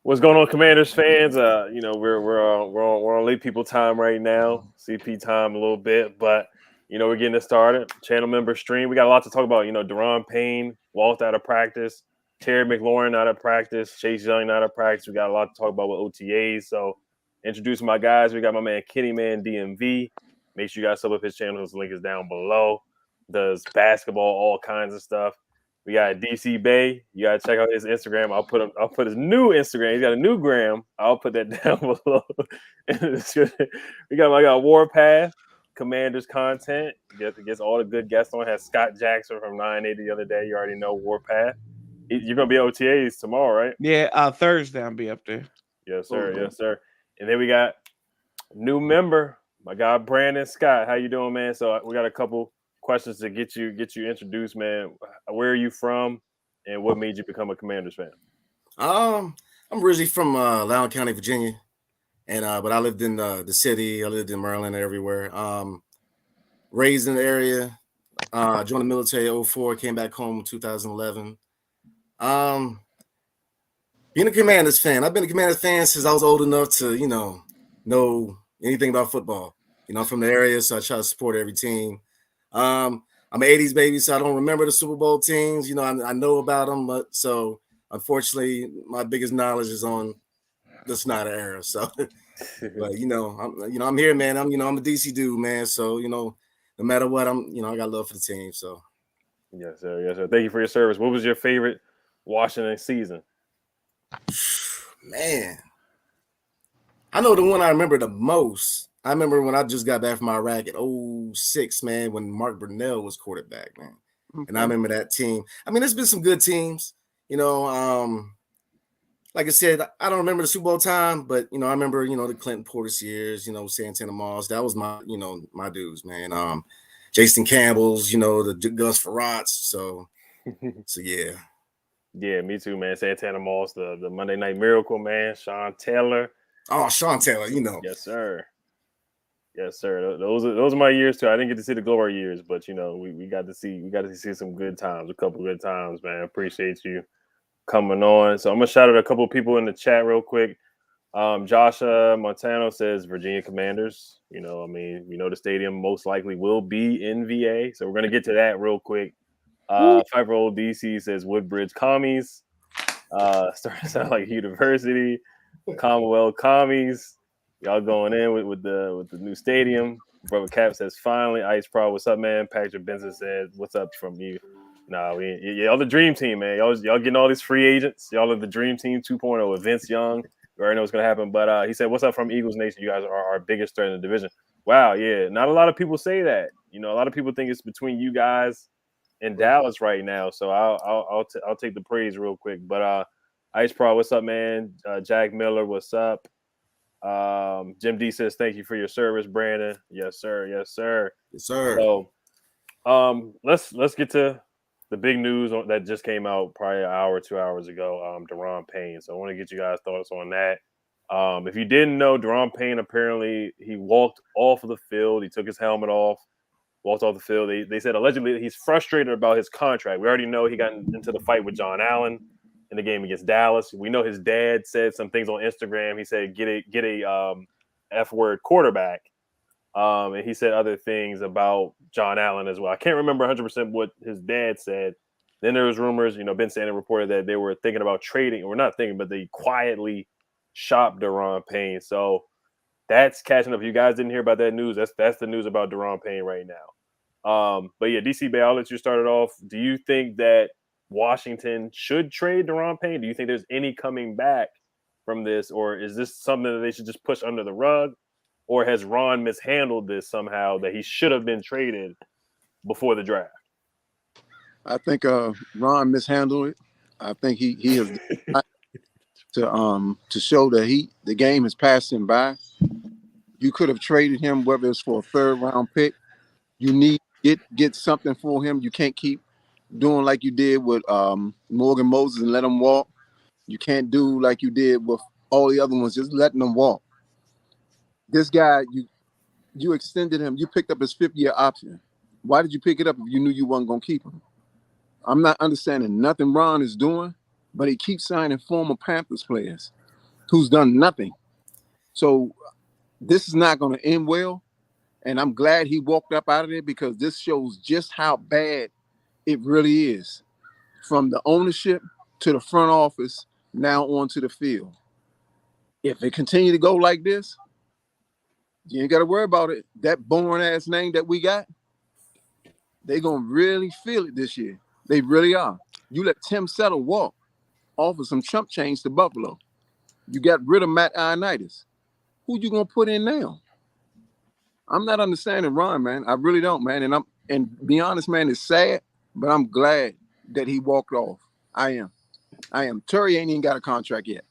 What's going on, Commanders fans? We're on late people time right now, CP time a little bit, but we're getting it started. Channel member stream. We got a lot to talk about. Daron Payne walked out of practice, Terry McLaurin out of practice, Chase Young out of practice. We got a lot to talk about with OTAs. So, introducing my guys. We got my man Kenny Man DMV. Make sure you guys sub up his channel. His link is down below. Does basketball, all kinds of stuff. We got DC Bay. You gotta check out his Instagram. I'll put his new Instagram. He's got a new gram. I'll put that down below in the description. I got Warpath, Commanders content. Gets all the good guests on. Has Scott Jackson from 980 the other day. You already know Warpath. You're gonna be OTAs tomorrow, right? Yeah, Thursday I'll be up there. Yes, sir. Yes, sir. And then we got new member, my guy Brandon Scott. How you doing, man? So we got a couple questions to get you introduced, man. Where are you from, and what made you become a Commanders fan? I'm originally from Loudoun County, Virginia, and but I lived in the city. I lived in Maryland, everywhere. Raised in the area. Joined the military in 2004. Came back home in 2011. Being a Commanders fan. I've been a Commanders fan since I was old enough to know anything about football. I'm from the area, so I try to support every team. I'm an 80s baby, so I don't remember the Super Bowl teams. I know about them, but so unfortunately, my biggest knowledge is on the Snyder era. So, but I'm here, man. I'm a DC dude, man. So no matter what, I got love for the team. So, yes, sir. Yes, sir. Thank you for your service. What was your favorite Washington season? Man, I know the one I remember the most. I remember when I just got back from Iraq in 2006, man, when Mark Brunell was quarterback, man. And I remember that team. I mean, there's been some good teams, like I said, I don't remember the Super Bowl time, but I remember, the Clinton Portis years, Santana Moss. That was my, my dudes, man. Jason Campbell's, the Gus Farrat's. So yeah. Yeah, me too, man. Santana Moss, the Monday Night Miracle, man. Sean Taylor. Oh, Sean Taylor, Yes, sir. Yes, sir. Those are my years too. I didn't get to see the glory years, but we got to see some good times, a couple good times, man. Appreciate you coming on. So I'm gonna shout out a couple of people in the chat real quick. Joshua Montano says Virginia Commanders. The stadium most likely will be in VA, so we're gonna get to that real quick. 5-year-old DC says Woodbridge Commies. Starting to sound like university. Commonwealth Commies. Y'all going in with the new stadium. Brother Cap says finally. Ice Pro, what's up, man? Patrick Benson said, what's up from you? Nah, y'all the dream team, man. Y'all getting all these free agents. Y'all are the dream team 2.0 with Vince Young. You already know what's gonna happen. But he said, what's up from Eagles Nation? You guys are our biggest threat in the division. Wow, yeah. Not a lot of people say that. A lot of people think it's between you guys and Dallas right now. So I'll take the praise real quick. But Ice Pro, what's up, man? Jack Miller, what's up? Jim D says thank you for your service, Brandon. Yes, sir. Yes, sir. Yes, sir. So let's get to the big news that just came out probably an hour, 2 hours ago. Daron Payne. So I want to get you guys' thoughts on that. If you didn't know, Daron Payne apparently he walked off of the field. He took his helmet off, walked off the field. They said allegedly he's frustrated about his contract. We already know he got into the fight with John Allen in the game against Dallas. We know his dad said some things on Instagram. He said, get a F-word quarterback. And he said other things about John Allen as well. I can't remember 100% what his dad said. Then there was rumors, Ben Sanders reported that they were thinking about trading, or not thinking, but they quietly shopped Daron Payne. So that's catching up. If you guys didn't hear about that news, that's the news about Daron Payne right now. But yeah, DC Bay, I'll let you start it off. Do you think that Washington should trade Daron Payne? Do you think there's any coming back from this, or is this something that they should just push under the rug, or has Ron mishandled this somehow that he should have been traded before the draft? I think Ron mishandled it. I think he has to show that the game has passed him by. You could have traded him, whether it's for a 3rd round pick. You need get something for him. You can't keep doing like you did with Morgan Moses and let him walk. You can't do like you did with all the other ones, just letting them walk. This guy, you extended him. You picked up his 5th-year option. Why did you pick it up if you knew you weren't going to keep him? I'm not understanding nothing Ron is doing, but he keeps signing former Panthers players. who's done nothing. So this is not going to end well. And I'm glad he walked up out of there, because this shows just how bad it really is, from the ownership to the front office, now onto the field. If it continue to go like this, you ain't got to worry about it. That boring ass name that we got, they going to really feel it this year. They really are. You let Tim Settle walk, offer some chump change to Buffalo. You got rid of Matt Ioannidis. Who you going to put in now? I'm not understanding Ron, man. I really don't, man. And be honest, man, it's sad, but I'm glad that he walked off. I am. Terry ain't even got a contract yet.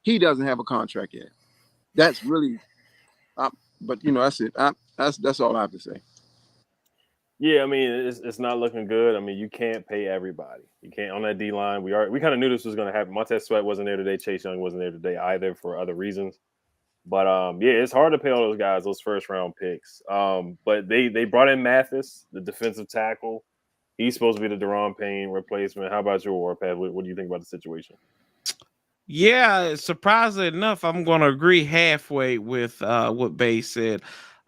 He doesn't have a contract yet. That's really, but that's it. That's all I have to say. Yeah, I mean, it's not looking good. I mean, you can't pay everybody. You can't on that D line. We kind of knew this was going to happen. Montez Sweat wasn't there today. Chase Young wasn't there today either for other reasons. But yeah, it's hard to pay all those guys, those first round picks. But they brought in Mathis, the defensive tackle. He's supposed to be the Daron Payne replacement. How about your Warpath? What do you think about the situation? Yeah, surprisingly enough, I'm going to agree halfway with what Bay said.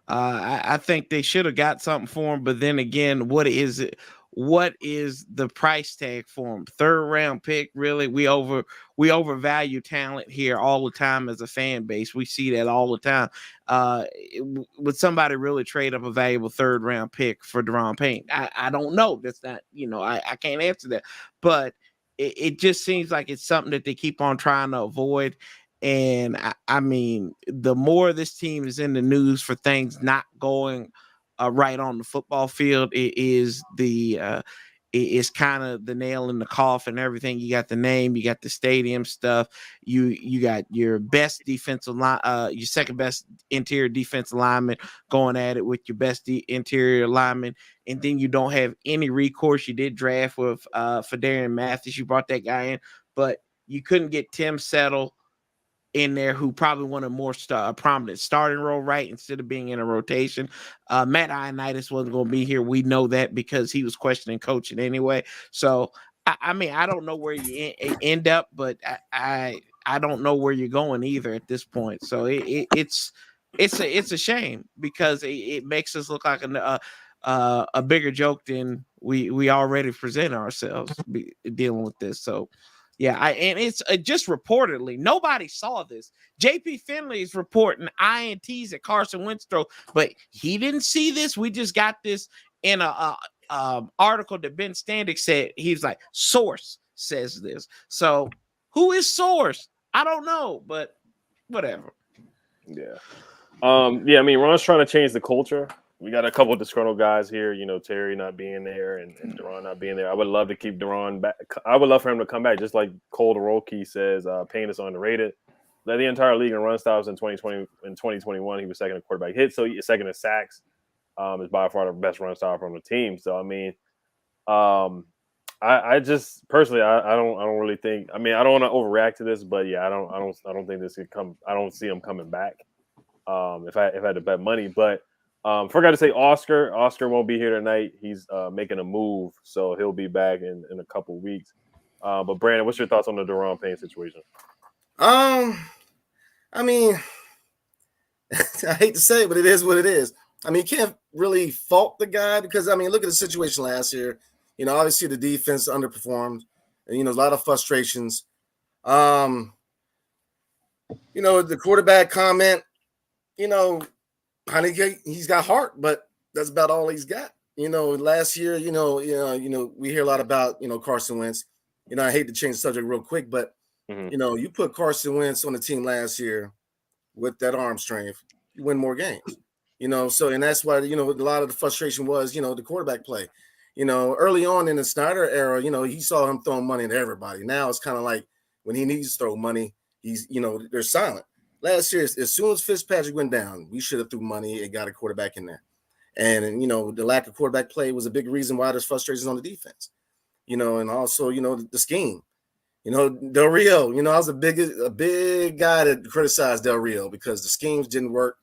I think they should have got something for him, but then again, what is it? What is the price tag for him? Third round pick, really? We overvalue talent here all the time as a fan base. We see that all the time. Would somebody really trade up a valuable third round pick for Daron Payne? I don't know. That's not, I can't answer that. But it just seems like it's something that they keep on trying to avoid. And I mean, the more this team is in the news for things not going right on the football field, it is it's kind of the nail in the coffin. Everything, you got the name, you got the stadium stuff, you got your best defensive line, your second best interior defensive lineman going at it with your best interior lineman, and then you don't have any recourse. You did draft with Fadarian Mathis, you brought that guy in, but you couldn't get Tim Settle in there, who probably wanted more prominent starting role, right, instead of being in a rotation. Matt Ioannidis wasn't going to be here. We know that because he was questioning coaching anyway. So, I mean, I don't know where you end up, but I don't know where you're going either at this point. So it's a shame, because it makes us look like a bigger joke than we already present ourselves dealing with this. So. Yeah, and it's just reportedly, nobody saw this. JP Finley is reporting INTs at Carson Wentz throw, but he didn't see this. We just got this in a article that Ben Standick said. He's like, source says this. So who is source? I don't know, but whatever. Yeah. Yeah, I mean, Ron's trying to change the culture. We got a couple of disgruntled guys here, Terry not being there and Daron not being there. I would love to keep Daron back. I would love for him to come back, just like Cole DeRoke says. Payne is underrated. Led the entire league in run stops in 2020 and 2021. He was second in quarterback hits, so he's second in sacks. Is by far the best run stopper on the team. So I mean, I just personally, I don't really think. I mean, I don't want to overreact to this, but yeah, I don't think this could come. I don't see him coming back. If I had to bet money, but. Forgot to say Oscar. Oscar won't be here tonight. He's making a move, so he'll be back in a couple weeks. But Brandon, what's your thoughts on the Daron Payne situation? I mean, I hate to say it, but it is what it is. I mean, you can't really fault the guy, because I mean, look at the situation last year. Obviously the defense underperformed, and a lot of frustrations. The quarterback comment, he's got heart, but that's about all he's got. Last year, we hear a lot about, Carson Wentz. I hate to change the subject real quick, but you put Carson Wentz on the team last year with that arm strength, you win more games. So, and that's why, a lot of the frustration was, the quarterback play. Early on in the Snyder era, he saw him throwing money at everybody. Now it's kind of like when he needs to throw money, he's, they're silent. Last year, as soon as Fitzpatrick went down, we should have threw money and got a quarterback in there. And, the lack of quarterback play was a big reason why there's frustrations on the defense. And also, the scheme. Del Rio, I was a big guy that criticized Del Rio because the schemes didn't work.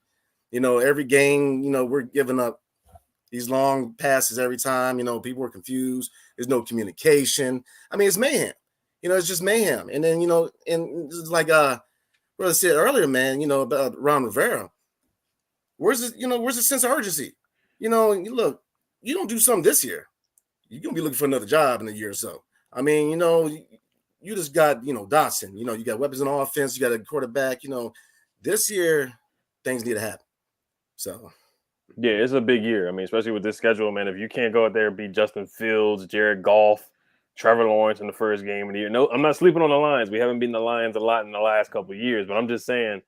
Every game, we're giving up these long passes every time. People were confused. There's no communication. I mean, it's mayhem. It's just mayhem. And then, and it's like brother said earlier, man, about Ron Rivera. Where's the sense of urgency? Look, you don't do something this year, you're gonna be looking for another job in a year or so. I mean, you just got, Dotson, you got weapons on offense, you got a quarterback, this year things need to happen. So yeah, it's a big year. I mean, especially with this schedule, man. If you can't go out there and beat Justin Fields, Jared Goff, Trevor Lawrence in the first game of the year. No, I'm not sleeping on the Lions. We haven't beaten the Lions a lot in the last couple of years, but I'm just saying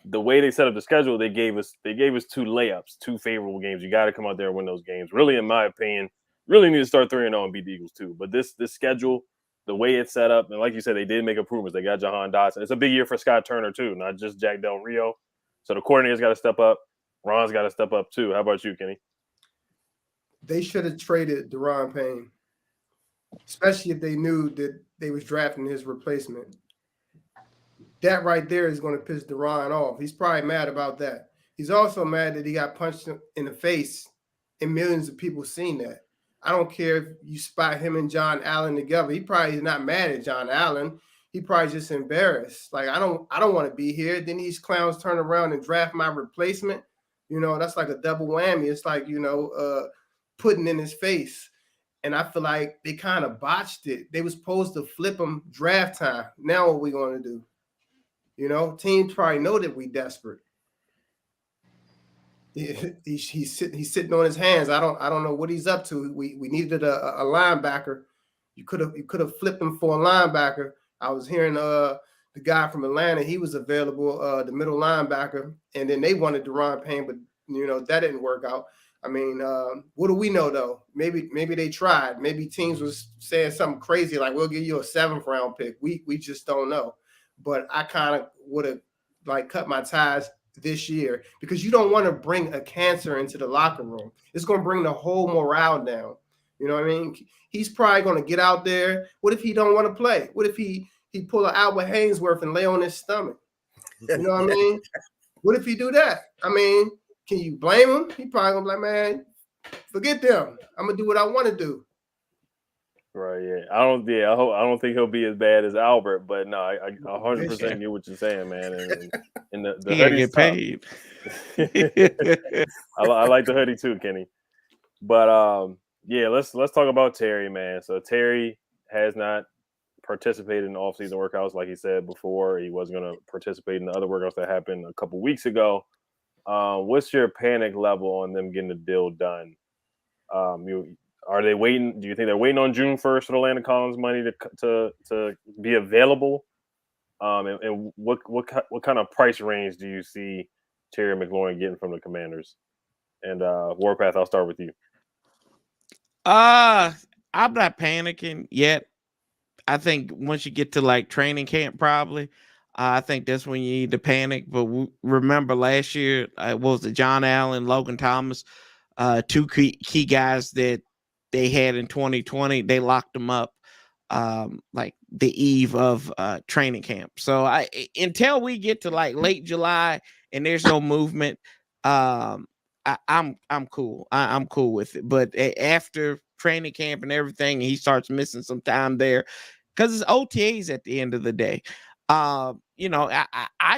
the way they set up the schedule, they gave us 2 layups, 2 favorable games. You got to come out there and win those games. Really, in my opinion, really need to start 3-0 and beat the Eagles too. But this schedule, the way it's set up, and like you said, they did make improvements. They got Jahan Dotson. It's a big year for Scott Turner too, not just Jack Del Rio. So the coordinator's got to step up. Ron's got to step up too. How about you, Kenny? They should have traded Daron Payne, especially if they knew that they was drafting his replacement. That right there is going to piss Daron off. He's probably mad about that. He's also mad that he got punched in the face and millions of people seen that. I don't care if you spot him and John Allen together. He probably is not mad at John Allen. He probably just embarrassed. Like, I don't want to be here. Then these clowns turn around and draft my replacement. That's like a double whammy. It's like, putting in his face. And I feel like they kind of botched it. They was supposed to flip him draft time. Now what we going to do? Teams probably know that we desperate. He's sitting on his hands. I don't know what he's up to. We needed a linebacker. You could have flipped him for a linebacker. I was hearing the guy from Atlanta. He was available, the middle linebacker, and then they wanted Daron Payne, but that didn't work out. I mean, what do we know though? Maybe they tried. Maybe teams was saying something crazy like, we'll give you a 7th round pick. We just don't know. But I kind of would have cut my ties this year, because you don't want to bring a cancer into the locker room. It's going to bring the whole morale down. You know what I mean? He's probably going to get out there. What if he don't want to play? What if he pull an Albert Hainsworth and lay on his stomach? You know what I mean? What if he do that? I mean, can you blame him? He probably gonna be like, man, forget them. I'm gonna do what I want to do. Right. Yeah. I don't think he'll be as bad as Albert, but no, I 100% get what you're saying, man. And the he hoodie's get paid. I like the hoodie too, Kenny. But yeah, let's talk about Terry, man. So Terry has not participated in off-season workouts, like he said before. He wasn't going to participate in the other workouts that happened a couple weeks ago. What's your panic level on them getting the deal done? Are they waiting? Do you think they're waiting on June 1st for the Landon Collins money to be available? And what kind of price range do you see Terry McLaurin getting from the Commanders? And Warpath, I'll start with you. I'm not panicking yet. I think once you get to training camp, probably, I think that's when you need to panic. But remember last year, what was it? John Allen, Logan Thomas, 2 key guys that they had in 2020. They locked them up like the eve of training camp. So until we get to late July and there's no movement, I'm cool. I'm cool with it. But after training camp and everything, he starts missing some time there because it's OTAs at the end of the day. I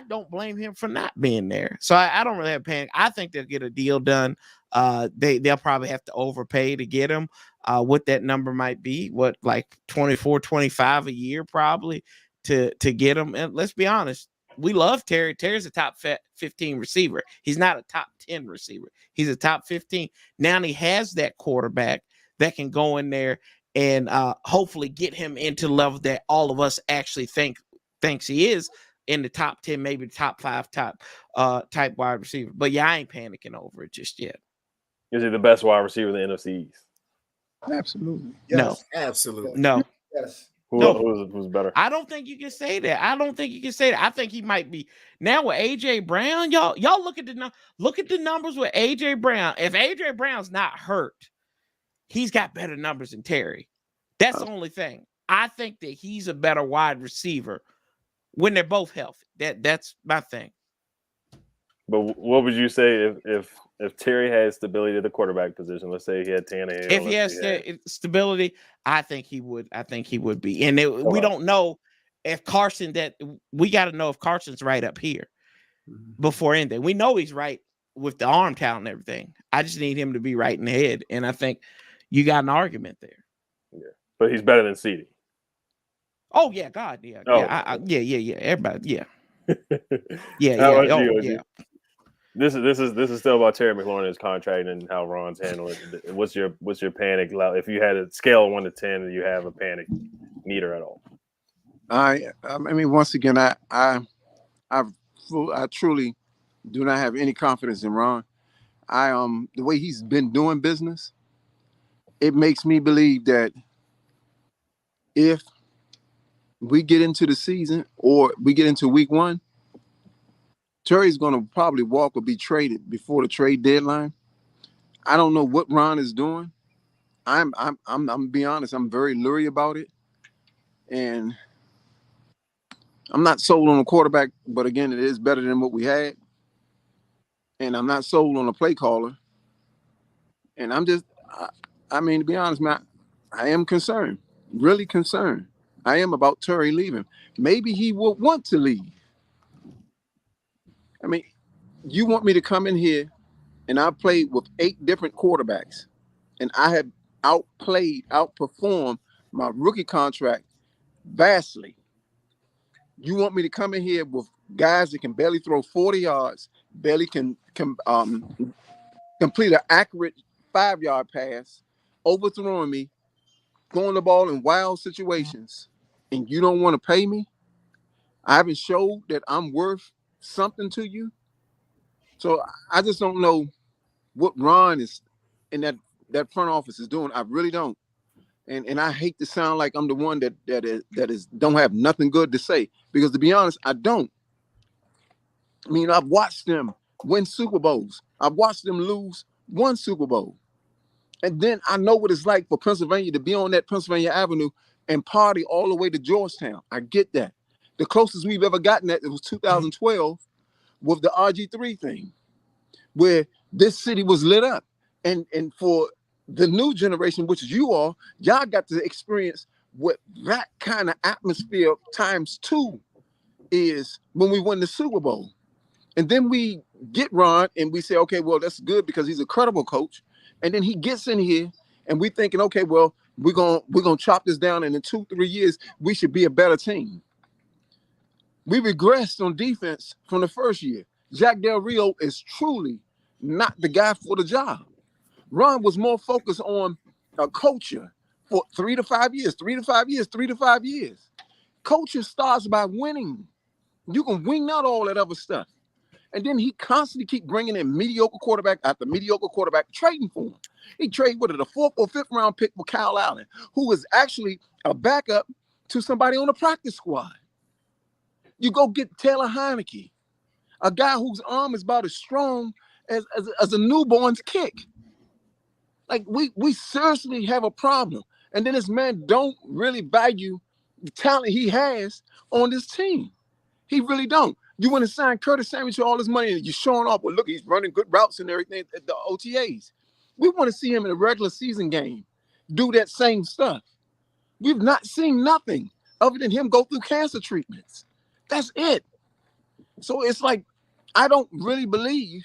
don't blame him for not being there. So I don't really have panic. I think they'll get a deal done. They'll probably have to overpay to get him. What that number might be, 24, 25 a year probably to get him. And let's be honest, we love Terry. Terry's a top 15 receiver. He's not a top 10 receiver. He's a top 15. Now he has that quarterback that can go in there and hopefully get him into the level that all of us actually thinks he is, in the top 10, maybe top 5 type wide receiver. But yeah, I ain't panicking over it just yet. Is he the best wide receiver in the NFC East? Absolutely. Yes, no. Absolutely. No. Yes. Who's better? I don't think you can say that. I think he might be now with AJ Brown. Y'all look at the numbers with AJ Brown. If AJ Brown's not hurt, he's got better numbers than Terry. That's the only thing. I think that he's a better wide receiver when they're both healthy. That's my thing. But what would you say if Terry has stability at the quarterback position? Let's say he had Tannehill. If he has stability, I think he would be. And we don't know if Carson, that we got to know if Carson's right up here before anything. We know he's right with the arm talent and everything. I just need him to be right in the head. And I think you got an argument there. Yeah. But he's better than CD. Oh yeah, God, yeah. Oh. Yeah. Everybody, yeah. How about Oh, you, yeah. This is still about Terry McLaurin's contract and how Ron's handling it. What's your panic level? If you had a scale of 1 to 10, do you have a panic meter at all? I mean, once again, I truly do not have any confidence in Ron. The way he's been doing business, it makes me believe that if we get into the season or we get into week 1, Terry's going to probably walk or be traded before the trade deadline. I don't know what Ron is doing. I'm be honest, I'm very leery about it. And I'm not sold on a quarterback, but again, it is better than what we had. And I'm not sold on a play caller. And I mean, to be honest, man, I am concerned, really concerned. I am about Terry leaving. Maybe he will want to leave. I mean, you want me to come in here and I played with 8 different quarterbacks and I have outperformed my rookie contract vastly. You want me to come in here with guys that can barely throw 40 yards, barely can complete an accurate 5-yard pass, overthrowing me, throwing the ball in wild situations, and you don't want to pay me? I haven't showed that I'm worth something to you. So I just don't know what Ron is in that front office is doing. I really don't. And I hate to sound like I'm the one that is don't have nothing good to say, because to be honest, I don't. I mean, I've watched them win Super Bowls. I've watched them lose 1 Super Bowl. And then I know what it's like for Pennsylvania to be on that Pennsylvania Avenue and party all the way to Georgetown. I get that. The closest we've ever gotten that, it was 2012 with the RG3 thing, where this city was lit up. And for the new generation, which is y'all got to experience what that kind of atmosphere times 2 is when we won the Super Bowl. And then we get Ron and we say, okay, well, that's good because he's a credible coach. And then he gets in here and we thinking, okay, well, we're gonna chop this down, and in 2-3 years, we should be a better team. We regressed on defense from the first year. Jack Del Rio is truly not the guy for the job. Ron was more focused on a culture for 3 to 5 years, 3 to 5 years, 3 to 5 years. Culture starts by winning. You can wing out all that other stuff. And then he constantly keep bringing in mediocre quarterback after mediocre quarterback, trading for him. He traded with a 4th or 5th round pick for Kyle Allen, who was actually a backup to somebody on the practice squad. You go get Taylor Heineke, a guy whose arm is about as strong as a newborn's kick. Like, we seriously have a problem. And then this man don't really value the talent he has on this team. He really don't. You want to sign Curtis Samuel to all this money and you're showing off, well, look, he's running good routes and everything at the OTAs. We want to see him in a regular season game do that same stuff. We've not seen nothing other than him go through cancer treatments. That's it. So it's like, I don't really believe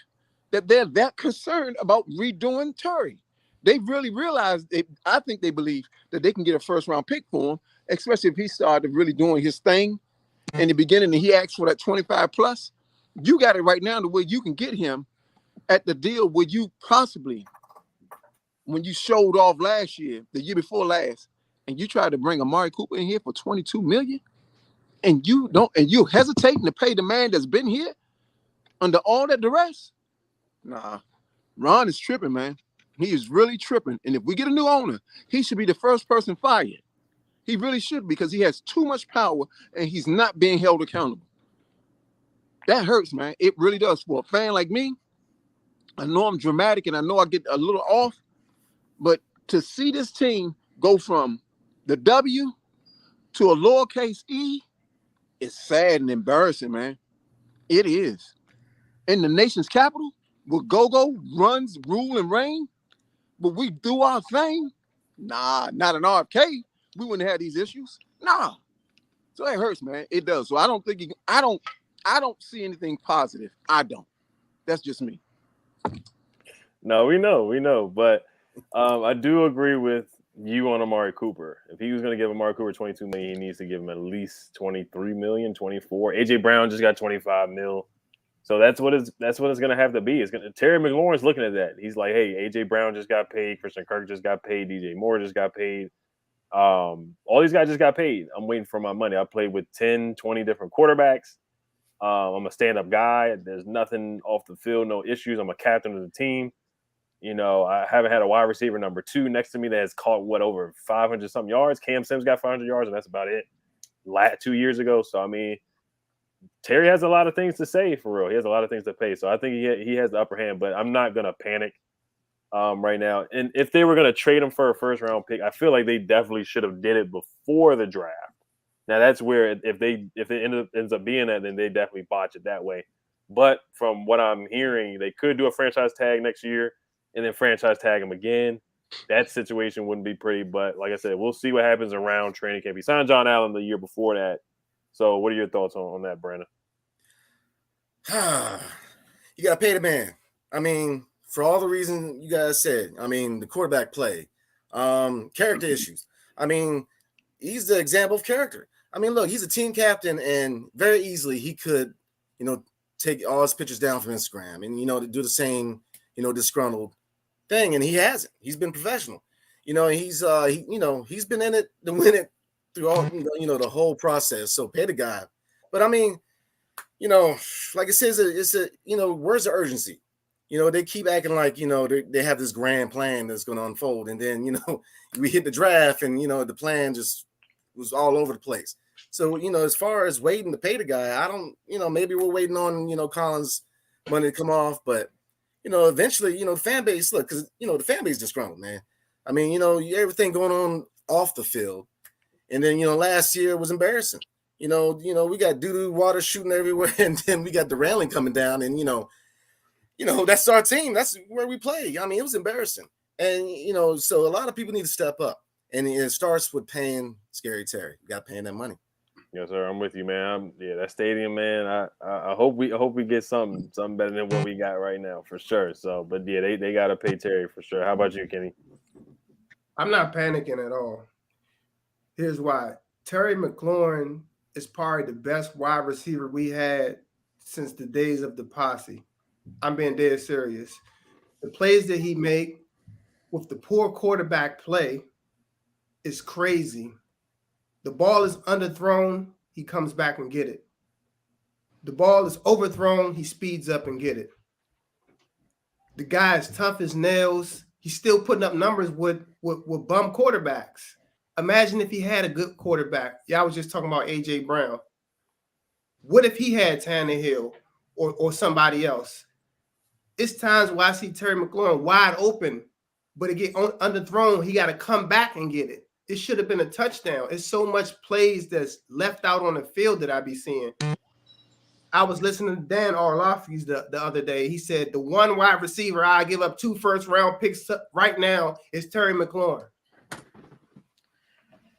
that they're that concerned about redoing Terry. They really realized, I think they believe that they can get a 1st-round pick for him, especially if he started really doing his thing in the beginning and he asked for that 25 plus. You got it right now to where you can get him at the deal where you possibly, when you showed off last year, the year before last, and you tried to bring Amari Cooper in here for $22 million, and you're hesitating to pay the man that's been here under all that duress. Nah, Ron is tripping, man. He is really tripping. And if we get a new owner, he should be the first person fired. He really should, because he has too much power and he's not being held accountable. That hurts, man. It really does. For a fan like me, I know I'm dramatic and I know I get a little off, but to see this team go from the W to a lowercase e is sad and embarrassing, man. It is. In the nation's capital, where go-go runs, rule, and reign, but we do our thing? Nah, not in RFK. We wouldn't have these issues. Nah. So it hurts, man. It does. So I don't think I don't see anything positive. I don't. That's just me. No, we know. But I do agree with you on Amari Cooper. If he was going to give Amari Cooper $22 million, he needs to give him at least $23 million, 24. AJ Brown just got $25 million. So that's what it's going to have to be. Terry McLaurin's looking at that. He's like, hey, AJ Brown just got paid. Christian Kirk just got paid. DJ Moore just got paid. All these guys just got paid. I'm waiting for my money. I played with 10, 20 different quarterbacks. I'm a stand-up guy. There's nothing off the field, no issues. I'm a captain of the team. You know, I haven't had a wide receiver number 2 next to me that has caught over 500 something yards. Cam Sims got 500 yards, and that's about it. 2 years ago. So I mean, Terry has a lot of things to say for real. He has a lot of things to pay. So I think he has the upper hand. But I'm not gonna panic right now. And if they were gonna trade him for a first round pick, I feel like they definitely should have did it before the draft. Now that's where if it ends up being that, then they definitely botch it that way. But from what I'm hearing, they could do a franchise tag next year and then franchise tag him again. That situation wouldn't be pretty. But like I said, we'll see what happens around training camp. He signed John Allen the year before that. So what are your thoughts on that, Brandon? You got to pay the man. I mean, for all the reasons you guys said, I mean, the quarterback play, character issues. I mean, he's the example of character. I mean, look, he's a team captain, and very easily he could, take all his pictures down from Instagram and, to do the same, disgruntled thing. And he hasn't. He's been professional. He's been in it to win it through all, the whole process. So pay the guy. But I mean, like it says, it's a, where's the urgency? They keep acting like, they have this grand plan that's going to unfold. And then, we hit the draft and, the plan just was all over the place. So, as far as waiting to pay the guy, I don't, maybe we're waiting on, Collins' money to come off. But, eventually, the fan base, look, because, the fan base is disgruntled, man. I mean, everything going on off the field. And then, last year was embarrassing. We got doo-doo water shooting everywhere. And then we got the railing coming down. And, that's our team. That's where we play. I mean, it was embarrassing. And, so a lot of people need to step up. And it starts with paying Scary Terry. You got paying that money. Yes, sir. I'm with you, man. That stadium, man. I hope we get something better than what we got right now, for sure. So, but yeah, they got to pay Terry for sure. How about you, Kenny? I'm not panicking at all. Here's why. Terry McLaurin is probably the best wide receiver we had since the days of the posse. I'm being dead serious. The plays that he make with the poor quarterback play is crazy. The ball is underthrown, he comes back and get it. The ball is overthrown, he speeds up and get it. The guy is tough as nails. He's still putting up numbers with bum quarterbacks. Imagine if he had a good quarterback. Y'all was just talking about AJ Brown. What if he had Tannehill or somebody else? It's times where I see Terry McLaurin wide open, but it get underthrown. He got to come back and get it. It should have been a touchdown. It's so much plays that's left out on the field that I be seeing. I was listening to Dan Orlovsky's the other day. He said the one wide receiver I give up 2 first-round picks right now is Terry McLaurin.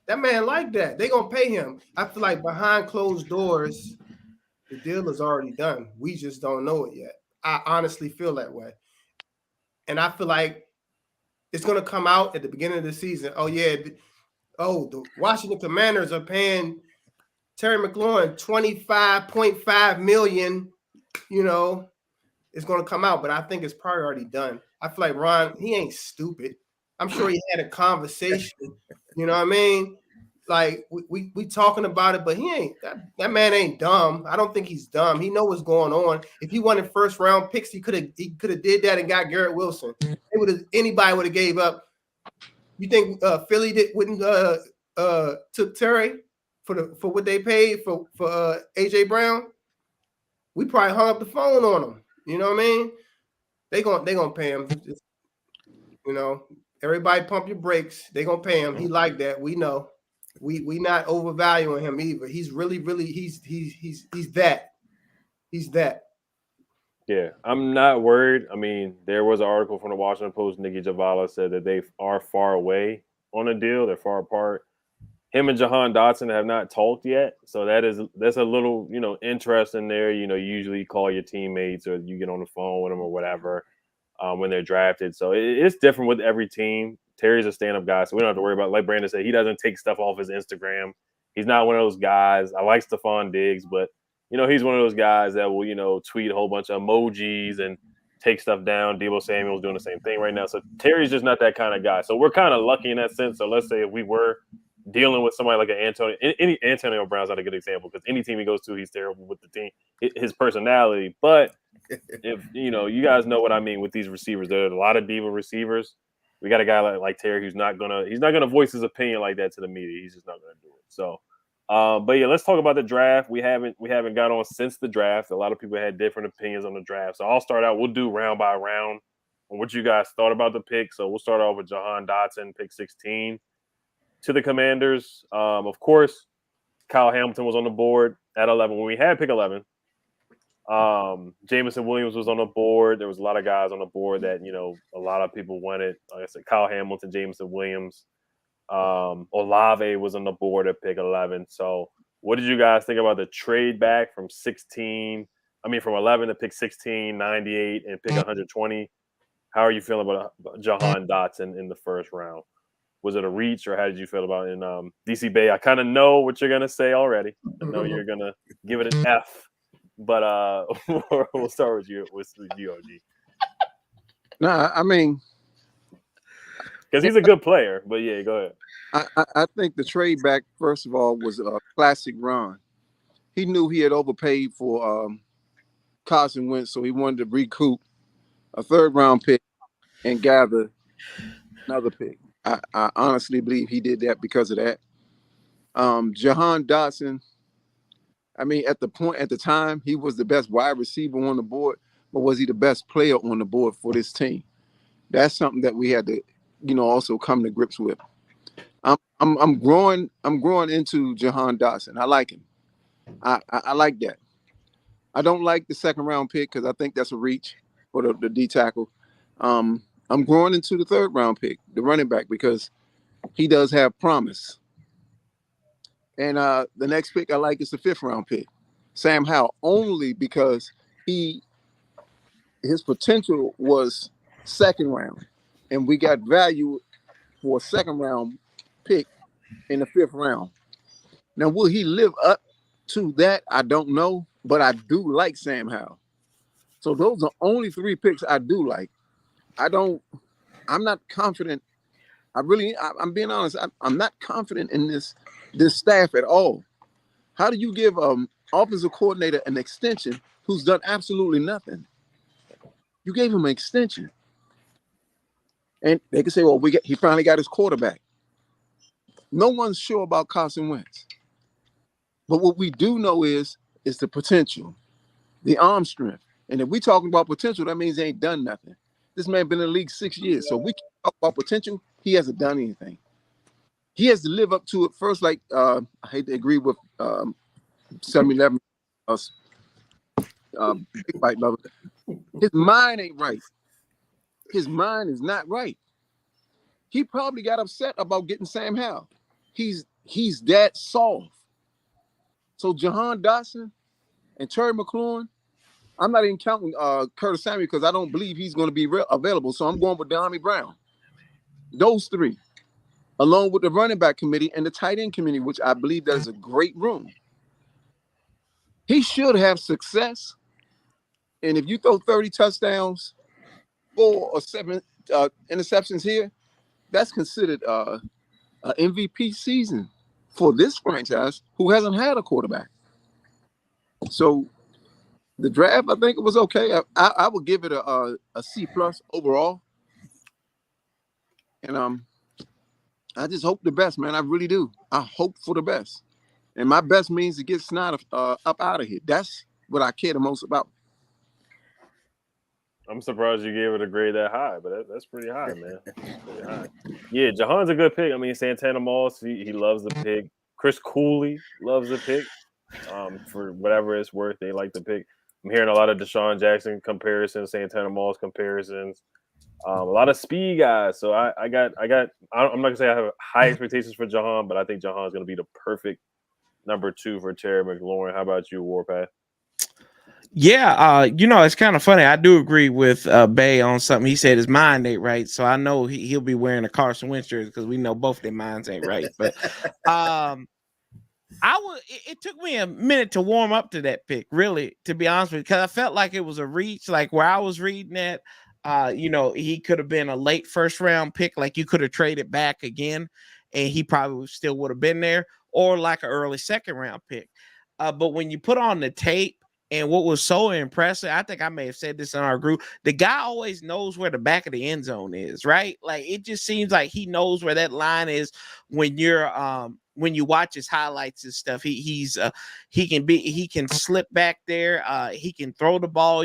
That man like that. They gonna pay him. I feel like behind closed doors, the deal is already done. We just don't know it yet. I honestly feel that way. And I feel like it's gonna come out at the beginning of the season. The Washington Commanders are paying Terry McLaurin $25.5 million. It's gonna come out, but I think it's probably already done. I feel like Ron, he ain't stupid. I'm sure he had a conversation. You know what I mean? Like we talking about it, but he ain't that man ain't dumb. I don't think he's dumb. He know what's going on. If he wanted first round picks, he could have did that and got Garrett Wilson. Anybody would have gave up. You think Philly wouldn't took Terry for what they paid for AJ Brown? We probably hung up the phone on him. You know what I mean? They gonna pay him. Just, everybody pump your brakes. They gonna pay him. He like that. We know. We not overvaluing him either. He's really he's that. He's that. Yeah, I'm not worried. I mean, there was an article from the Washington Post. Nikki Javala said that they are far away on a deal. They're far apart. him and Jahan Dotson have not talked yet, so that's a little interesting there. Usually you call your teammates or you get on the phone with them or whatever when they're drafted. So it's different with every team. Terry's a stand-up guy, so we don't have to worry about. Like Brandon said, he doesn't take stuff off his Instagram. He's not one of those guys. I like Stephon Diggs, but he's one of those guys that will tweet a whole bunch of emojis and take stuff down. Deebo Samuel's doing the same thing right now. So Terry's just not that kind of guy. So we're kind of lucky in that sense. So let's say if we were dealing with somebody like Antonio Brown's not a good example because any team he goes to, he's terrible with the team, his personality. But if you guys know what I mean with these receivers, there are a lot of diva receivers. We got a guy like Terry who's not gonna voice his opinion like that to the media. He's just not gonna do it. So, but yeah, let's talk about the draft. We haven't got on since the draft. A lot of people had different opinions on the draft. So I'll start out. We'll do round by round on what you guys thought about the pick. So we'll start off with Jahan Dotson, pick 16 to the Commanders. Of course, Kyle Hamilton was on the board at 11 when we had pick 11. Jameson Williams was on the board. There was a lot of guys on the board that a lot of people wanted. Like I said, Kyle Hamilton, Jameson Williams, Olave was on the board at pick 11. So, what did you guys think about the trade back from 11 to pick 16, 98, and pick 120? How are you feeling about Jahan Dotson in the first round? Was it a reach, or how did you feel about it in DC Bay? I kind of know what you're gonna say already. I know you're gonna give it an F. But we'll start with you, OG. Nah, I mean, because he's a good player. But yeah, go ahead. I think the trade back, first of all, was a classic run. He knew he had overpaid for Carson Wentz, so he wanted to recoup a third-round pick and gather another pick. I honestly believe he did that because of that. Jahan Dotson, I mean, at the time, he was the best wide receiver on the board, but was he the best player on the board for this team? That's something that we had to, also come to grips with. I'm growing into Jahan Dotson. I like him. I like that. I don't like the second round pick because I think that's a reach for the D tackle. I'm growing into the third round pick, the running back, because he does have promise. And the next pick I like is the fifth round pick, Sam Howell, only because his potential was second round, and we got value for a second round pick in the fifth round. Now, will he live up to that? I don't know, but I do like Sam Howell. So those are only three picks I do like. I'm not confident. I'm being honest. I'm not confident in this staff at all. How do you give offensive coordinator an extension who's done absolutely nothing? You gave him an extension, and they can say, "Well, he finally got his quarterback." No one's sure about Carson Wentz, but what we do know is the potential, the arm strength, and if we talking about potential, that means he ain't done nothing. This man been in the league 6 years, so we can talk about potential. He hasn't done anything. He has to live up to it first. Like I hate to agree with 7-11, big fight lover. His mind ain't right. His mind is not right. He probably got upset about getting Sam Howell. He's that soft. So Jahan Dotson and Terry McLaurin, I'm not even counting Curtis Samuel because I don't believe he's going to be available. So I'm going with De'Ami Brown. Those three, along with the running back committee and the tight end committee, which I believe that is a great room. He should have success. And if you throw 30 touchdowns, 4 or 7 interceptions here, that's considered an MVP season for this franchise who hasn't had a quarterback. So the draft, I think it was okay. I would give it a C+ overall. And I just hope the best, man. I really do. I hope for the best. And my best means to get Snyder up out of here. That's what I care the most about. I'm surprised you gave it a grade that high, but that's pretty high, man. Pretty high. Yeah, Jahan's a good pick. I mean, Santana Moss, he loves the pick. Chris Cooley loves the pick. For whatever it's worth, they like the pick. I'm hearing a lot of Deshaun Jackson comparisons, Santana Moss comparisons. A lot of speed guys. So I'm not gonna say I have high expectations for Jahan, but I think Jahan's gonna be the perfect number 2 for Terry McLaurin. How about you, Warpath? Yeah, it's kind of funny. I do agree with Bay on something. He said his mind ain't right, so I know he'll be wearing a Carson Wentz jersey because we know both their minds ain't right. But it took me a minute to warm up to that pick, really, to be honest with you, because I felt like it was a reach, like where I was reading that. He could have been a late first round pick, like you could have traded back again, and he probably still would have been there, or like an early second round pick. But when you put on the tape. And what was so impressive, I think I may have said this in our group, the guy always knows where the back of the end zone is, right? Like it just seems like he knows where that line is when when you watch his highlights and stuff. He can slip back there, he can throw the ball,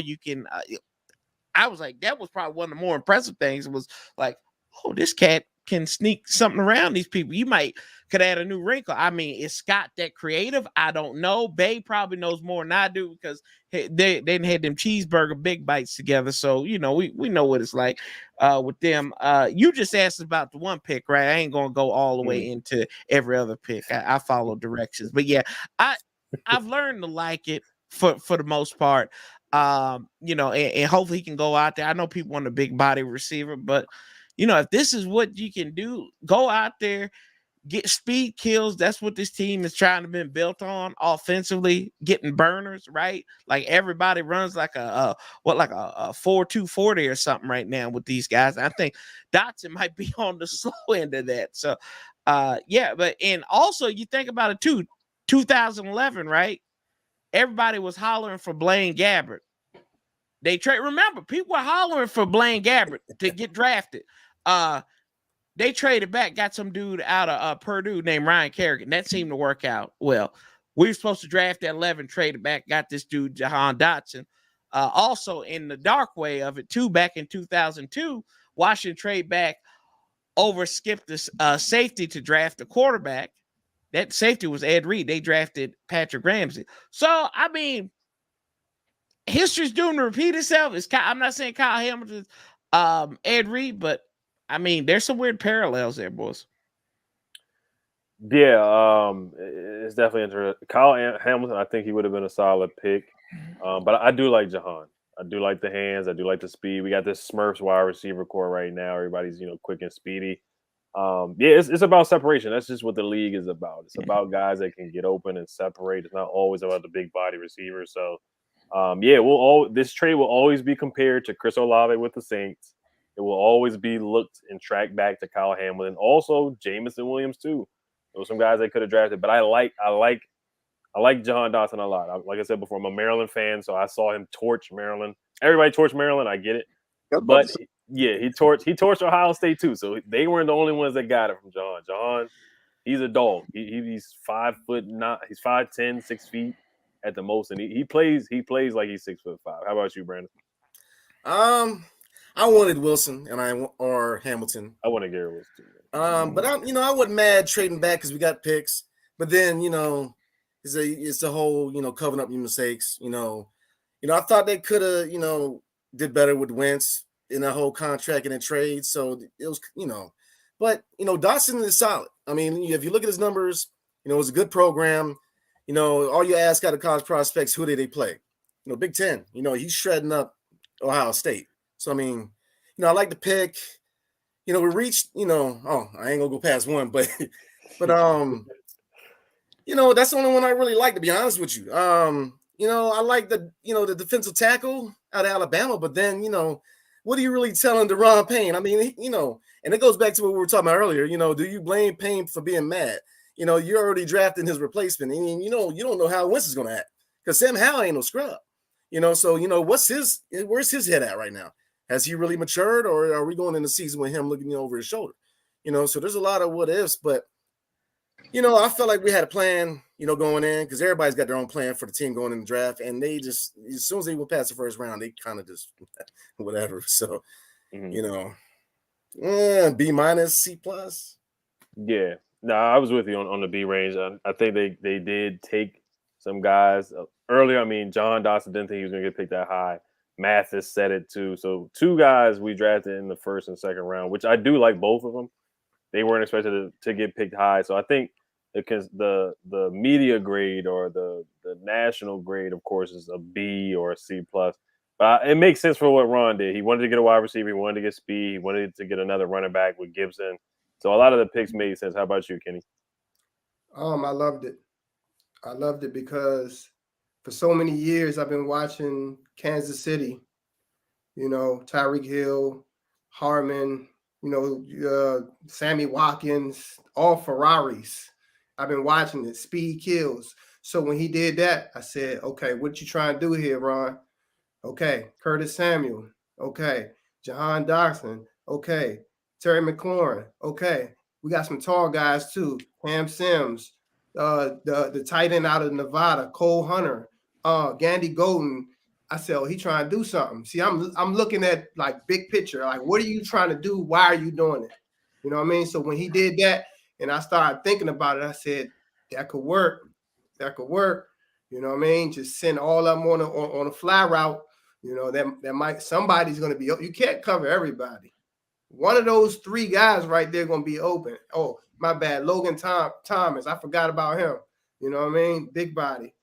I was like, that was probably one of the more impressive things. Was like, oh, this cat can sneak something around these people. You could add a new wrinkle. I mean, is Scott that creative? I don't know. Bay probably knows more than I do because they didn't had them cheeseburger big bites together. So, we know what it's like with them. You just asked about the one pick, right? I ain't going to go all the way into every other pick. I follow directions. But yeah, I've learned to like it for the most part. And hopefully he can go out there. I know people want a big body receiver, but if this is what you can do, go out there, get speed kills. That's what this team is trying to be built on offensively, getting burners, right? Like everybody runs like a 4.2 40 or something right now with these guys. I think Dotson might be on the slow end of that. So and also you think about it too, 2011, right? Everybody was hollering for Blaine Gabbert. Remember, people were hollering for Blaine Gabbert to get drafted. They traded back, got some dude out of Purdue named Ryan Kerrigan. That seemed to work out well. We were supposed to draft at 11, traded back, got this dude, Jahan Dotson. Also, in the dark way of it, too, back in 2002, Washington trade back, skipped the safety to draft a quarterback. That safety was Ed Reed. They drafted Patrick Ramsey. So, I mean, history's doomed to repeat itself. I'm not saying Kyle Hamilton's Ed Reed, but I mean, there's some weird parallels there, boys. Yeah, it's definitely interesting. Kyle Hamilton, I think he would have been a solid pick. But I do like Jahan. I do like the hands. I do like the speed. We got this Smurfs wide receiver core right now. Everybody's quick and speedy. It's about separation. That's just what the league is about. It's about guys that can get open and separate. It's not always about the big body receivers. So, this trade will always be compared to Chris Olave with the Saints. It will always be looked and tracked back to Kyle Hamilton. Also, Jamison Williams too. There were some guys they could have drafted, but I like Jahan Dotson a lot. Like I said before, I'm a Maryland fan, so I saw him torch Maryland. Everybody torched Maryland. I get it, but he torched Ohio State too. So they weren't the only ones that got it from Jahan. Jahan, he's a dog. He's 5'9". He's 5'10", 6 feet at the most, and he plays like he's 6'5". How about you, Brandon? I wanted Wilson or Hamilton. I wanted Garrett Wilson too. But I wasn't mad trading back because we got picks. But then it's a whole covering up your mistakes. I thought they could have did better with Wentz in that whole contract and in trade. So it was but Dotson is solid. I mean, if you look at his numbers, it was a good program. All you ask out of college prospects, who did they play? Big Ten. He's shredding up Ohio State. So I mean, I like the pick. We reached, I ain't gonna go past one, but that's the only one I really like, to be honest with you. I like the defensive tackle out of Alabama, but then, what are you really telling Daron Payne? I mean, and it goes back to what we were talking about earlier. Do you blame Payne for being mad? You're already drafting his replacement, and you don't know how Wentz is gonna act because Sam Howell ain't no scrub. So where's his head at right now? Has he really matured, or are we going in the season with him looking over his shoulder? So there's a lot of what ifs, but I felt like we had a plan, going in because everybody's got their own plan for the team going in the draft, and they just as soon as they went past the first round, they kind of just whatever. So, B-, C+. Yeah, no, I was with you on the B range. I think they did take some guys earlier. I mean, Jahan Dotson didn't think he was going to get picked that high. Mathis said it too. So 2 guys we drafted in the first and second round, which I do like both of them. They weren't expected to get picked high. So I think because the media grade or the national grade, of course, is a B or a C plus. But it makes sense for what Ron did. He wanted to get a wide receiver. He wanted to get speed. He wanted to get another running back with Gibson. So a lot of the picks made sense. How about you, Kenny? I loved it. I loved it because for so many years I've been watching Kansas City. You know, Tyreek Hill, Harmon, you know, Sammy Watkins, all Ferraris. I've been watching it. Speed kills. So when he did that, I said, okay, what you trying to do here, Ron? Okay, Curtis Samuel. Okay, Jahan Dotson. Okay, Terry McLaurin. Okay, we got some tall guys too. Cam Sims, the tight end out of Nevada, Cole Hunter, Gandy Golden. I said, oh, he trying to do something. See, I'm looking at like big picture. Like, what are you trying to do? Why are you doing it? You know what I mean? So when he did that, and I started thinking about it, I said, that could work. That could work. You know what I mean? Just send all of them on a fly route. You know, that might somebody's going to be. You can't cover everybody. One of those 3 guys right there going to be open. Oh, my bad. Logan Thomas. I forgot about him. You know what I mean? Big body.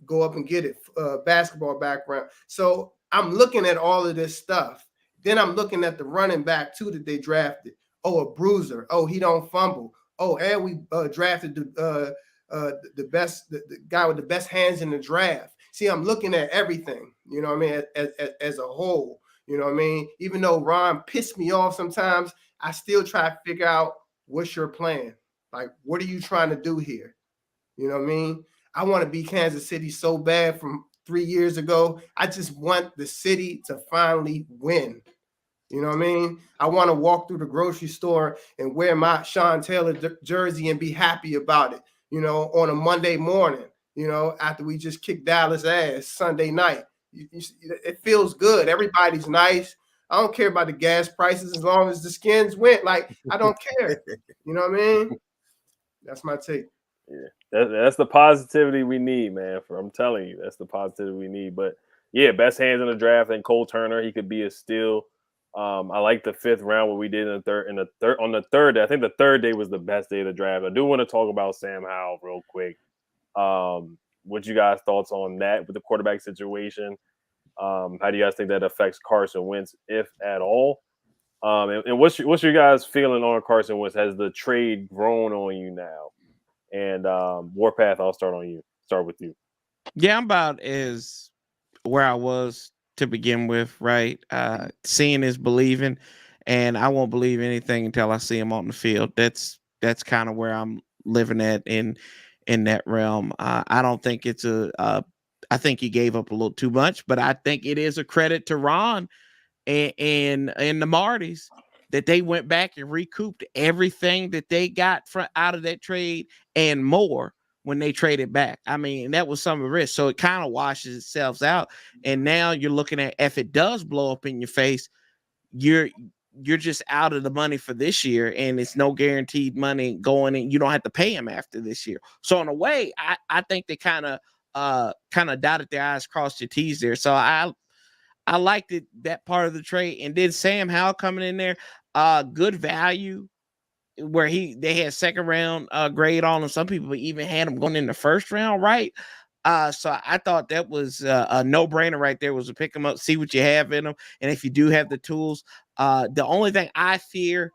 Go up and get it. Basketball background. So I'm looking at all of this stuff. Then I'm looking at the running back too that they drafted. Oh, a bruiser. Oh, he don't fumble. Oh, and we drafted the best, the guy with the best hands in the draft. See, I'm looking at everything, you know what I mean, as a whole, you know what I mean? Even though Ron pissed me off sometimes, I still try to figure out what's your plan. Like, what are you trying to do here? You know what I mean? I want to be Kansas City so bad from 3 years ago. I just want the city to finally win. You know what I mean? I want to walk through the grocery store and wear my Sean Taylor jersey and be happy about it, you know, on a Monday morning, you know, after we just kicked Dallas ass Sunday night. It feels good. Everybody's nice. I don't care about the gas prices as long as the skins went. Like, I don't care. You know what I mean? That's my take. Yeah, that's the positivity we need, man. I'm telling you, that's the positivity we need. But yeah, best hands in the draft. And Cole Turner, he could be a steal. I like the 5th round, what we did on the third day. I think the 3rd day was the best day of the draft. I do want to talk about Sam Howell real quick. What you guys' thoughts on that with the quarterback situation? How do you guys think that affects Carson Wentz, if at all? And what's your guys' feeling on Carson Wentz? Has the trade grown on you now? And Warpath, I'll start with you. Yeah, I'm about as where I was to begin with, right? Seeing is believing, and I won't believe anything until I see him on the field. That's kind of where I'm living at in that realm. I don't think it's I think he gave up a little too much, but I think it is a credit to Ron and the Martys that they went back and recouped everything that they got out of that trade and more when they traded back. I mean, that was some of the risk. So it kind of washes itself out. And now you're looking at, if it does blow up in your face, you're just out of the money for this year, and it's no guaranteed money going in. You don't have to pay him after this year. So in a way, I think they kind of dotted their I's, crossed their T's there. So I liked it, that part of the trade. And then Sam Howell coming in there, good value, where they had 2nd round grade on him. Some people even had him going in the 1st round, right? So I thought that was a no-brainer right there, was to pick him up, see what you have in him. And if you do have the tools, the only thing I fear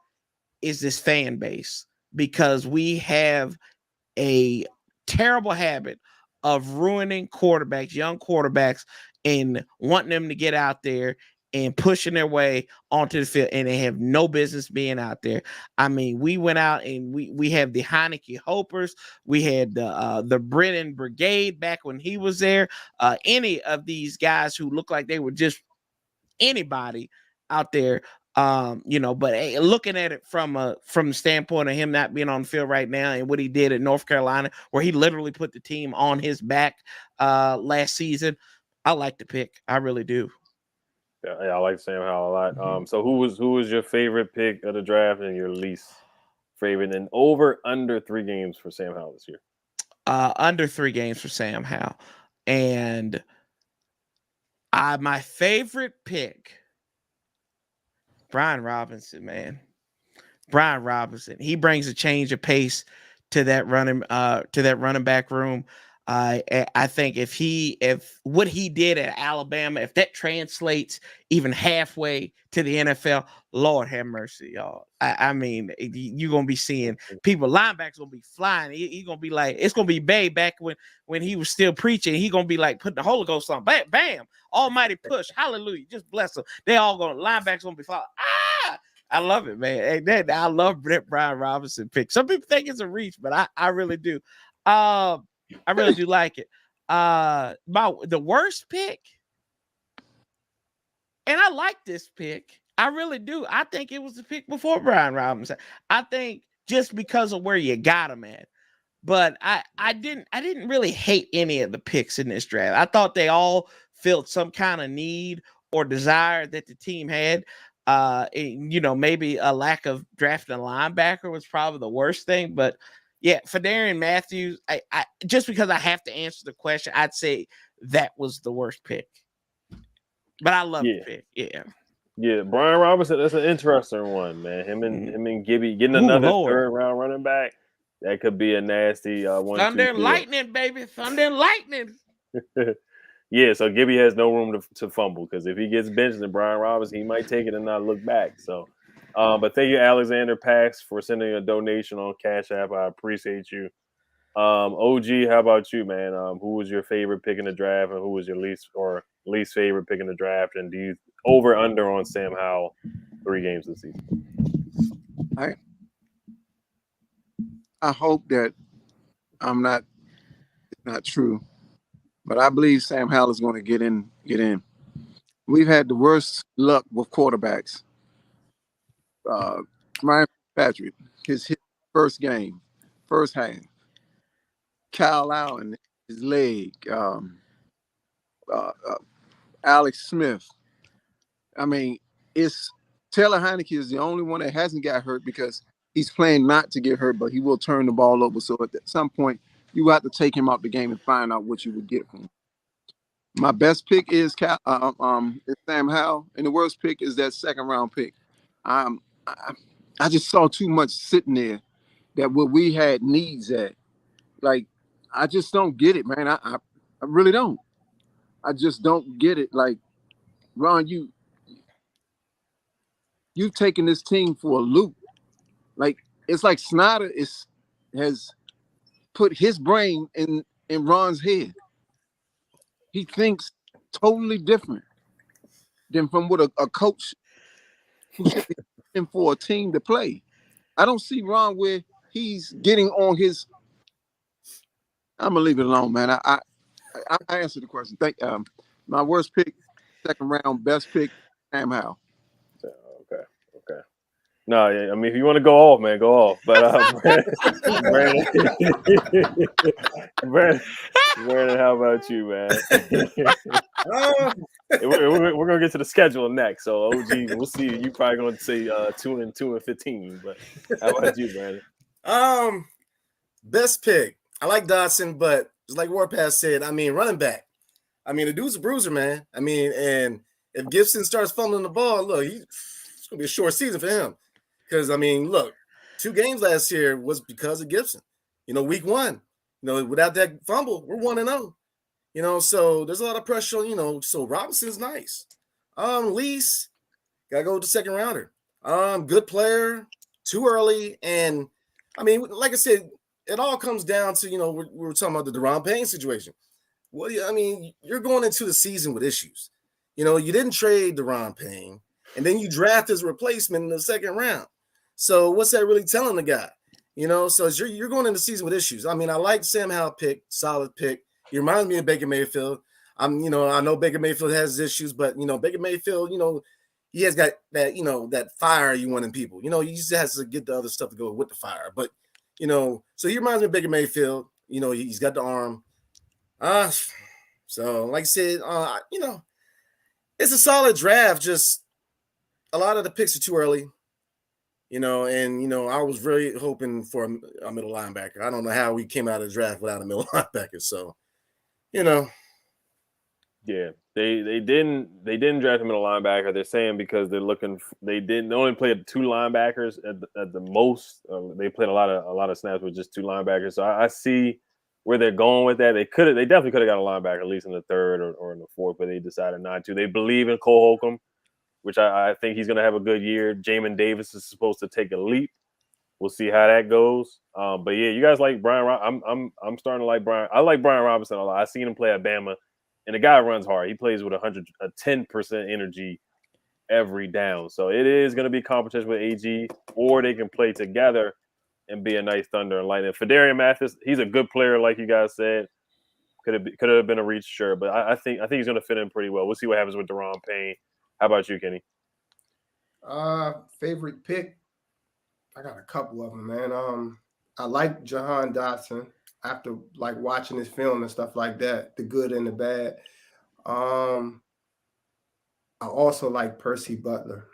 is this fan base, because we have a terrible habit of ruining quarterbacks, young quarterbacks, and wanting them to get out there and pushing their way onto the field, and they have no business being out there. I mean, we went out and we have the Heineke Hopers, we had the Brennan Brigade back when he was there. Any of these guys who look like they were just anybody out there, you know. But hey, looking at it from the standpoint of him not being on the field right now, and what he did at North Carolina, where he literally put the team on his back last season, I like the pick. I really do. Yeah, I like Sam Howell a lot. So who was your favorite pick of the draft and your least favorite? And under 3 games for Sam Howell this year? Under 3 games for Sam Howell. And My favorite pick, Brian Robinson, man. Brian Robinson. He brings a change of pace to that running back room. I think if what he did at Alabama, if that translates even halfway to the NFL, Lord have mercy, y'all. I mean, you're gonna be seeing people, linebackers gonna be flying. He's gonna be like, it's gonna be Bay back when he was still preaching. He gonna be like putting the Holy Ghost on, bam, bam, almighty push, hallelujah, just bless them. They all linebackers gonna be flying. I love it, man. I love Brian Robinson pick. Some people think it's a reach, but I really do. I really do like it. The worst pick, and I like this pick. I really do. I think it was the pick before Brian Robinson. I think just because of where you got him at. But I didn't really hate any of the picks in this draft. I thought they all filled some kind of need or desire that the team had. Maybe a lack of drafting a linebacker was probably the worst thing. But yeah, for Darren Matthews, I just because I have to answer the question, I'd say that was the worst pick. But I love the pick. Yeah. Yeah, Brian Robinson, that's an interesting one, man. Him and Gibby getting another third round running back. That could be a nasty one. Thunder and lightning, baby. Thunder and lightning. Yeah, so Gibby has no room to fumble because if he gets benched in Brian Robinson, he might take it and not look back. So, but thank you, Alexander Pax, for sending a donation on Cash App. I appreciate you. OG, how about you, man? Who was your favorite pick in the draft, and who was your least favorite pick in the draft? And do you over under on Sam Howell 3 games this season? I hope that it's not true, but I believe Sam Howell is going to get in. We've had the worst luck with quarterbacks. Ryan Patrick, his first game, first half. Kyle Allen, his leg. Alex Smith. I mean, Taylor Heineke is the only one that hasn't got hurt because he's playing not to get hurt, but he will turn the ball over. So at some point, you have to take him out the game and find out what you would get from him. My best pick is Sam Howell, and the worst pick is that second round pick. I just saw too much sitting there that what we had needs at. Like, I just don't get it, man. I really don't. I just don't get it. Like, Ron, you've taken this team for a loop. Like, it's like Snyder has put his brain in Ron's head. He thinks totally different than from what a coach who should be in for a team to play. I don't see Ron where he's getting on his. I'm gonna leave it alone, man. I answered the question. My worst pick, second round, best pick, Sam Howell. Okay. No, yeah, I mean, if you want to go off, man, go off. But Brandon, how about you, man? We're gonna get to the schedule next. So, OG, we'll see. You probably gonna say 2-15. But how about you, Brandon? Best pick. I like Dotson, but just like Warpath said, I mean, running back. I mean, the dude's a bruiser, man. I mean, and if Gibson starts fumbling the ball, look, it's gonna be a short season for him. Because I mean, look, 2 games last year was because of Gibson. Week 1, without that fumble, we're 1-0. So there's a lot of pressure on, so Robinson's nice. Lease, gotta go with the second rounder. Good player, too early, and I mean, like I said, it all comes down to we were talking about the Daron Payne situation. Well, I mean, you're going into the season with issues. You didn't trade Daron Payne, and then you draft his replacement in the second round. So what's that really telling the guy? So you're going into the season with issues. I mean, I like Sam Howell pick, solid pick. He reminds me of Baker Mayfield. I know Baker Mayfield has issues, but Baker Mayfield, he has got that, that fire you want in people. He just has to get the other stuff to go with the fire. But so he reminds me of Baker Mayfield. He's got the arm. So like I said, it's a solid draft. Just a lot of the picks are too early. And I was really hoping for a middle linebacker. I don't know how we came out of the draft without a middle linebacker. So, Yeah, they didn't draft him in a linebacker. They're saying because they're looking. They only played 2 linebackers at the most. They played a lot of snaps with just 2 linebackers. So I see where they're going with that. They definitely could have got a linebacker at least in the 3rd or in the 4th, but they decided not to. They believe in Cole Holcomb, which I think he's going to have a good year. Jamin Davis is supposed to take a leap. We'll see how that goes. But yeah, you guys like Brian. I'm starting to like Brian. I like Brian Robinson a lot. I seen him play at Bama, and the guy runs hard. He plays with 10% energy every down. So it is going to be competition with AG, or they can play together and be a nice thunder and lightning. Fedarian Mathis, he's a good player, like you guys said. Could have been a reach, sure, but I think he's going to fit in pretty well. We'll see what happens with Daron Payne. How about you, Kenny? Favorite pick? I got a couple of them, man. I like Jahan Dotson after like watching his film and stuff like that, the good and the bad. I also like Percy Butler.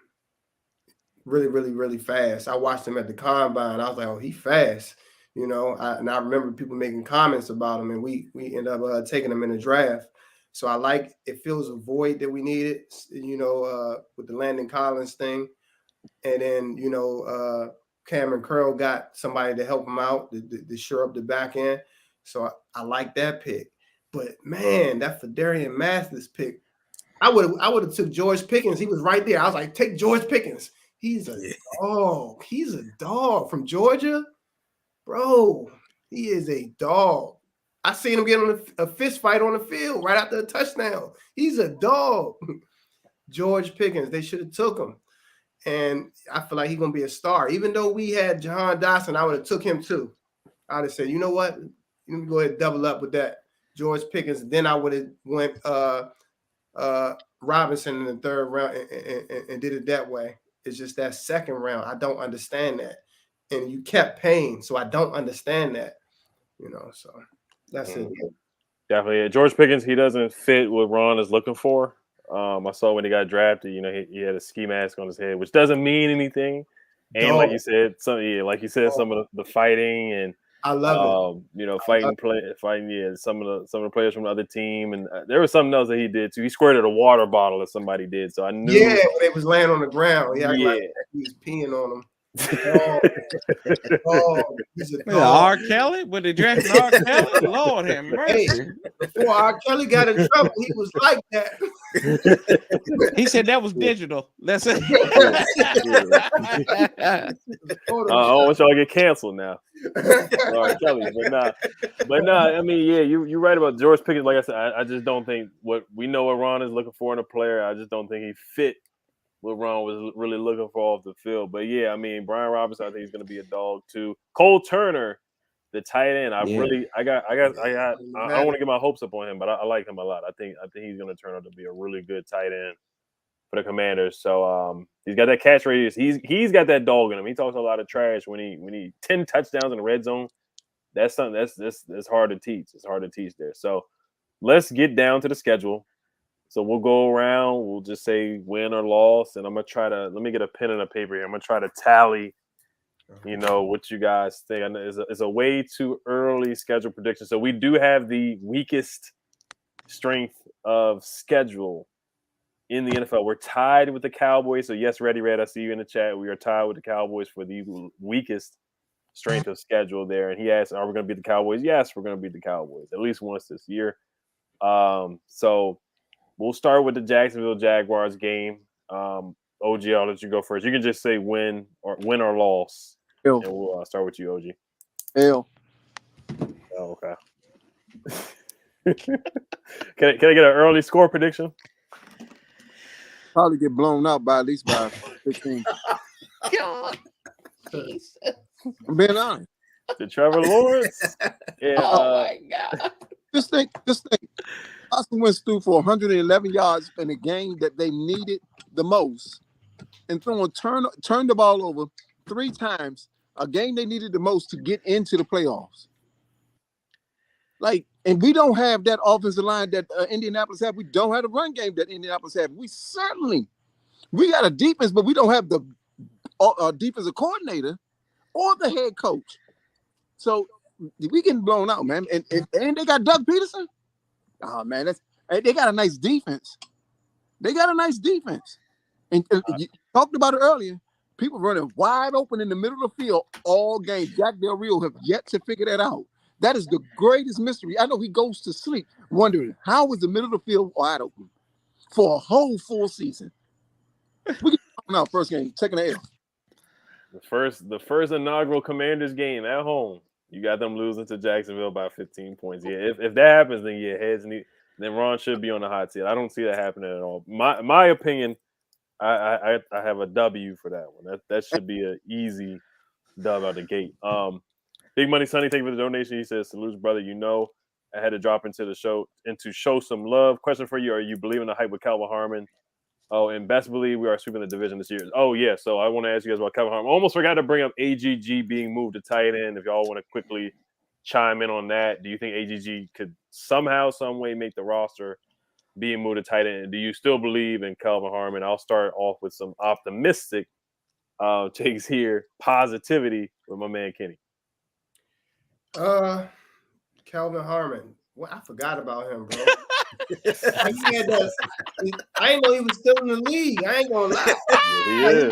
Really, really, really fast. I watched him at the combine. I was like, oh, he fast. You know, I remember people making comments about him, and we ended up taking him in the draft. So I like it. Fills a void that we needed, you know, with the Landon Collins thing. And then, you know, Cameron Curl got somebody to help him out to shore up the back end. So I like that pick. But man, that Fedarian Mathis pick, I would have took George Pickens. He was right there. I was like, take George Pickens. He's a dog. He's a dog from Georgia. Bro, he is a dog. I seen him get on a fist fight on the field right after a touchdown. He's a dog. George Pickens, they should have took him. And I feel like he's going to be a star. Even though we had Jahan Dotson, I would have took him too. I would have said, you know what? Let me go ahead and double up with that. George Pickens. Then I would have went Robinson in the 3rd round and did it that way. It's just that 2nd round. I don't understand that. And you kept paying, so I don't understand that. You know, so that's it. Definitely. Yeah. George Pickens, he doesn't fit what Ron is looking for. I saw when he got drafted, you know, he had a ski mask on his head, which doesn't mean anything. And like you said, some of the fighting and I love it. You know, fighting. Yeah, some of the players from the other team, and there was something else that he did too. He squirted a water bottle that somebody did, so I knew. Yeah, when they was laying on the ground, like he was peeing on them. He's a dog. R. Kelly? When they drafted R. Kelly? Lord have mercy. Hey, before R. Kelly got in trouble, he was like that. He said that was digital. That's it. I don't want y'all to get canceled now. R. Kelly, but nah. I mean, yeah, you're right about George Pickens. Like I said, I just don't think what Ron is looking for in a player. I just don't think he fit what Ron was really looking for off the field. But yeah, I mean, Brian Robinson, I think he's going to be a dog too. Cole Turner, the tight end, I don't want to get my hopes up on him, but I like him a lot. I think he's going to turn out to be a really good tight end for the Commanders. So he's got that catch radius. He's got that dog in him. He talks a lot of trash when he 10 touchdowns in the red zone. That's something that's hard to teach. It's hard to teach there. So let's get down to the schedule. So we'll go around. We'll just say win or loss, and I'm gonna try to let me get a pen and a paper here. I'm gonna try to tally, you know, what you guys think. I know it's a way too early schedule prediction. So we do have the weakest strength of schedule in the NFL. We're tied with the Cowboys. So yes, Red, I see you in the chat. We are tied with the Cowboys for the weakest strength of schedule there. And he asked, "Are we going to beat the Cowboys?" Yes, we're going to beat the Cowboys at least once this year. So. We'll start with the Jacksonville Jaguars game. OG, I'll let you go first. You can just say win or loss. L. And we'll start with you, OG. L. Oh, okay. Can I get an early score prediction? Probably get blown out by at least by 15. God. I'm being honest. The Trevor Lawrence? Yeah. Oh my God. Just think. Austin Wentz threw for 111 yards in a game that they needed the most, and turned the ball over 3 times. A game they needed the most to get into the playoffs. Like, and we don't have that offensive line that Indianapolis have. We don't have the run game that Indianapolis have. We got a defense, but we don't have the defensive coordinator or the head coach. So we getting blown out, man. And they got Doug Peterson. Oh man, And they got a nice defense. They got a nice defense. And you talked about it earlier. People running wide open in the middle of the field all game. Jack Del Rio have yet to figure that out. That is the greatest mystery. I know he goes to sleep wondering how is the middle of the field wide open for a whole full season. We get now first game, second L. The first inaugural Commanders game at home. You got them losing to Jacksonville by 15 points. Yeah, if that happens, then then Ron should be on the hot seat. I don't see that happening at all. My opinion, I have a W for that one. That should be an easy dub out the gate. Big Money Sonny, thank you for the donation. He says, "Salutes, brother. You know, I had to drop into the show and to show some love. Question for you: are you believing the hype with Calvin Harmon? Oh, and best believe we are sweeping the division this year. Oh, yeah. So I want to ask you guys about Calvin Harmon. Almost forgot to bring up AGG being moved to tight end. If y'all want to quickly chime in on that, do you think AGG could somehow, some way make the roster being moved to tight end? Do you still believe in Calvin Harmon? I'll start off with some optimistic takes here. Positivity with my man Kenny. Calvin Harmon. Well, I forgot about him, bro. I didn't know he was still in the league. I ain't gonna lie. Yeah,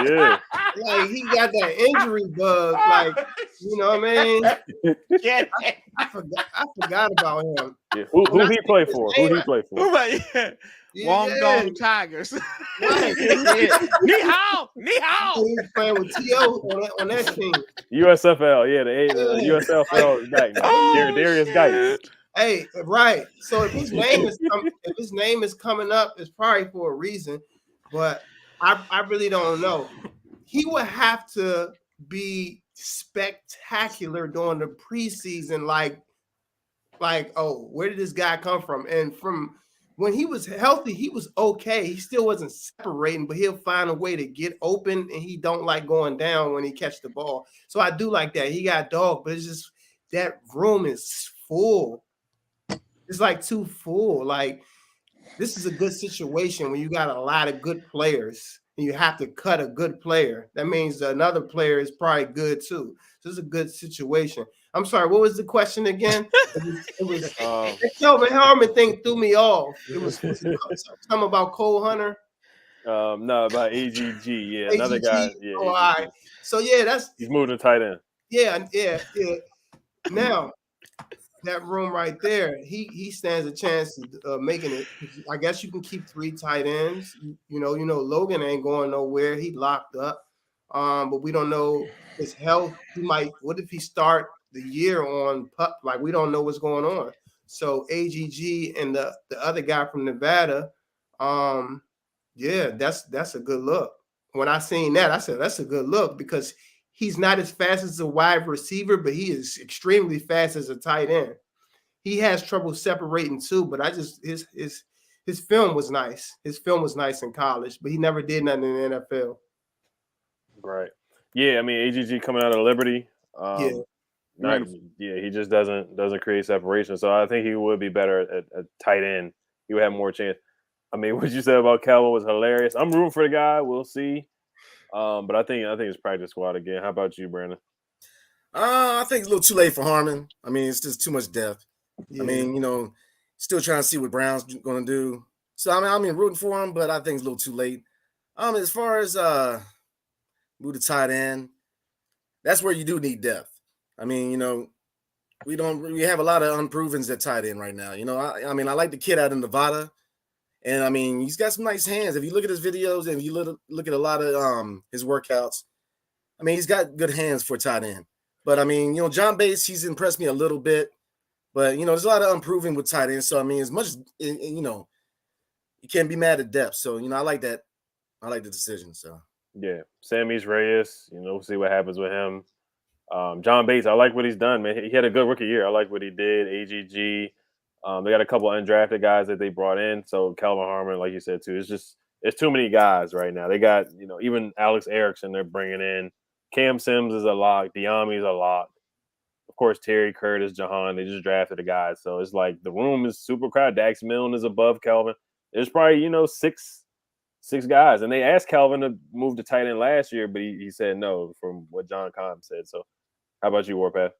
yeah. Like he got that injury bug. Like, you know what I mean? I forgot about him. Yeah. Who he play for? Who he play for? Guangdong Tigers. Right. Ni hao. He was playing with T.O. on that team. USFL, yeah, the USFL is back now. Darius Geis. Hey, right. So if his name is coming up, it's probably for a reason, but I really don't know. He would have to be spectacular during the preseason, like, oh, where did this guy come from? And from when he was healthy, he was okay. He still wasn't separating, but he'll find a way to get open, and he don't like going down when he catch the ball. So I do like that. He got dog, but it's just that room is full. It's like too full. Like, this is a good situation when you got a lot of good players and you have to cut a good player. That means another player is probably good too. So it's a good situation. I'm sorry, what was the question again? It was the Kelvin Harmon thing threw me off. It was something about Cole Hunter. No, about AGG. Yeah, another AGG? guy. Yeah, all right. So yeah, he's moving to tight end. Yeah. Now, that room right there, he stands a chance of making it. I guess you can keep 3 tight ends. You know, Logan ain't going nowhere. He locked up. But we don't know his health. What if he start the year on pup? Like, we don't know what's going on. So AGG and the other guy from Nevada, yeah, that's a good look. When I seen that, I said that's a good look because he's not as fast as a wide receiver, but he is extremely fast as a tight end. He has trouble separating too, but his film was nice. His film was nice in college, but he never did nothing in the NFL. Right. Yeah, I mean AGG coming out of Liberty. He just doesn't create separation. So I think he would be better at tight end. He would have more chance. I mean, what you said about Calvin was hilarious. I'm rooting for the guy. We'll see. But I think it's practice squad again. How about you, Brandon? I think it's a little too late for Harmon. I mean, it's just too much depth. Yeah. I mean, still trying to see what Brown's going to do. So I mean, rooting for him, but I think it's a little too late. As far as move to tight end, that's where you do need depth. I mean, we have a lot of unprovens at tight end right now. I mean, I like the kid out in Nevada. And I mean, he's got some nice hands. If you look at his videos and you look at a lot of his workouts, I mean, he's got good hands for tight end. But I mean, John Bates, he's impressed me a little bit. But there's a lot of improving with tight end. So I mean, as much as you can't be mad at depth. So I like that. I like the decision. So yeah, Sammy's Reyes. We'll see what happens with him. John Bates, I like what he's done, man. He had a good rookie year. I like what he did. AGG. They got a couple of undrafted guys that they brought in. So Calvin Harmon, like you said too, it's too many guys right now. They got even Alex Erickson they're bringing in. Cam Sims is a lock. Diami's a lock. Of course, Terry Curtis, Jahan. They just drafted a guy, so it's like the room is super crowded. Dax Milne is above Calvin. There's probably six guys, and they asked Calvin to move to tight end last year, but he said no. From what John Kahn said. So, how about you, Warpath?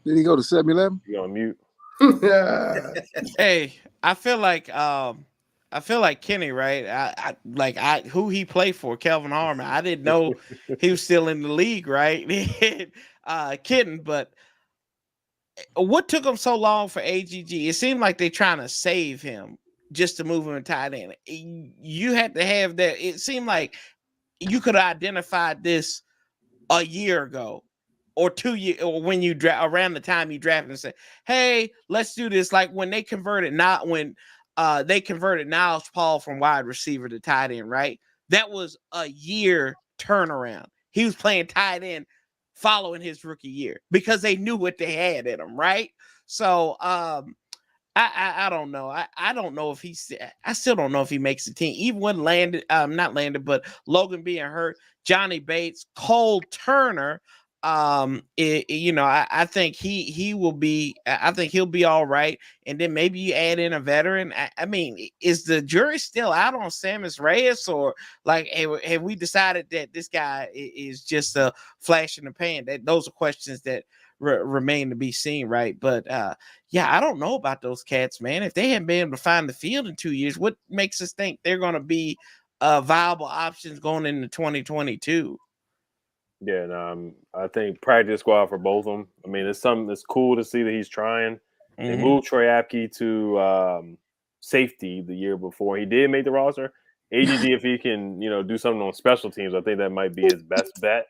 Did he go to 7-Eleven? You on mute? Hey, I feel like Kenny, right? I who he played for, Kelvin Harmon. I didn't know he was still in the league, right? Kidding, but what took him so long for AGG? It seemed like they're trying to save him just to move him to tight end. You had to have that. It seemed like you could have identified this a year ago or 2 years, or when you around the time you drafted and said, hey, let's do this. Like when they converted, they converted Niles Paul from wide receiver to tight end, right? That was a year turnaround. He was playing tight end following his rookie year because they knew what they had in him, right? So I don't know. I don't know if I still don't know if he makes the team. Even when not landed, but Logan being hurt, Johnny Bates, Cole Turner. I think he will be. I think he'll be all right. And then maybe you add in a veteran. I mean, is the jury still out on Sammis Reyes, or like have we decided that this guy is just a flash in the pan? Those are questions that remain to be seen, right? But yeah, I don't know about those cats, man. If they haven't been able to find the field in 2 years, what makes us think they're going to be viable options going into 2022? Yeah, no, I think practice squad for both of them. I mean, it's cool to see that he's trying. They moved Troy Apke to safety the year before. He did make the roster. AGG, if he can, do something on special teams, I think that might be his best bet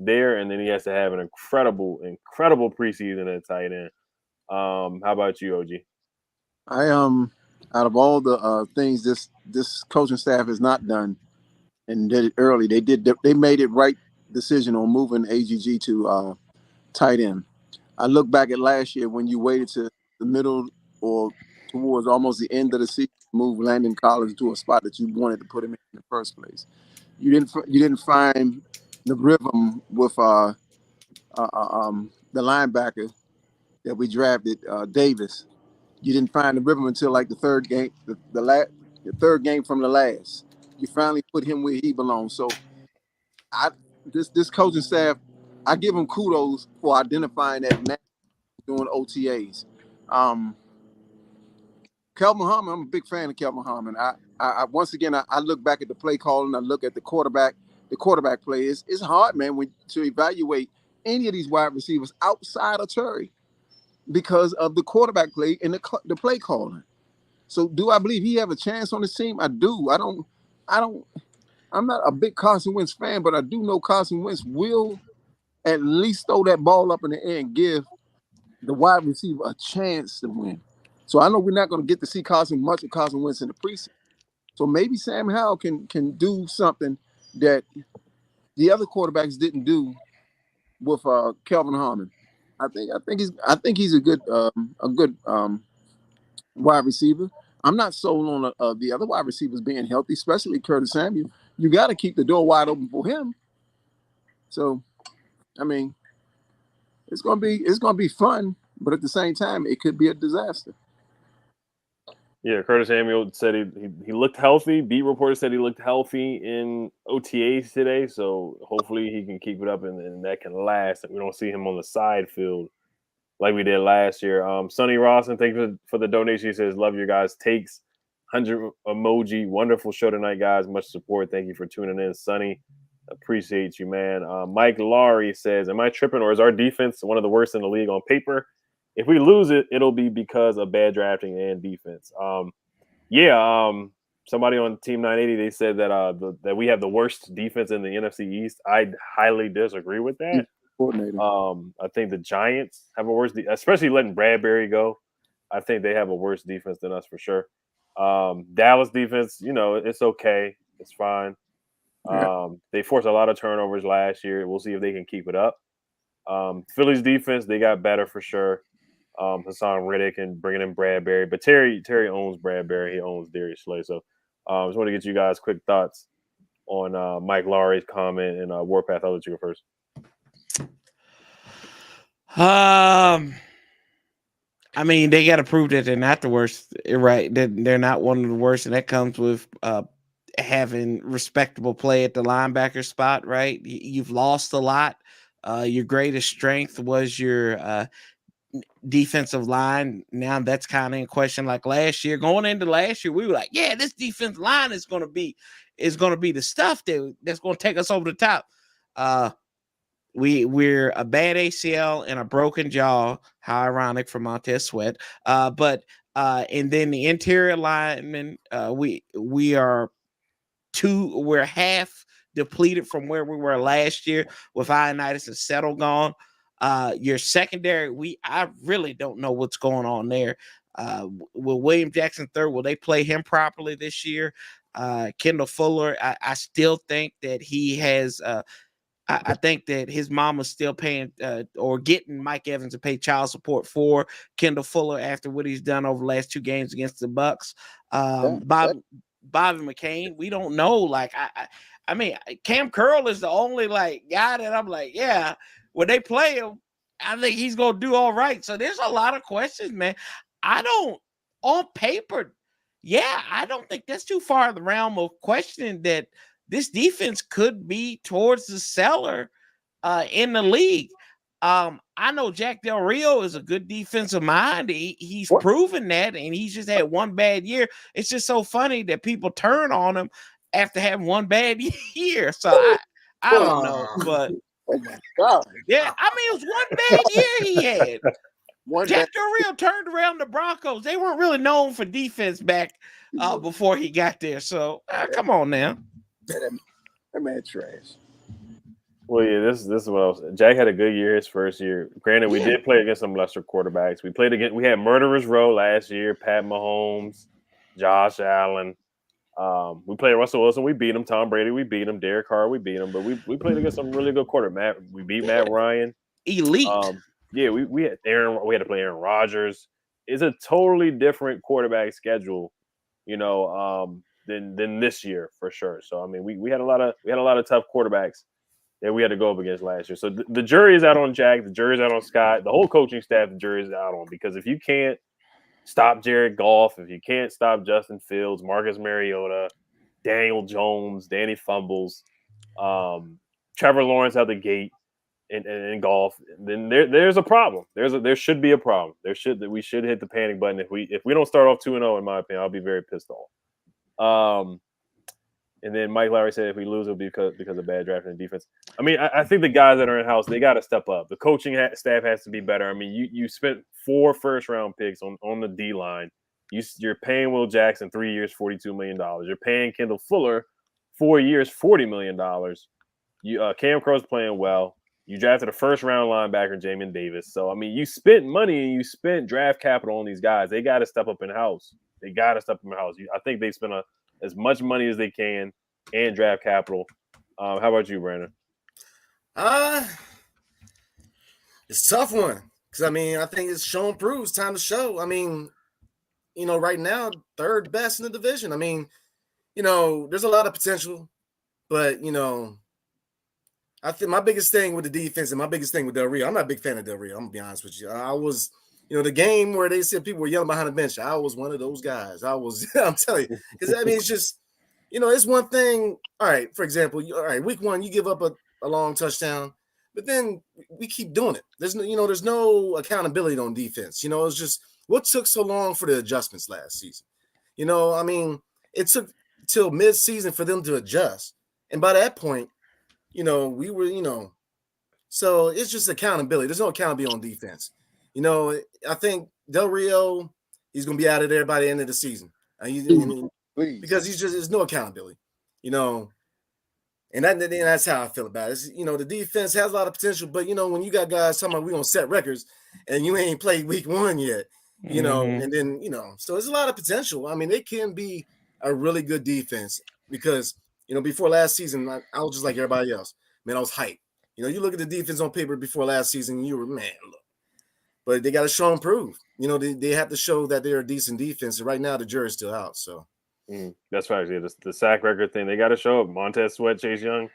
there. And then he has to have an incredible preseason at tight end. How about you, OG? I out of all the things this coaching staff has not done and did it early, they made it right decision on moving AGG to tight end. I look back at last year when you waited to the middle or towards almost the end of the season to move Landon Collins to a spot that you wanted to put him in the first place. You didn't find the rhythm with the linebacker that we drafted, Davis. You didn't find the rhythm until like the third game, the third game from the last. You finally put him where he belongs. So this coaching staff, I give them kudos for identifying that now doing OTAs. Kelvin Harmon, I'm a big fan of Kelvin Harmon. I once again I look back at the play calling, I look at the quarterback play. It's hard, man, to evaluate any of these wide receivers outside of Terry because of the quarterback play and the play calling. So do I believe he have a chance on this team? I do. I'm not a big Carson Wentz fan, but I do know Carson Wentz will at least throw that ball up in the air and give the wide receiver a chance to win. So I know we're not going to get to see much of Carson Wentz in the preseason. So maybe Sam Howell can do something that the other quarterbacks didn't do with Kelvin Harmon. I think he's a good wide receiver. I'm not sold on the other wide receivers being healthy, especially Curtis Samuel. You got to keep the door wide open for him. So, I mean, it's gonna be fun, but at the same time, it could be a disaster. Yeah, Curtis Samuel said he looked healthy. Beat reporters said he looked healthy in OTAs today, so hopefully he can keep it up and that can last. And we don't see him on the side field like we did last year. Sonny Rawson, thank you for the donation. He says, love your guys' takes. 100 emoji. Wonderful show tonight, guys. Much support. Thank you for tuning in, Sonny. Appreciate you, man. Mike Laurie says, am I tripping or is our defense one of the worst in the league on paper? If we lose it, it'll be because of bad drafting and defense. Somebody on Team 980, they said that that we have the worst defense in the NFC East. I highly disagree with that. I think the Giants have a worse, especially letting Bradbury go. I think they have a worse defense than us for sure. Dallas defense, it's okay. It's fine. They forced a lot of turnovers last year. We'll see if they can keep it up. Philly's defense, they got better for sure. Hassan Riddick and bringing in Bradbury. But Terry owns Bradbury. He owns Darius Slay. So I just want to get you guys quick thoughts on Mike Laurie's comment and Warpath. I'll let you go first. I mean, they got to prove that they're not the worst, right? They're not one of the worst, and that comes with having respectable play at the linebacker spot, right? You've lost a lot. Your greatest strength was your defensive line. Now that's kind of in question. Like last year, going into last year, we were like, yeah, this defensive line is going to be the stuff that's going to take us over the top. We're a bad ACL and a broken jaw. How ironic for Montez Sweat. But and then the interior linemen, we're half depleted from where we were last year with Ioannidis and Settle gone. Your secondary, I really don't know what's going on there. Will William Jackson III, will they play him properly this year? Kendall Fuller, I still think that he has I think that his mom was still paying or getting Mike Evans to pay child support for Kendall Fuller after what he's done over the last 2 games against the Bucks. Bobby McCain, we don't know. Like I mean, Cam Curl is the only like guy that I'm like, yeah, when they play him, I think he's gonna do all right. So there's a lot of questions, man. On paper, I don't think that's too far in the realm of questioning that this defense could be towards the cellar in the league. I know Jack Del Rio is a good defensive mind. He's proven that, and he's just had one bad year. It's just so funny that people turn on him after having one bad year. So I don't know, but oh my God. Yeah, I mean, it was one bad year he had. Jack Del Rio turned around the Broncos. They weren't really known for defense back before he got there. So come on now. That man trash. Well, yeah, this is what else. Jack had a good year his first year. Granted, we did play against some lesser quarterbacks. We had Murderers Row last year, Pat Mahomes, Josh Allen. We played Russell Wilson. We beat him. Tom Brady. We beat him. Derek Carr. We beat him. But we played against some really good quarterbacks. We beat Matt Ryan. Elite. We had Aaron. We had to play Aaron Rodgers. It's a totally different quarterback schedule, than this year for sure. So I mean, we had a lot of tough quarterbacks that we had to go up against last year. So the jury is out on Jack. The jury is out on Scott. The whole coaching staff, the jury is out on, because if you can't stop Jared Goff, if you can't stop Justin Fields, Marcus Mariota, Daniel Jones, Danny Fumbles, Trevor Lawrence out the gate in golf, then there's a problem. There should be a problem. We should hit the panic button if we don't start off 2-0. In my opinion, I'll be very pissed off. And then Mike Lowry said if we lose, it'll be because of bad drafting and defense. I mean, I think the guys that are in house, they got to step up. The coaching staff has to be better. I mean, you spent 4 first-round picks on the D line. You're paying Will Jackson 3 years, $42 million. You're paying Kendall Fuller 4 years, $40 million. Cam Crow's playing well. You drafted a first-round linebacker, Jamin Davis. So, I mean, you spent money and you spent draft capital on these guys. They got to step up in house. I think they spent as much money as they can and draft capital. How about you, Brandon? It's a tough one, because I mean, I think it's shown proves time to show. I mean, right now, 3rd best in the division. I mean, there's a lot of potential, but I think my biggest thing with the defense and my biggest thing with Del Rio, I'm not a big fan of Del Rio. I'm gonna be honest with you. I was, the game where they said people were yelling behind the bench, I was one of those guys. I'm telling you, because I mean, it's just, it's one thing. All right, for example, week 1, you give up a long touchdown, but then we keep doing it. There's no accountability on defense. It's just what took so long for the adjustments last season. I mean, it took till mid-season for them to adjust, and by that point, we were, so it's just accountability. There's no accountability on defense. I think Del Rio, he's going to be out of there by the end of the season. Because there's no accountability, and that's how I feel about it. The defense has a lot of potential, but when you got guys talking about we're going to set records and you ain't played week 1 yet, and then, so there's a lot of potential. I mean, it can be a really good defense because, before last season, I was just like everybody else. Man, I was hyped. You look at the defense on paper before last season, you were, man, look. But they got to show and prove. They have to show that they're a decent defense. And right now, the jury's still out. So that's right. Yeah, the sack record thing, they got to show up. Montez Sweat, Chase Young,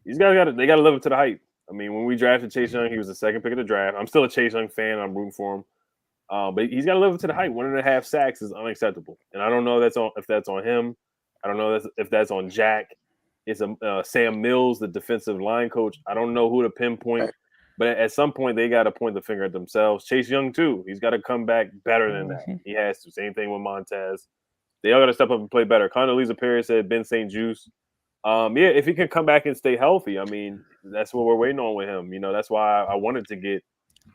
these guys they got to live up to the hype. I mean, when we drafted Chase Young, he was the 2nd pick of the draft. I'm still a Chase Young fan. I'm rooting for him. But he's got to live up to the hype. 1.5 sacks is unacceptable. And I don't know if that's on him. I don't know if that's on Jack. It's Sam Mills, the defensive line coach. I don't know who to pinpoint. But at some point, they got to point the finger at themselves. Chase Young, too. He's got to come back better than that. He has to. Same thing with Montez. They all got to step up and play better. Condoleezza Perry said Ben St. Juice. Yeah, if he can come back and stay healthy, I mean, that's what we're waiting on with him. You know, that's why I wanted to get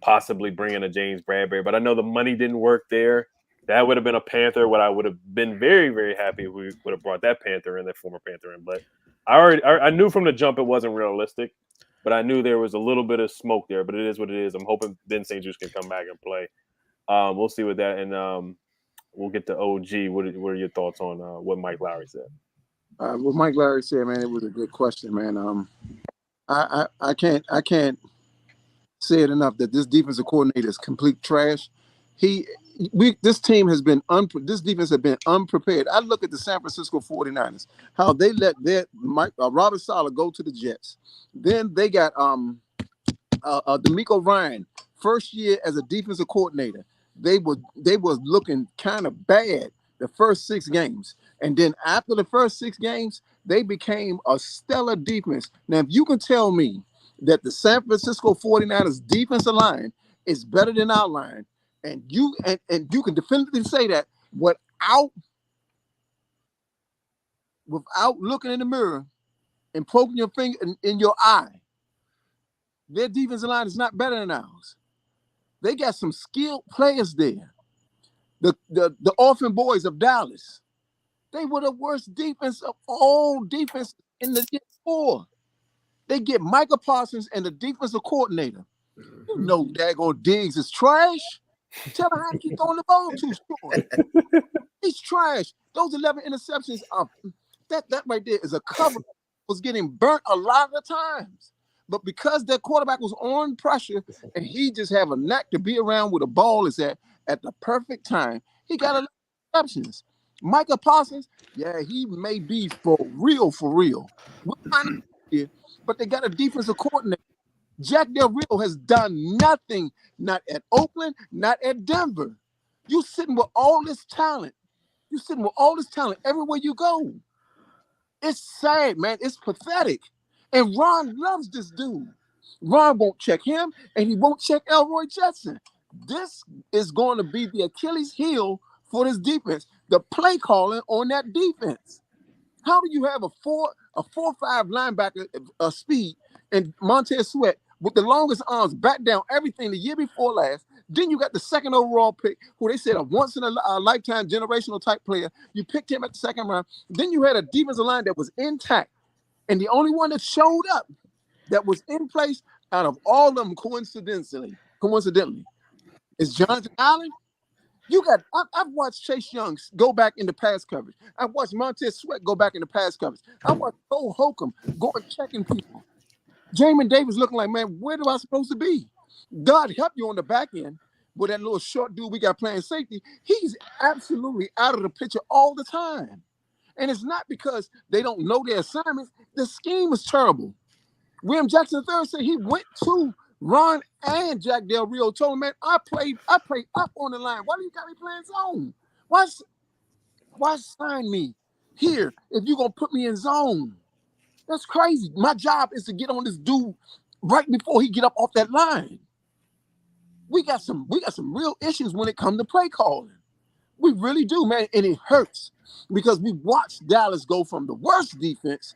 possibly bring in a James Bradbury. But I know the money didn't work there. That would have been a Panther. What I would have been very, very happy if we would have brought that Panther in, that former Panther in. But I knew from the jump it wasn't realistic. But I knew there was a little bit of smoke there. But it is what it is. I'm hoping Ben St. Juice can come back and play. We'll see with that. And we'll get to OG. What are your thoughts on what Mike Lowry said? What Mike Lowry said, man, it was a good question, man. I can't say it enough that this defensive coordinator is complete trash. This team has been this defense has been unprepared. I look at the San Francisco 49ers, how they let their Robert Saleh go to the Jets. Then they got DeMeco Ryan, first year as a defensive coordinator. They was looking kind of bad the first 6 games. And then after the first 6 games, they became a stellar defense. Now, if you can tell me that the San Francisco 49ers defensive line is better than our line, and you can definitively say that without looking in the mirror and poking your finger in your eye, their defensive line is not better than ours. They got some skilled players there. The orphan boys of Dallas, they were the worst defense of all defense in the Year 4. They get Micah Parsons and the defensive coordinator. You know daggone Diggs is trash. Tell him how to keep throwing the ball too short. He's trash. Those 11 interceptions are that right there is a cover. Was getting burnt a lot of the times. But because their quarterback was on pressure and he just have a knack to be around where the ball is at the perfect time, he got 11 interceptions. Micah Parsons, yeah, he may be for real. But they got a defensive coordinator. Jack Del Rio has done nothing, not at Oakland, not at Denver. You're sitting with all this talent. Everywhere you go. It's sad, man. It's pathetic. And Ron loves this dude. Ron won't check him, and he won't check Elroy Jetson. This is going to be the Achilles heel for this defense. The play calling on that defense. How do you have a 4-5 linebacker speed and Montez Sweat with the longest arms, back down everything the year before last? Then you got the 2nd overall pick, who they said a once in a lifetime generational type player. You picked him at the 2nd round. Then you had a defensive line that was intact. And the only one that showed up that was in place out of all of them coincidentally, is Jonathan Allen. I've watched Chase Young go back into pass coverage. I've watched Montez Sweat go back into pass coverage. I watched Cole Holcomb go and checking people. Jamin Davis looking like, man, where do I supposed to be? God help you on the back end with that little short dude we got playing safety. He's absolutely out of the picture all the time. And it's not because they don't know their assignments. The scheme is terrible. William Jackson III said he went to Ron and Jack Del Rio, told him, man, I played up on the line. Why do you got me playing zone? Why sign me here if you're going to put me in zone? That's crazy. My job is to get on this dude right before he get up off that line. We got some real issues when it comes to play calling. We really do, man, and it hurts because we watched Dallas go from the worst defense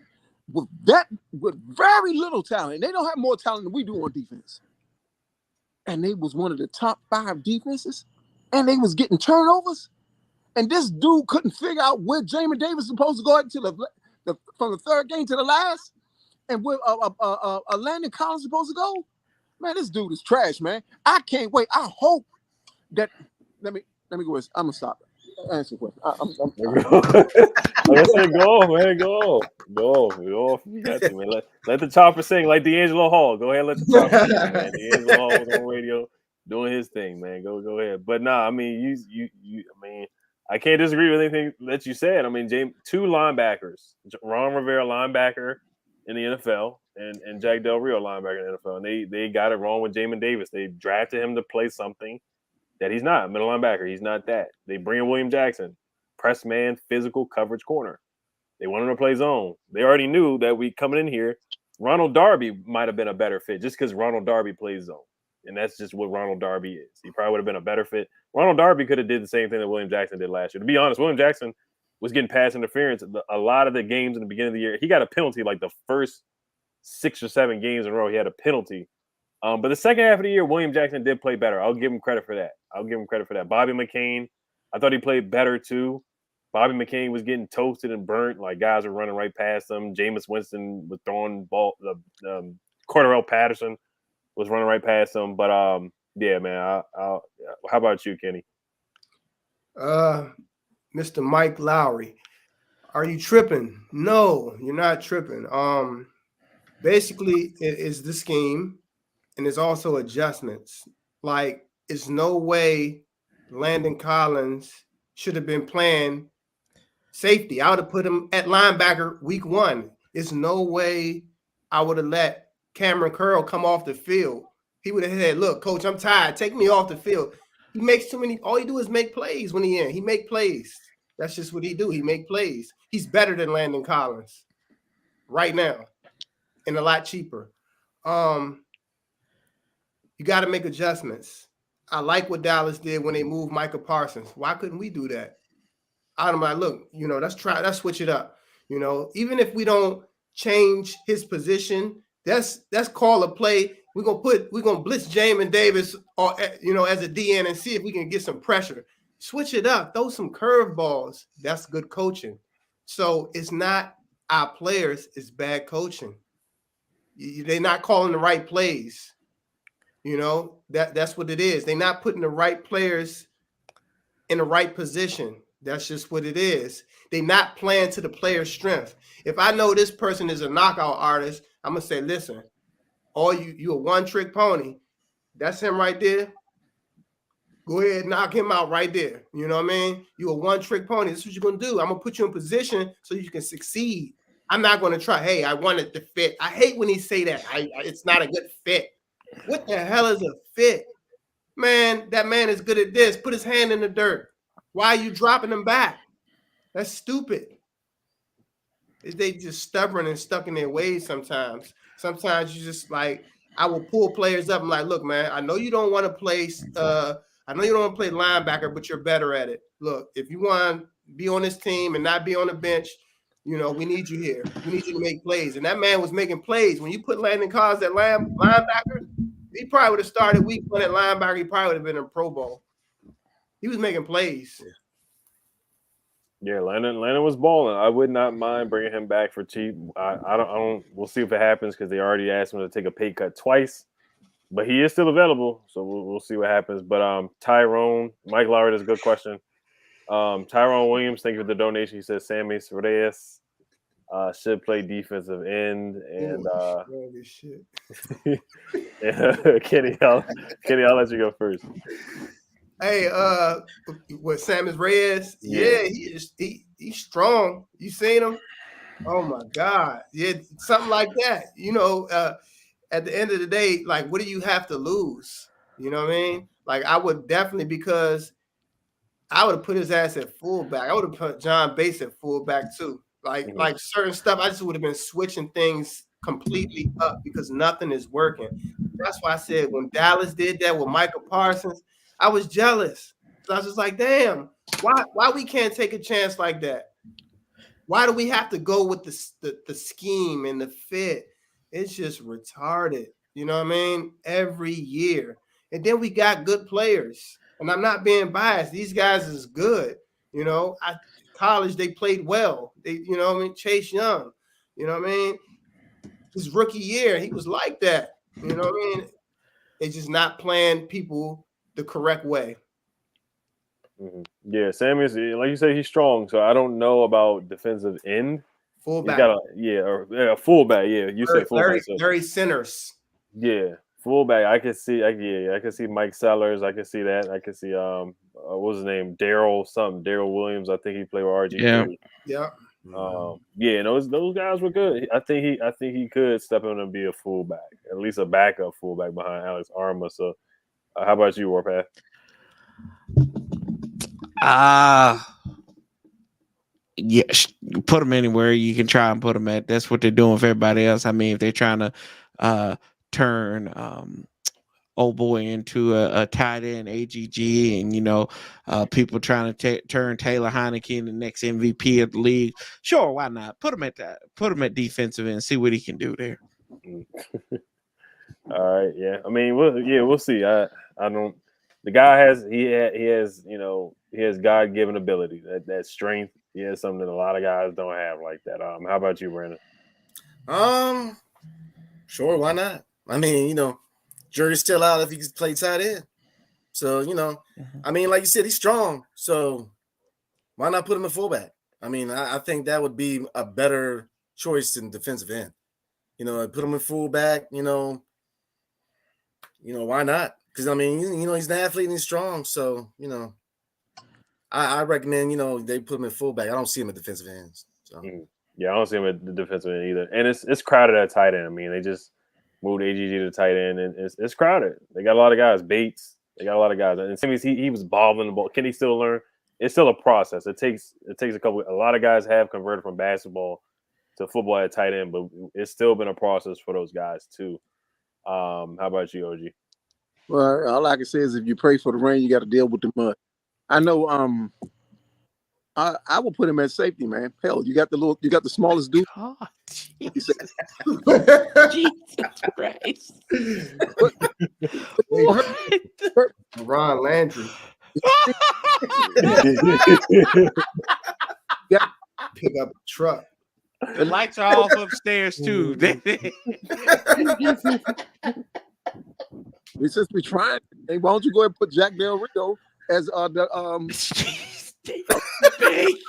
with very little talent. They don't have more talent than we do on defense. And they was one of the top 5 defenses, and they was getting turnovers. And this dude couldn't figure out where Jamin Davis was supposed to go from the 3rd game to the last, and where Landon Collins supposed to go. Man, this dude is trash, man. I can't wait. I hope that let me go. I'm gonna stop. Answer the question. Like I said, go, man, go. You got to, man. Let the chopper sing like D'Angelo Hall. Go ahead, let the chopper sing, man. D'Angelo Hall was on radio doing his thing, man. Go ahead. But nah, I mean, I mean, I can't disagree with anything that you said. I mean, 2 linebackers, Ron Rivera, linebacker in the NFL, and Jack Del Rio, linebacker in the NFL, and they got it wrong with Jamin Davis. They drafted him to play something that he's not, middle linebacker. He's not that. They bring in William Jackson, press man, physical coverage corner. They want him to play zone. They already knew that we coming in here, Ronald Darby might have been a better fit just because Ronald Darby plays zone. And that's just what Ronald Darby is. He probably would have been a better fit. Ronald Darby could have did the same thing that William Jackson did last year. To be honest, William Jackson was getting pass interference. A lot of the games in the beginning of the year, he got a penalty like the first 6 or 7 games in a row. He had a penalty. But the second half of the year, William Jackson did play better. I'll give him credit for that. Bobby McCain, I thought he played better too. Bobby McCain was getting toasted and burnt. Like guys were running right past him. Jameis Winston was throwing ball. Cordarrelle Patterson was running right past him. But yeah, man. How about you, Kenny? Mr. Mike Lowry, are you tripping? No, you're not tripping. Basically, it is the scheme, and it's also adjustments. Like, it's no way Landon Collins should have been playing safety. I would have put him at linebacker week 1. There's no way I would have let Cameron Curl come off the field. He would have said, look, coach, I'm tired. Take me off the field. He makes too many. All he do is make plays when he in. He make plays. That's just what he do. He make plays. He's better than Landon Collins right now and a lot cheaper. You got to make adjustments. I like what Dallas did when they moved Micah Parsons. Why couldn't we do that? I'm like, look, let's switch it up. Even if we don't change his position, that's call a play. We're gonna blitz Jamin Davis or as a DN and see if we can get some pressure. Switch it up, throw some curveballs. That's good coaching. So it's not our players, it's bad coaching. They're not calling the right plays. That's what it is. They're not putting the right players in the right position. That's just what it is. They're not playing to the player's strength. If I know this person is a knockout artist, I'm gonna say, listen, you a one-trick pony. That's him right there. Go ahead, knock him out right there. You know what I mean? You a one-trick pony. This is what you're gonna do. I'm gonna put you in position so you can succeed. I'm not gonna try. Hey, I wanted to fit. I hate when he say that. It's not a good fit. What the hell is a fit? Man, that man is good at this. Put his hand in the dirt. Why are you dropping him back? That's stupid. They just stubborn and stuck in their ways sometimes. Sometimes you just like, I will pull players up. I'm like, look, man, I know you don't want to play. I know you don't want to play linebacker, but you're better at it. Look, if you want to be on this team and not be on the bench, we need you here. We need you to make plays. And that man was making plays. When you put Landon Collins at linebacker, he probably would have started week 1 at linebacker. He probably would have been in Pro Bowl. He was making plays. Yeah, Landon was balling. I would not mind bringing him back for cheap. I don't. We'll see if it happens because they already asked him to take a pay cut twice, but he is still available, so we'll see what happens. But Tyrone, Mike Lowry, that's a good question. Tyrone Williams, thank you for the donation. He says Sammy Reyes should play defensive end, and Kenny, I'll let you go first. Hey, with Sammy Reyes, yeah, he's strong. You seen him? Oh my God, yeah, something like that. At the end of the day, like, what do you have to lose? You know what I mean? Like, I would definitely, because I would have put his ass at fullback. I would have put John Bates at fullback too. Like certain stuff, I just would have been switching things completely up because nothing is working. That's why I said when Dallas did that with Micah Parsons, I was jealous. So I was just like, damn, why we can't take a chance like that? Why do we have to go with the scheme and the fit? It's just retarded. You know what I mean? Every year. And then we got good players. And I'm not being biased. These guys is good. College, they played well. Chase Young. You know what I mean? His rookie year, he was like that. You know what I mean? They're just not playing people the correct way. Mm-hmm. Yeah, Sammy's, like you say, he's strong. So I don't know about defensive end. Fullback. A fullback. Yeah, you say fullback. Very centers. Yeah, fullback. I can see. I can see Mike Sellers. I can see that. I can see what was his name? Daryl Williams. I think he played with RG. Yeah. Those guys were good. I think he could step in and be a fullback, at least a backup fullback behind Alex Armour. So, how about you, Warpath? Yeah, put them anywhere you can try and put them at. That's what they're doing with everybody else. I mean, if they're trying to turn old boy into a tight end AGG, and people trying to turn Taylor Heineke the next MVP of the league. Sure, why not? Put him at defensive end, see what he can do there. All right, yeah. I mean, we'll see. I don't. The guy has God-given ability, that strength. He has something that a lot of guys don't have like that. How about you, Brandon? Sure, why not? I mean, jury's still out if he can play tight end. So, I mean, like you said, he's strong. So why not put him at fullback? I mean, I think that would be a better choice than defensive end. Put him in fullback, why not? Because, I mean, he's an athlete and he's strong. So, I recommend, they put him in fullback. I don't see him at defensive ends. So. Yeah, I don't see him at the defensive end either. And it's crowded at tight end. I mean, they just moved AGG to the tight end, and it's crowded. They got a lot of guys. Bates, they got a lot of guys. And Simmons, he was bobbling the ball. Can he still learn? It's still a process. It takes a lot of guys have converted from basketball to football at tight end, but it's still been a process for those guys too. How about you, OG? Well, all I can say is if you pray for the rain, you got to deal with the mud. I know. I will put him at safety, man. Hell, you got the smallest dude. God, Jesus. Jesus Christ. Ron Landry. Yeah. Pick up a truck. The lights are off upstairs too. Since we're trying, hey, why don't you go ahead and put Jack Del Rio as the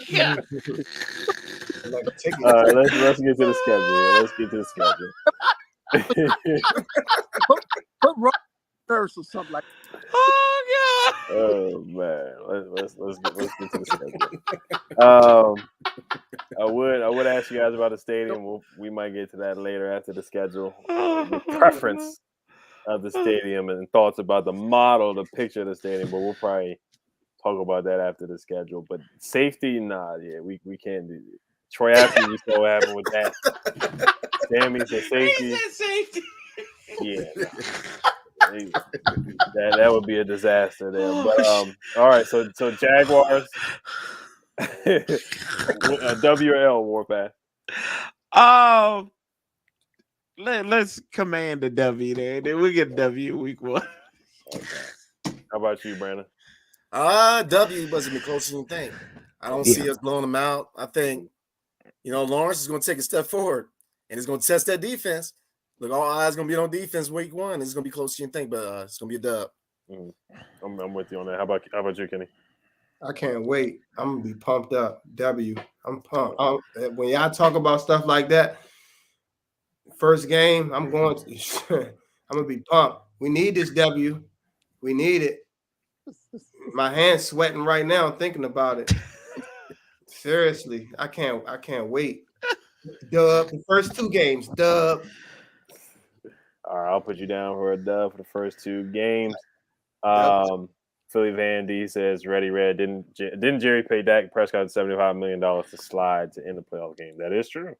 Yeah. Let's get to the schedule. Let's get to the schedule. put Ron Nurse or something like that. Oh God. Oh man, let's get to the schedule. I would ask you guys about the stadium. We might get to that later after the schedule. The preference of the stadium and thoughts about the model, the picture of the stadium, but we'll probably talk about that after the schedule. But safety, we can't do it. Troy Apke, you saw what happened with that. Sammy said safety. He said safety. Yeah, that would be a disaster there. But all right, so Jaguars, W or L, Warpath. Let's command the W there. Then we get W week 1. Okay. How about you, Brandon? W must have been closer than you think. I don't see us blowing them out. I think, Lawrence is going to take a step forward and he's going to test that defense. Look, all eyes going to be on defense week 1. It's going to be closer than you think, but it's going to be a dub. I'm with you on that. How about you, Kenny? I can't wait. I'm going to be pumped up. W. I'm pumped. When y'all talk about stuff like that, first game, I'm going to be pumped. We need this W. We need it. My hand's sweating right now thinking about it. Seriously, I can't wait. Dub. The first 2 games, dub. All right, I'll put you down for a dub for the first 2 games. Philly Van D says, "Ready, Red." Didn't Jerry pay Dak Prescott $75 million to slide to end the playoff game? That is true.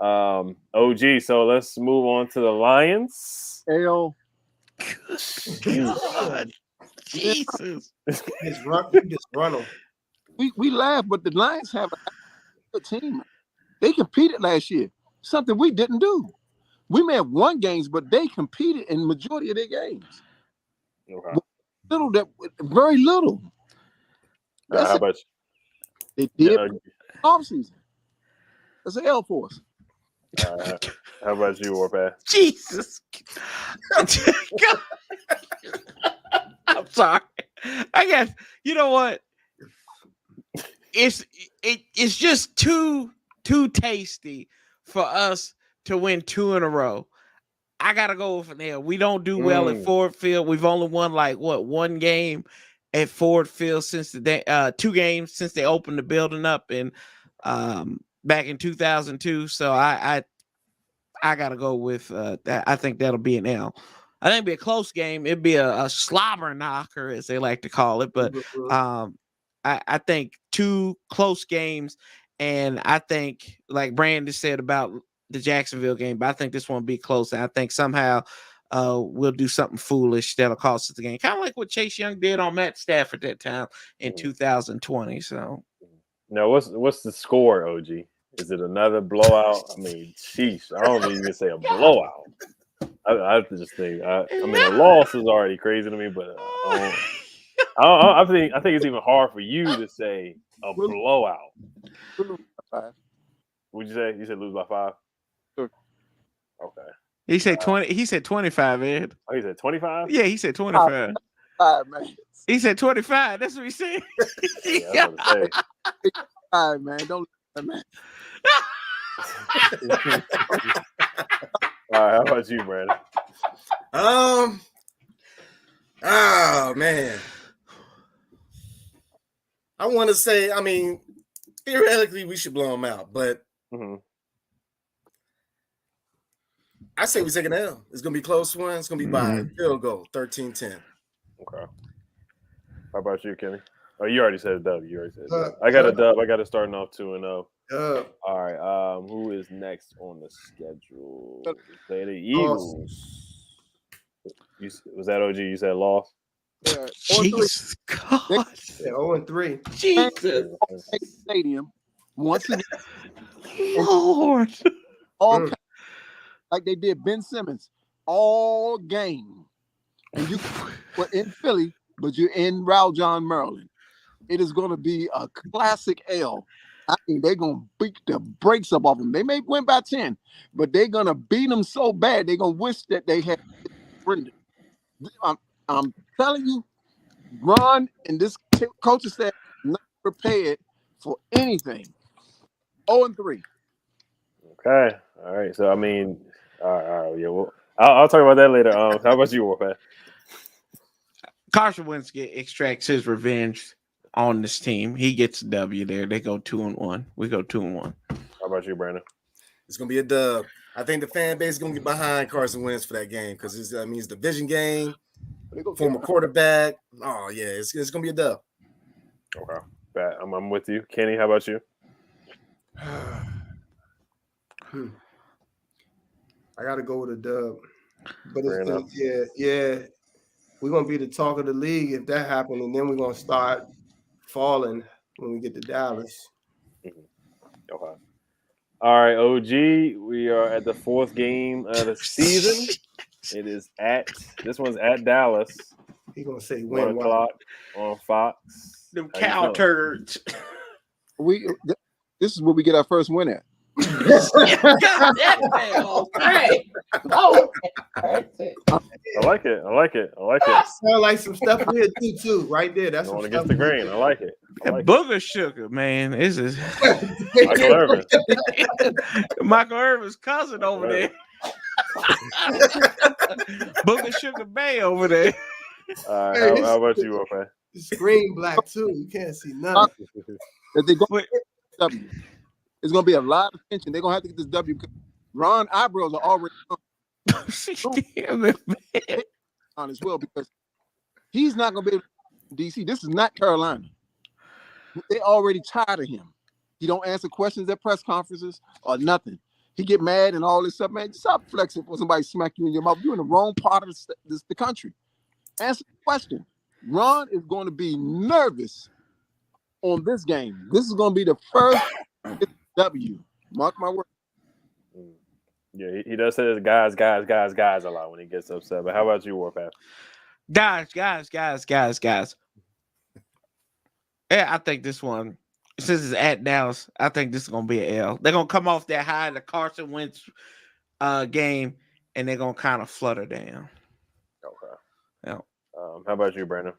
OG. So let's move on to the Lions. L. God. Jesus. You just run them. We laugh, but the Lions have a good team. They competed last year, something we didn't do. We may have won games, but they competed in the majority of their games. Okay. Very little. How about you? They did offseason. That's an L for us. How about you, Warpath? Jesus. I'm sorry. I guess you know what? It's just too tasty for us to win 2 in a row. I gotta go with an L. We don't do well at Ford Field. We've only won 1 game at Ford Field since the day, 2 games since they opened the building up in back in 2002. So I gotta go with that. I think that'll be an L. I think it'd be a close game. It'd be a slobber knocker, as they like to call it. But I think 2 close games And I think, like Brandon said about the Jacksonville game, but I think this one will be close. And I think somehow we'll do something foolish that'll cost us the game. Kind of like what Chase Young did on Matt Stafford that time in 2020. So now what's the score, OG? Is it another blowout? I mean, sheesh. I don't think you can say a blowout. I have to just think. I mean, a loss is already crazy to me, but I think it's even hard for you to say a blowout. What'd you say? You said lose by 5? Sure. Okay. He said 20. He said 25, Ed. Oh, he said 25? Yeah, he said 25. 5, man. He said 25. That's what he said. Yeah, I was about to say. 5, man. Don't man. All right, how about you, Brandon? Oh man. I want to say, I mean, theoretically we should blow them out, but I say we take an L. It's gonna be a close one. It's gonna be by field goal, 13-10. Okay. How about you, Kenny? Oh, you already said a dub. You already said a dub. I got a dub. I got it starting off 2-0. All right. Who is next on the schedule? Say the Eagles. Was that OG? You said loss? Yeah. Jesus God. Yeah, 0-3. Jesus. Stadium once again. Lord. All like they did Ben Simmons all game. And you were in Philly, but you're in Railroad Ave, Maryland. It is going to be a classic L. I mean, they're going to beat the brakes up off them. They may win by 10, but they're going to beat them so bad, they're going to wish that they had surrendered. I'm telling you, Ron and this coaching staff not prepared for anything. 0-3. Okay. All right. So, I mean, all right. Yeah, well, I'll talk about that later. How about you, Warpath? Carson Wentz extracts his revenge on this team. He gets a W there. They go 2-1. We go 2-1. How about you, Brandon? It's gonna be a dub. I think the fan base is gonna get behind Carson Wentz for that game because it's division game, former quarterback. Oh yeah, it's gonna be a dub. Okay, bet. I'm with you, Kenny. How about you? I got to go with a dub, but yeah, we're gonna be the talk of the league if that happens, and then we're gonna start falling when we get to Dallas. Okay. All right, OG. We are at the 4th game of the season. This one's at Dallas. He gonna say 1 o'clock on Fox. Them cow turds. This is where we get our first win at. I like it. Sound like some stuff we'll do too, right there. That's going against the grain. I like it. Booger sugar, man. This is Michael Irvin. Michael Irvin's cousin over there. Booger Sugar Bay over there. All right, how about you, Warpath? It's green black too. You can't see nothing. If they go W, it's gonna be a lot of tension. They're gonna have to get this W. Ron eyebrows are already on as well because he's not gonna be able to DC. This is not Carolina. They already tired of him. He don't answer questions at press conferences or nothing. He get mad and all this stuff, man. Stop flexing for somebody smack you in your mouth. You're in the wrong part of the country. Answer the question. Ron is going to be nervous on this game. This is going to be the first W. Mark my word. Yeah, he does say this guys a lot when he gets upset. But how about you, Warpath? Guys. Yeah, I think this one, since it's at Dallas, I think this is going to be an L. They're going to come off that high, the Carson Wentz game, and they're going to kind of flutter down. Okay. Yeah. How about you, Brandon?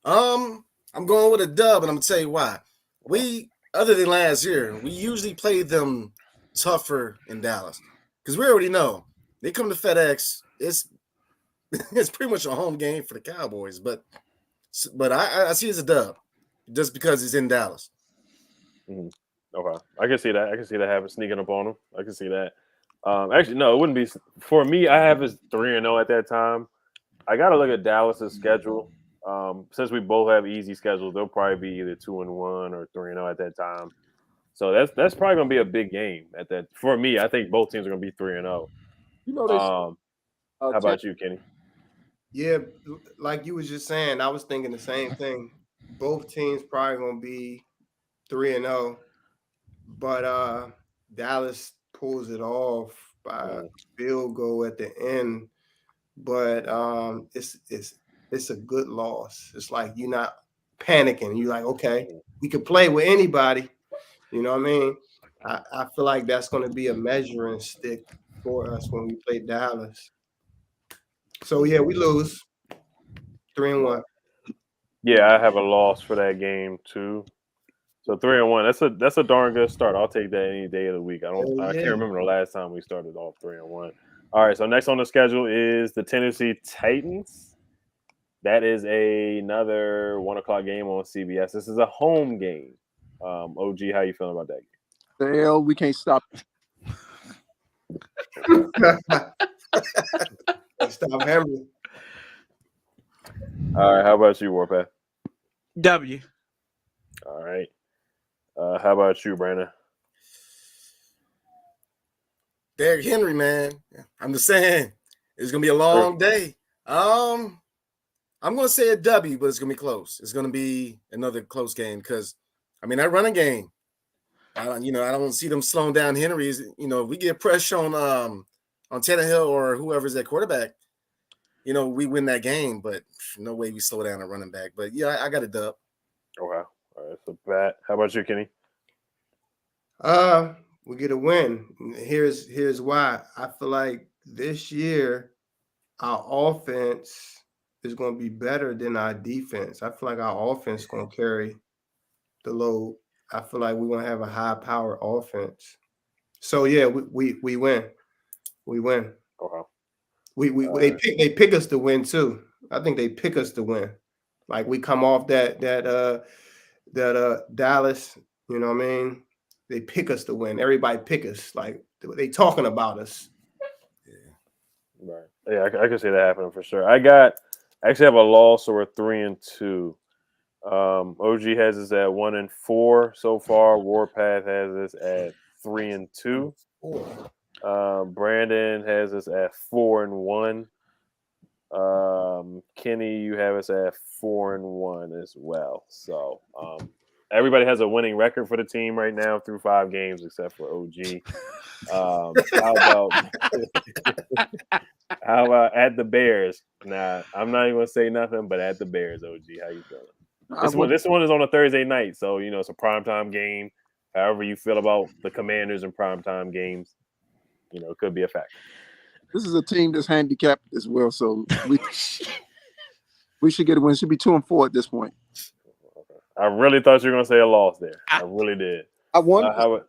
I'm going with a dub, and I'm going to tell you why. We, other than last year, we usually play them tougher in Dallas because we already know they come to FedEx. It's pretty much a home game for the Cowboys, but I see it as a dub just because it's in Dallas. Mm-hmm. Okay, I can see that. I can see that having sneaking up on them. I can see that. Actually, no, it wouldn't be for me. I have us 3-0 at that time. I got to look at Dallas's schedule. Since we both have easy schedules, they'll probably be either 2-1 or 3-0 at that time. So that's probably gonna be a big game at that for me. I think both teams are gonna be 3-0. You know, they How about you, Kenny? Yeah, like you was just saying, I was thinking the same thing. Both teams probably gonna be 3-0, but Dallas pulls it off by a field goal at the end. But it's a good loss. It's like you're not panicking. You're like, okay, we could play with anybody. You know what I mean? I feel like that's going to be a measuring stick for us when we play Dallas. So yeah, we lose 3-1. Yeah, I have a loss for that game too. So 3-1. That's a darn good start. I'll take that any day of the week. I can't remember the last time we started off 3-1. All right, so next on the schedule is the Tennessee Titans. That is another 1:00 game on CBS. This is a home game. OG, how you feeling about that game? The hell, we can't stop. Stop Henry. All right, how about you, Warpath? W. All right. How about you, Brandon? Derrick Henry, man. I'm just saying it's gonna be a long day. I'm gonna say a W, but it's gonna be close. It's gonna be another close game because I mean that running game. I don't see them slowing down Henry. If we get pressure on Tannehill or whoever's at quarterback, we win that game. But no way we slow down a running back. But yeah, I got a dub. Okay. All right. So Pat, how about you, Kenny? We get a win. Here's why. I feel like this year our offense is going to be better than our defense. I feel like our offense is going to carry the load. I feel like we're going to have a high-powered offense. So yeah, we win. We win. Okay. They pick us to win too. I think they pick us to win. Like we come off that Dallas. You know what I mean? They pick us to win. Everybody pick us. Like they talking about us. Yeah. Right. Yeah, I can see that happening for sure. I actually have a loss, so we're 3-2. OG has us at 1-4 so far. Warpath has us at 3-2. Brandon has us at 4-1. Kenny, you have us at 4-1 as well. So everybody has a winning record for the team right now through 5 games, except for OG. How about at the Bears? Nah, I'm not even gonna say nothing, but at the Bears, OG, how you feeling? This one is on a Thursday night, so it's a primetime game. However you feel about the Commanders and primetime games, it could be a factor. This is a team that's handicapped as well, so we should get a win. Should be 2-4 at this point. I really thought you were gonna say a loss there. I really did. I won. How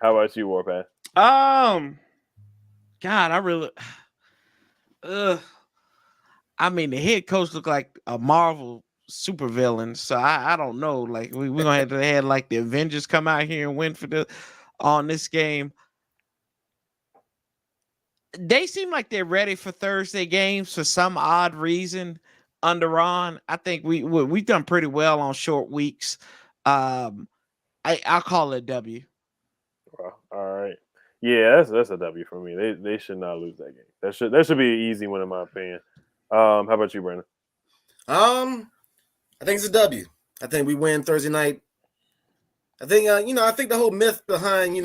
about you, Warpath? God, I really. I mean, the head coach looked like a Marvel supervillain, so I don't know. Like we're gonna have to have like the Avengers come out here and win on this game. They seem like they're ready for Thursday games for some odd reason. Under Ron, I think we've done pretty well on short weeks. I'll call it a W. Well, all right. Yeah, that's a W for me. They should not lose that game. That should be an easy one in my opinion. How about you, Brandon? I think it's a W. I think we win Thursday night. I think I think the whole myth behind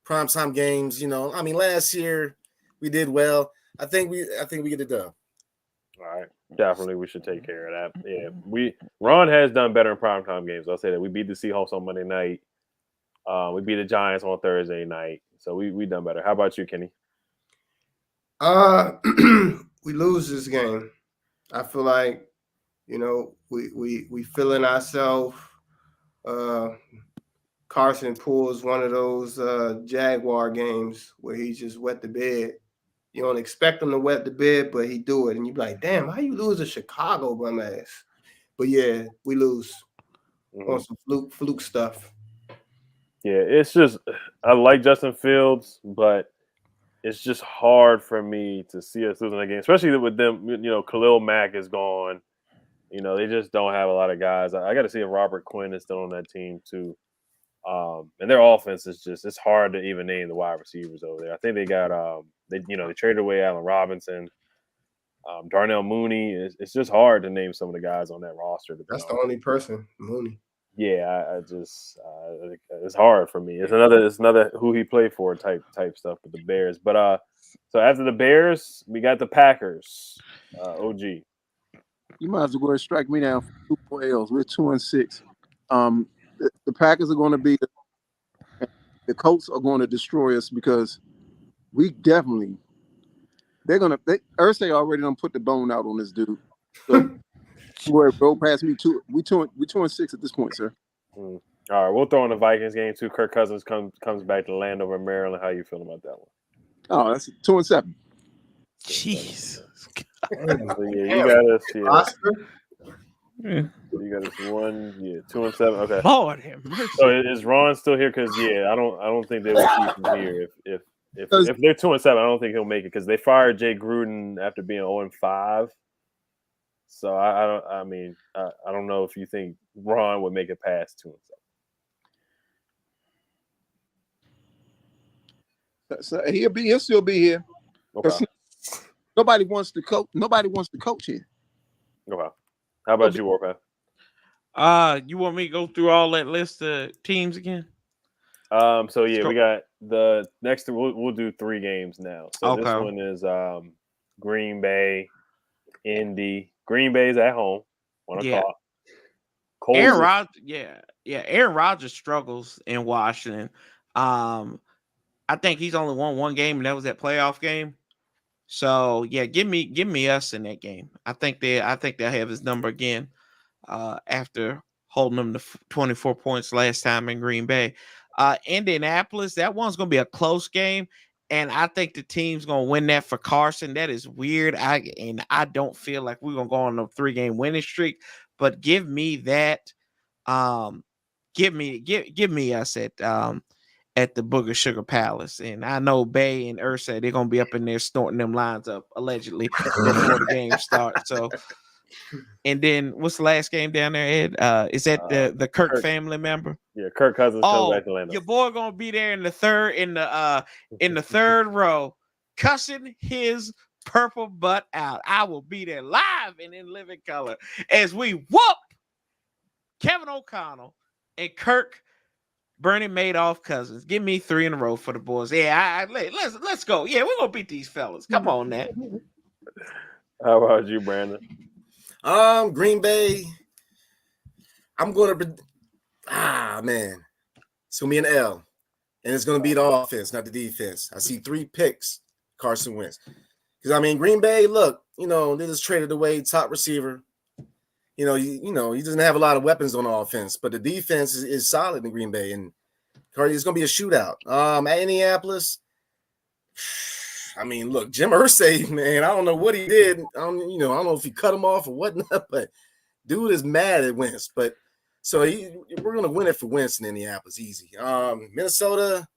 primetime games. I mean, last year we did well. I think we get it done. All right, definitely we should take care of that. Yeah, Ron has done better in primetime games. I'll say that we beat the Seahawks on Monday night. We beat the Giants on Thursday night, so we done better. How about you, Kenny? We lose this game. I feel like we feeling ourselves. Carson pulls one of those Jaguar games where he just wet the bed. You don't expect him to wet the bed, but he do it. And you be like, damn, how you lose to Chicago, bum ass? But yeah, we lose on some fluke stuff. Yeah, it's just I like Justin Fields, but it's just hard for me to see us losing that game, especially with them. Khalil Mack is gone. You know, they just don't have a lot of guys. I got to see if Robert Quinn is still on that team too. And their offense is it's hard to even name the wide receivers over there. I think they got they traded away Allen Robinson, Darnell Mooney. It's just hard to name some of the guys on that roster. That's the only person, Mooney. Yeah, I just it's hard for me. It's another who he played for type stuff with the Bears. But so after the Bears, we got the Packers. OG. You might as well go ahead and strike me down for 2 more L's. We're 2-6. The Packers are going to be the Colts are going to destroy us because we definitely Irsay already done put the bone out on this dude. So where go past me too. We 2-6 at this point, sir. All right, we'll throw in the Vikings game too. Kirk Cousins comes back to Landover, Maryland. How you feeling about that one? Oh, that's 2-7. Jeez. Yeah, you got us. Yeah. Oscar? You got us 2-7. Okay. Lord have mercy. So is Ron still here? Because I don't think they will keep him here. If they're 2-7, I don't think he'll make it because they fired Jay Gruden after being 0-5. So I don't know if you think Ron would make it past 2-7. So he'll still be here. Okay. Nobody wants to coach. Nobody wants to coach here. Okay. How about you, Warpath? You want me to go through all that list of teams again? So yeah, we got the next. We'll do 3 games now. So This one is Green Bay, Indy. Green Bay's at home. 1 o'clock. Aaron Rodgers, Aaron Rodgers struggles in Washington. I think he's only won 1 game, and that was that playoff game. So yeah, give me us in that game. I think they'll have his number again after holding them to 24 points last time in Green Bay. Indianapolis, that one's gonna be a close game, and I think the team's gonna win that for Carson. That is weird. I don't feel like we're gonna go on a 3-game winning streak, but give me that. Give me us at the Booger Sugar Palace. And I know Bay and Irsay, they're going to be up in there snorting them lines up, allegedly, before the game starts. So, and then what's the last game down there, Ed? Is that the Kirk family member? Yeah, Kirk Cousins comes back to Landover. Your boy going to be there in the third row, cussing his purple butt out. I will be there live and in living color as we whoop Kevin O'Connell and Kirk Bernie Madoff Cousins. Give me 3 in a row for the boys. Yeah, let's go. Yeah, we're gonna beat these fellas. Come on now. How about you, Brandon? Green Bay. I'm gonna man. It's gonna be an L. And it's gonna be the offense, not the defense. I see 3 picks. Carson Wentz. Because Green Bay, look, they just traded away top receiver. He doesn't have a lot of weapons on the offense, but the defense is solid in Green Bay, and it's going to be a shootout. At Indianapolis, look, Jim Irsay, man, I don't know what he did. I don't know if he cut him off or whatnot, but dude is mad at Wentz. But so we're going to win it for Wentz in Indianapolis, easy. Minnesota,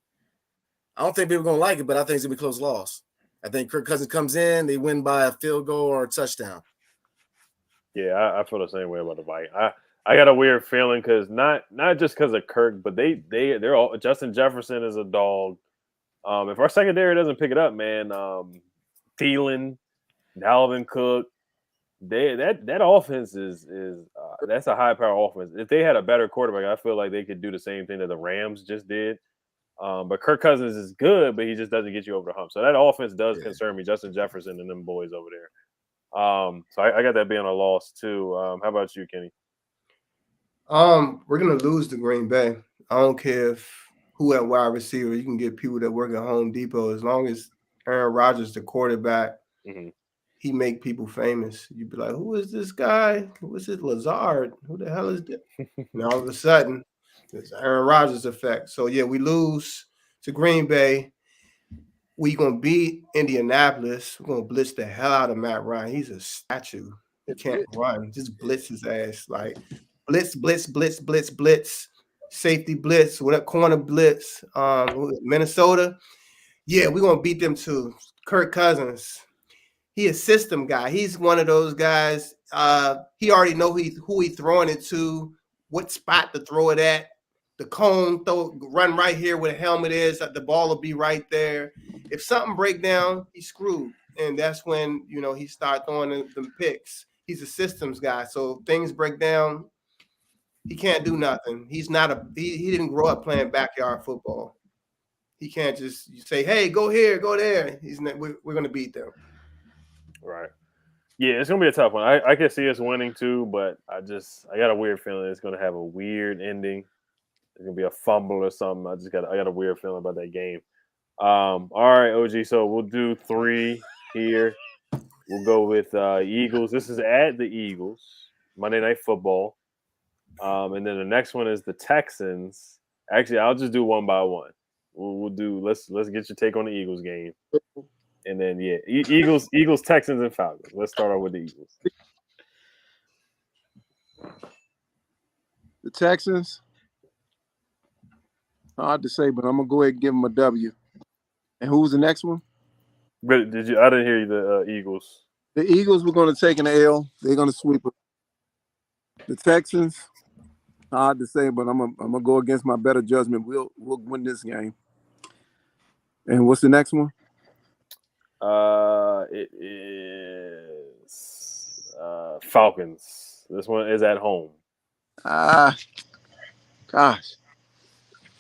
I don't think people are going to like it, but I think it's going to be a close loss. I think Kirk Cousins comes in, they win by a field goal or a touchdown. Yeah, I feel the same way about the Vikings. I got a weird feeling because not just because of Kirk, but they're all Justin Jefferson is a dog. If our secondary doesn't pick it up, man, Thielen, Dalvin Cook, that offense is that's a high power offense. If they had a better quarterback, I feel like they could do the same thing that the Rams just did. But Kirk Cousins is good, but he just doesn't get you over the hump. So that offense does concern me. Justin Jefferson and them boys over there. So I got that being a loss too. How about you, Kenny? We're gonna lose to Green Bay. I don't care who at wide receiver. You can get people that work at Home Depot. As long as Aaron Rodgers, the quarterback, he make people famous. You'd be like, who is this guy? Who is this Lazard? Who the hell is that? And all of a sudden, it's Aaron Rodgers effect. So yeah, we lose to Green Bay. We gonna beat Indianapolis. We're gonna blitz the hell out of Matt Ryan. He's a statue. He can't run. Just blitz his ass. Like blitz, safety blitz, whatever, corner blitz. Minnesota. Yeah, we're gonna beat them too. Kirk Cousins. he a system guy. He's one of those guys. He already know who he throwing it to, what spot to throw it at. The cone, run right here where the helmet is. The ball will be right there. If something break down, he's screwed, and that's when he start throwing them picks. He's a systems guy, so if things break down, he can't do nothing. He's not he didn't grow up playing backyard football. He can't just say, "Hey, go here, go there." He's not. We're gonna beat them. Right. Yeah, it's gonna be a tough one. I can see us winning too, but I got a weird feeling it's gonna have a weird ending. It's gonna be a fumble or something. I got a weird feeling about that game. All right, OG. So we'll do 3 here. We'll go with Eagles. This is at the Eagles, Monday Night Football. And then the next one is the Texans. Actually, I'll just do one by one. We'll do. Let's get your take on the Eagles game, and then Eagles, Texans, and Falcons. Let's start off with the Eagles. The Texans. Hard to say, but I'm gonna go ahead and give them a W. And who's the next one? But I didn't hear you. The Eagles. The Eagles were going to take an L. They're going to sweep it. The Texans. Hard to say, but I'm gonna go against my better judgment. We'll win this game. And what's the next one? It is Falcons. This one is at home. Gosh.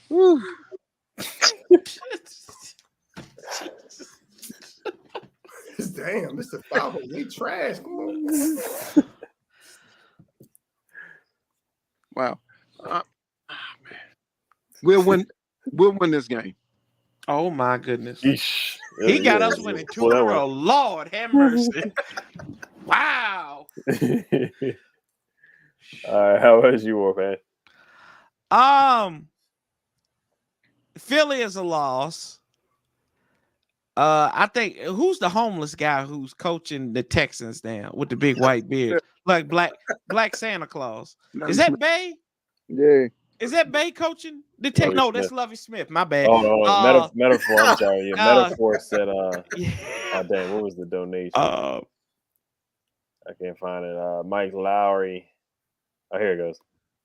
Woo. Damn, Mr. Falcons, they trash. Come on. Wow. Man. We'll win this game. Oh my goodness. Eesh. He got us winning 2 in a row. Lord have mercy. Wow. All right, how about you, Warpan? Philly is a loss. I think who's the homeless guy who's coaching the Texans now with the big white beard, like black Santa Claus? Is that Bay? Yeah. Is that Bay coaching the Tex? No, that's Lovie Smith. My bad. Metaphor. I'm sorry. Metaphor said. Dang, what was the donation? I can't find it. Mike Lowry. Oh, here it goes.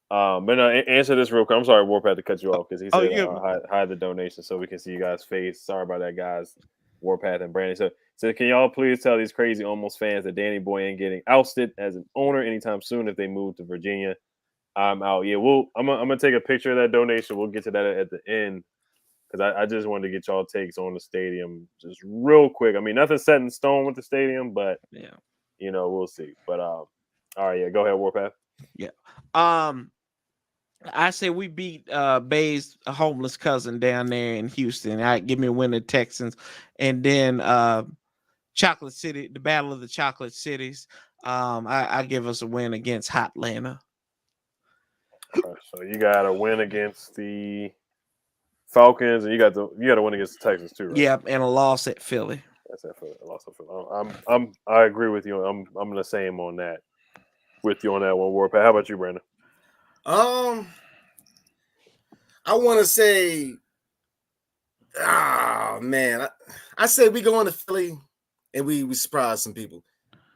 But no, answer this real quick. I'm sorry, Warpath, to cut you off because he said hide the donation so we can see you guys' face. Sorry about that, guys. Warpath and Brandon. So can y'all please tell these crazy almost fans that Danny Boy ain't getting ousted as an owner anytime soon if they move to Virginia? I'm out. Yeah, I'm gonna take a picture of that donation. We'll get to that at the end because I just wanted to get y'all takes on the stadium just real quick. I mean, nothing's set in stone with the stadium, but yeah, we'll see. But all right, yeah, go ahead, Warpath. Yeah. I say we beat Bay's homeless cousin down there in Houston. Give me a win at Texans, and then Chocolate City, the Battle of the Chocolate Cities. I give us a win against Hotlanta. So you got a win against the Falcons, and you got a win against the Texans too, right? Yeah, and a loss at Philly. That's it. A loss at Philly. I agree with you. I'm the same on that. With you on that one, Warpath. How about you, Brandon? I want to say, man, I say we go into Philly and we surprise some people.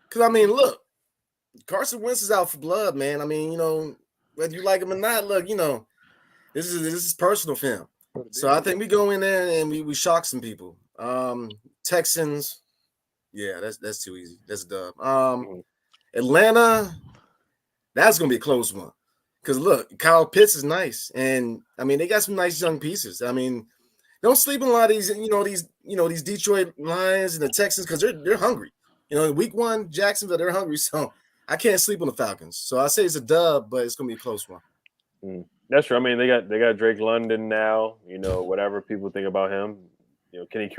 Because I mean, look, Carson Wentz is out for blood, man. I mean, whether you like him or not, look, this is personal for him. So I think we go in there and we shock some people. Texans, yeah, that's too easy. That's a dub. Atlanta, that's gonna be a close one. Because look, Kyle Pitts is nice, and I mean they got some nice young pieces. I mean, don't sleep on a lot of these, these Detroit Lions and the Texans because they're hungry. In week 1, Jacksonville, they're hungry, so I can't sleep on the Falcons. So I say it's a dub, but it's gonna be a close one. That's true. I mean, they got Drake London now. Whatever people think about him, can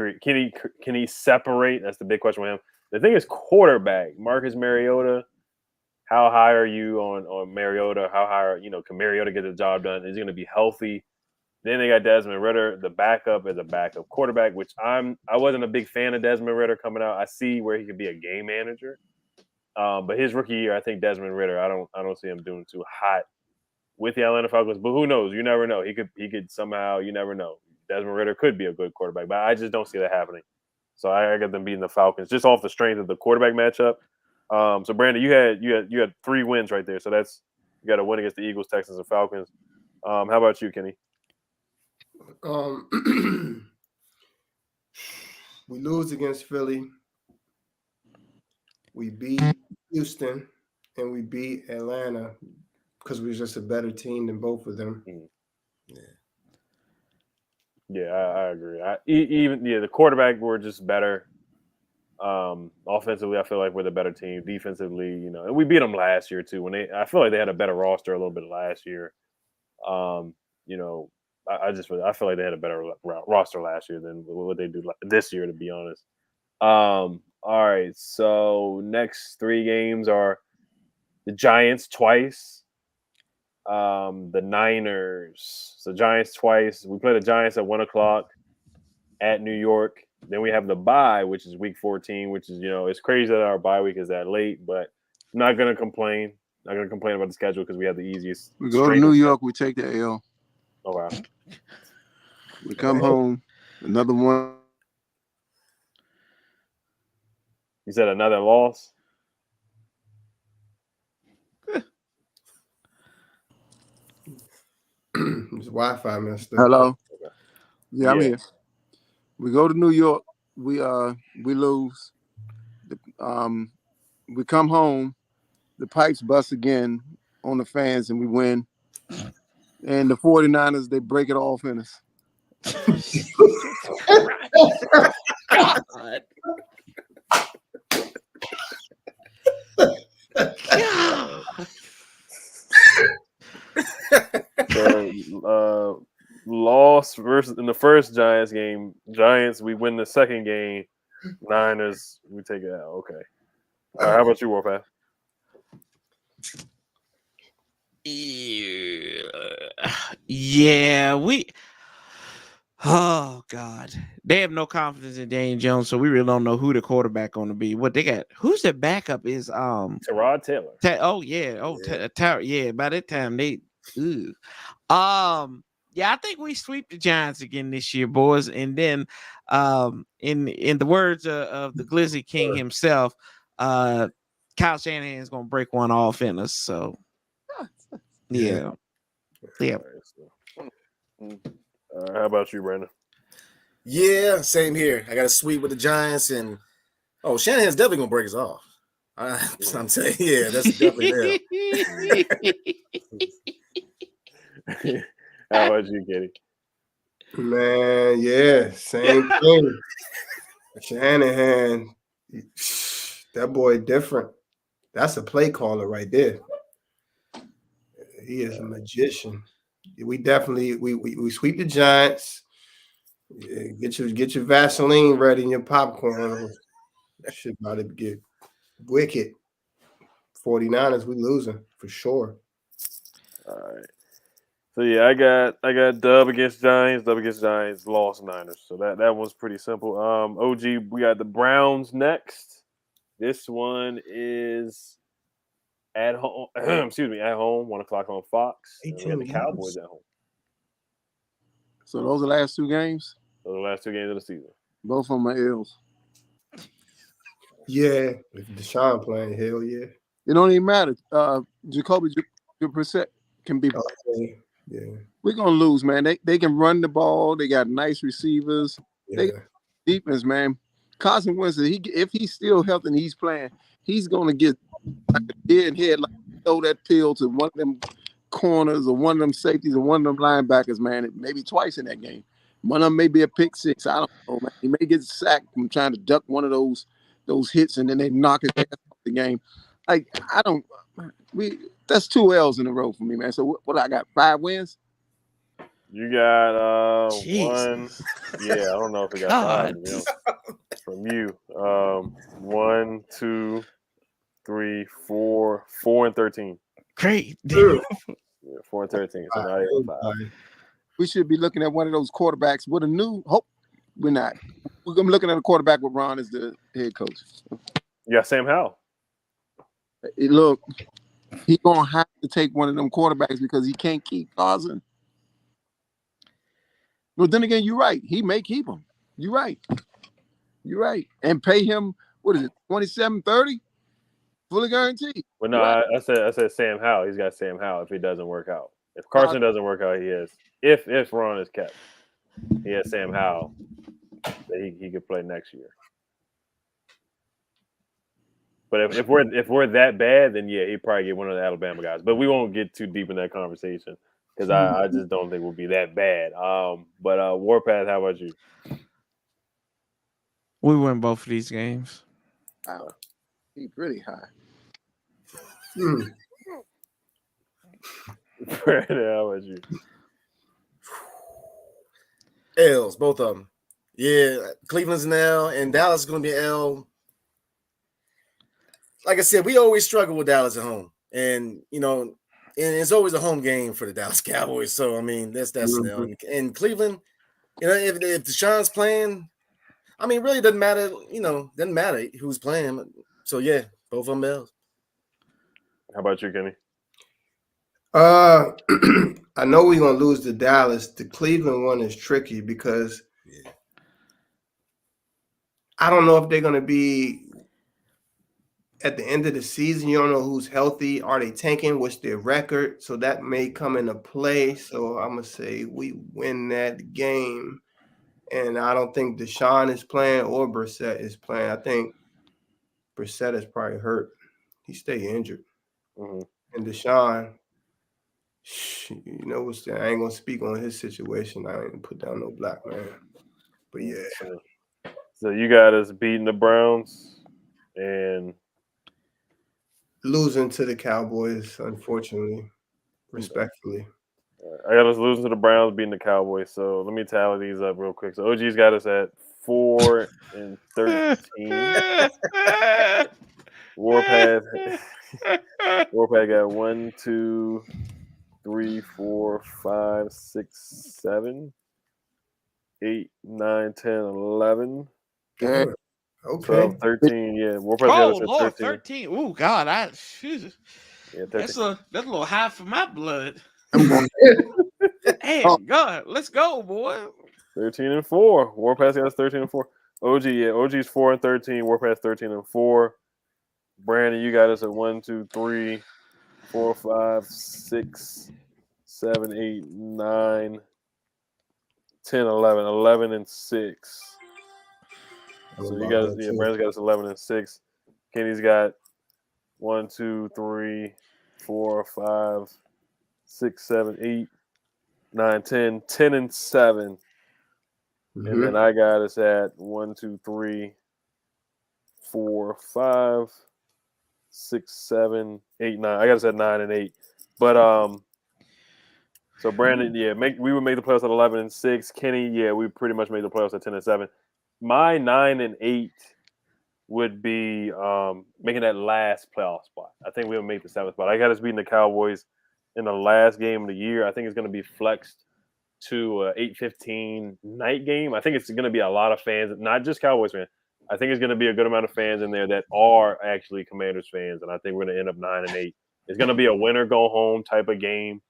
he separate? That's the big question with him. The thing is, quarterback Marcus Mariota. How high are you on Mariota? How high can Mariota get the job done? Is he going to be healthy? Then they got Desmond Ridder. The backup is a backup quarterback, which I wasn't a big fan of Desmond Ridder coming out. I see where he could be a game manager, but his rookie year, I think Desmond Ridder, I don't see him doing too hot with the Atlanta Falcons. But who knows? You never know. He could somehow. You never know. Desmond Ridder could be a good quarterback, but I just don't see that happening. So I got them beating the Falcons just off the strength of the quarterback matchup. So Brandon, you had 3 wins right there. So that's you got a win against the Eagles, Texans, and Falcons. How about you, Kenny? We lose against Philly. We beat Houston, and we beat Atlanta because we were just a better team than both of them. Yeah, I agree. The quarterback were just better. Offensively, I feel like we're the better team. Defensively, and we beat them last year too. I feel like they had a better roster a little bit last year. I feel like they had a better roster last year than what they do this year, to be honest. All right, so next 3 games are the Giants twice, the Niners. So Giants twice. We play the Giants at 1:00 at New York. Then we have the bye, which is week 14, which is, it's crazy that our bye week is that late, but I'm not going to complain. Not going to complain about the schedule because we have the easiest. We go to New York, we take the L. Oh, wow. We come home, another one. You said another loss? It's Wi-Fi messed up. Hello. Okay. Yeah, I'm here. We go to New York. We lose. We come home. The pipes bust again on the fans, and we win. And the 49ers, they break it off in us. Loss versus in the first Giants game. Giants, we win the second game. Niners, we take it out. Okay. All right, how about you, Warpath? Yeah, oh God, they have no confidence in Daniel Jones, so we really don't know who the quarterback going to be. What they got? Who's their backup? Is Tyrod Taylor. Yeah. By that time they, yeah, I think we sweep the Giants again this year, boys. And then, in the words of the Glizzy King himself, Kyle Shanahan is going to break one off in us. So, yeah. How about you, Brandon? Yeah, same here. I got a sweep with the Giants, and Shanahan's definitely gonna break us off. I'm telling you, yeah, that's definitely there. How about you, Kenny? Man, yeah, same thing. Shanahan, that boy different. That's a play caller right there. He is a magician. We definitely we sweep the Giants. Yeah, get your Vaseline ready and your popcorn. Shit about to get wicked. 49ers, we losing for sure. All right. So yeah, I got dub against Giants, lost Niners. So that was pretty simple. OG, we got the Browns next. This one is at home. Excuse me, at home, 1:00 on Fox. And we got the Cowboys at home. So those are the last 2 games? Those are the last 2 games of the season. Both of them are L's. Yeah, if Deshaun playing, hell yeah. It don't even matter. Jacoby Brissett can be. Yeah, we're gonna lose, man. They can run the ball. They got nice receivers. Yeah. They got defense, man. Carson Wentz, if he's still healthy and he's playing, he's gonna get like a dead head, like throw that pill to one of them corners or one of them safeties or one of them linebackers, man. Maybe twice in that game. One of them may be a pick six. I don't know, man. He may get sacked from trying to duck one of those hits, and then they knock his ass off the game. Like that's 2 L's in a row for me, man. So what I got? 5 wins? You got 1. Yeah, I don't know if we got 5 from you. 1, 2, 3, 4, 4 and 13. Great. Yeah, 4 and 13. So now you got 5. We should be looking at one of those quarterbacks with a new hope. We're not. We're gonna be looking at a quarterback with Ron as the head coach. Yeah, Sam Howell. Look, he's gonna have to take one of them quarterbacks because he can't keep Carson. But then again, you're right. He may keep him. You're right. You're right. And pay him, what is it, 27, 30? Fully guaranteed. Well, no, Right. I said Sam Howell. He's got Sam Howell if he doesn't work out. If Carson doesn't work out, he has. If Ron is kept, he has Sam Howell that he could play next year. But if we're that bad, then yeah, he'd probably get one of the Alabama guys. But we won't get too deep in that conversation because I just don't think we'll be that bad. But Warpath, how about you? We win both of these games. Wow. He's pretty high. Brandon, how about you? L's, both of them. Yeah, Cleveland's an L, and Dallas is going to be an L. Like I said, we always struggle with Dallas at home, and and it's always a home game for the Dallas Cowboys. So I mean, that's an L. And Cleveland, if Deshaun's playing, I mean, really doesn't matter. Doesn't matter who's playing. So yeah, both of them L's. How about you, Kenny? I know we're gonna lose to Dallas. The Cleveland one is tricky because I don't know if they're gonna be at the end of the season. You don't know who's healthy. Are they tanking? What's their record? So that may come into play. So I'm gonna say we win that game. And I don't think Deshaun is playing or Brissett is playing. I think Brissett is probably hurt. He stay injured. Mm-hmm. And Deshaun, what's that? I ain't gonna speak on his situation. I ain't gonna put down no black man. But yeah. So you got us beating the Browns and losing to the Cowboys, unfortunately, respectfully. I got us losing to the Browns, beating the Cowboys. So let me tally these up real quick. So OG's got us at 4-13. Warpath got 1, 2, 3, 4, 5, 6, 7, 8, 9, 10, 11. Okay. 12, 13. Yeah, Warpath got us at Lord, 13. 13. Oh God, Yeah, 13. that's a little high for my blood. I'm going. Hey, God, let's go, boy. 13-4. Warpath got us 13-4. OG's 4-13. Warpath 13-4. Brandon, you got us at 1, 2, 3, 4, 5, 6, 7, 8, 9, 10, 11. 11-6. So you got us, Brandon's got us 11-6. Kenny's got 1, 2, 3, 4, 5, 6, 7, 8, 9, 10, 10-7. Mm-hmm. And then I got us at 1, 2, 3, 4, 5, 6, 7, 8, 9. I got us at 9-8. But so Brandon, we would make the playoffs at 11-6. Kenny, we pretty much made the playoffs at 10-7. My 9-8 would be making that last playoff spot. I think we would make the 7th spot. I got us beating the Cowboys in the last game of the year. I think it's going to be flexed to 8:15 night game. I think it's going to be a lot of fans, not just Cowboys fans. I think it's going to be a good amount of fans in there that are actually Commanders fans, and I think we're going to end up 9-8. It's going to be a winner go home type of game,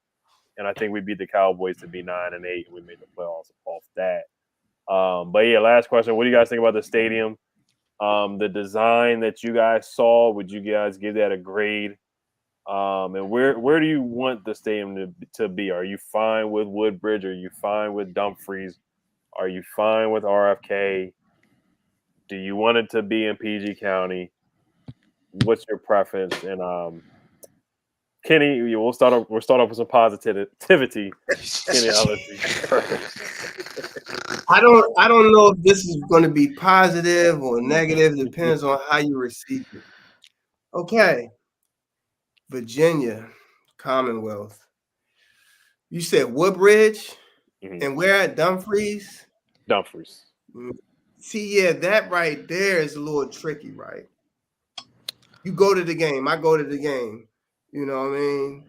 and I think we beat the Cowboys to be 9-8, and we made the playoffs off that. But yeah, last question: what do you guys think about the stadium? The design that you guys saw, would you guys give that a grade? And where do you want the stadium to be? Are you fine with Woodbridge? Are you fine with Dumfries? Are you fine with RFK? Do you want it to be in PG County? What's your preference? And Kenny, we'll start off with some positivity. Kenny, I'll let you first. I don't know if this is going to be positive or negative. Depends on how you receive it. Okay. Virginia, Commonwealth. You said Woodbridge, and where at Dumfries? Dumfries. See, that right there is a little tricky, right? You go to the game, I go to the game. You know what I mean?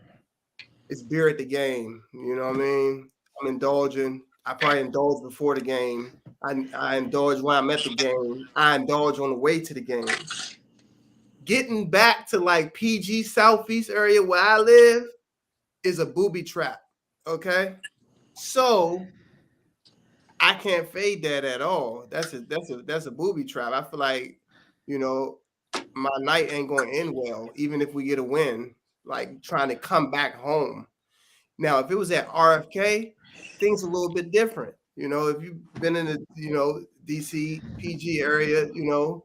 It's beer at the game. You know what I mean? I'm indulging. I probably indulge before the game. I indulge when I'm at the game. I indulge on the way to the game. Getting back to like PG Southeast area where I live is a booby trap. Okay. So I can't fade that at all. That's a booby trap. I feel like, you know, my night ain't going to end well, even if we get a win. Like trying to come back home. Now, if it was at RFK, things a little bit different. You know, if you've been in the DC PG area, you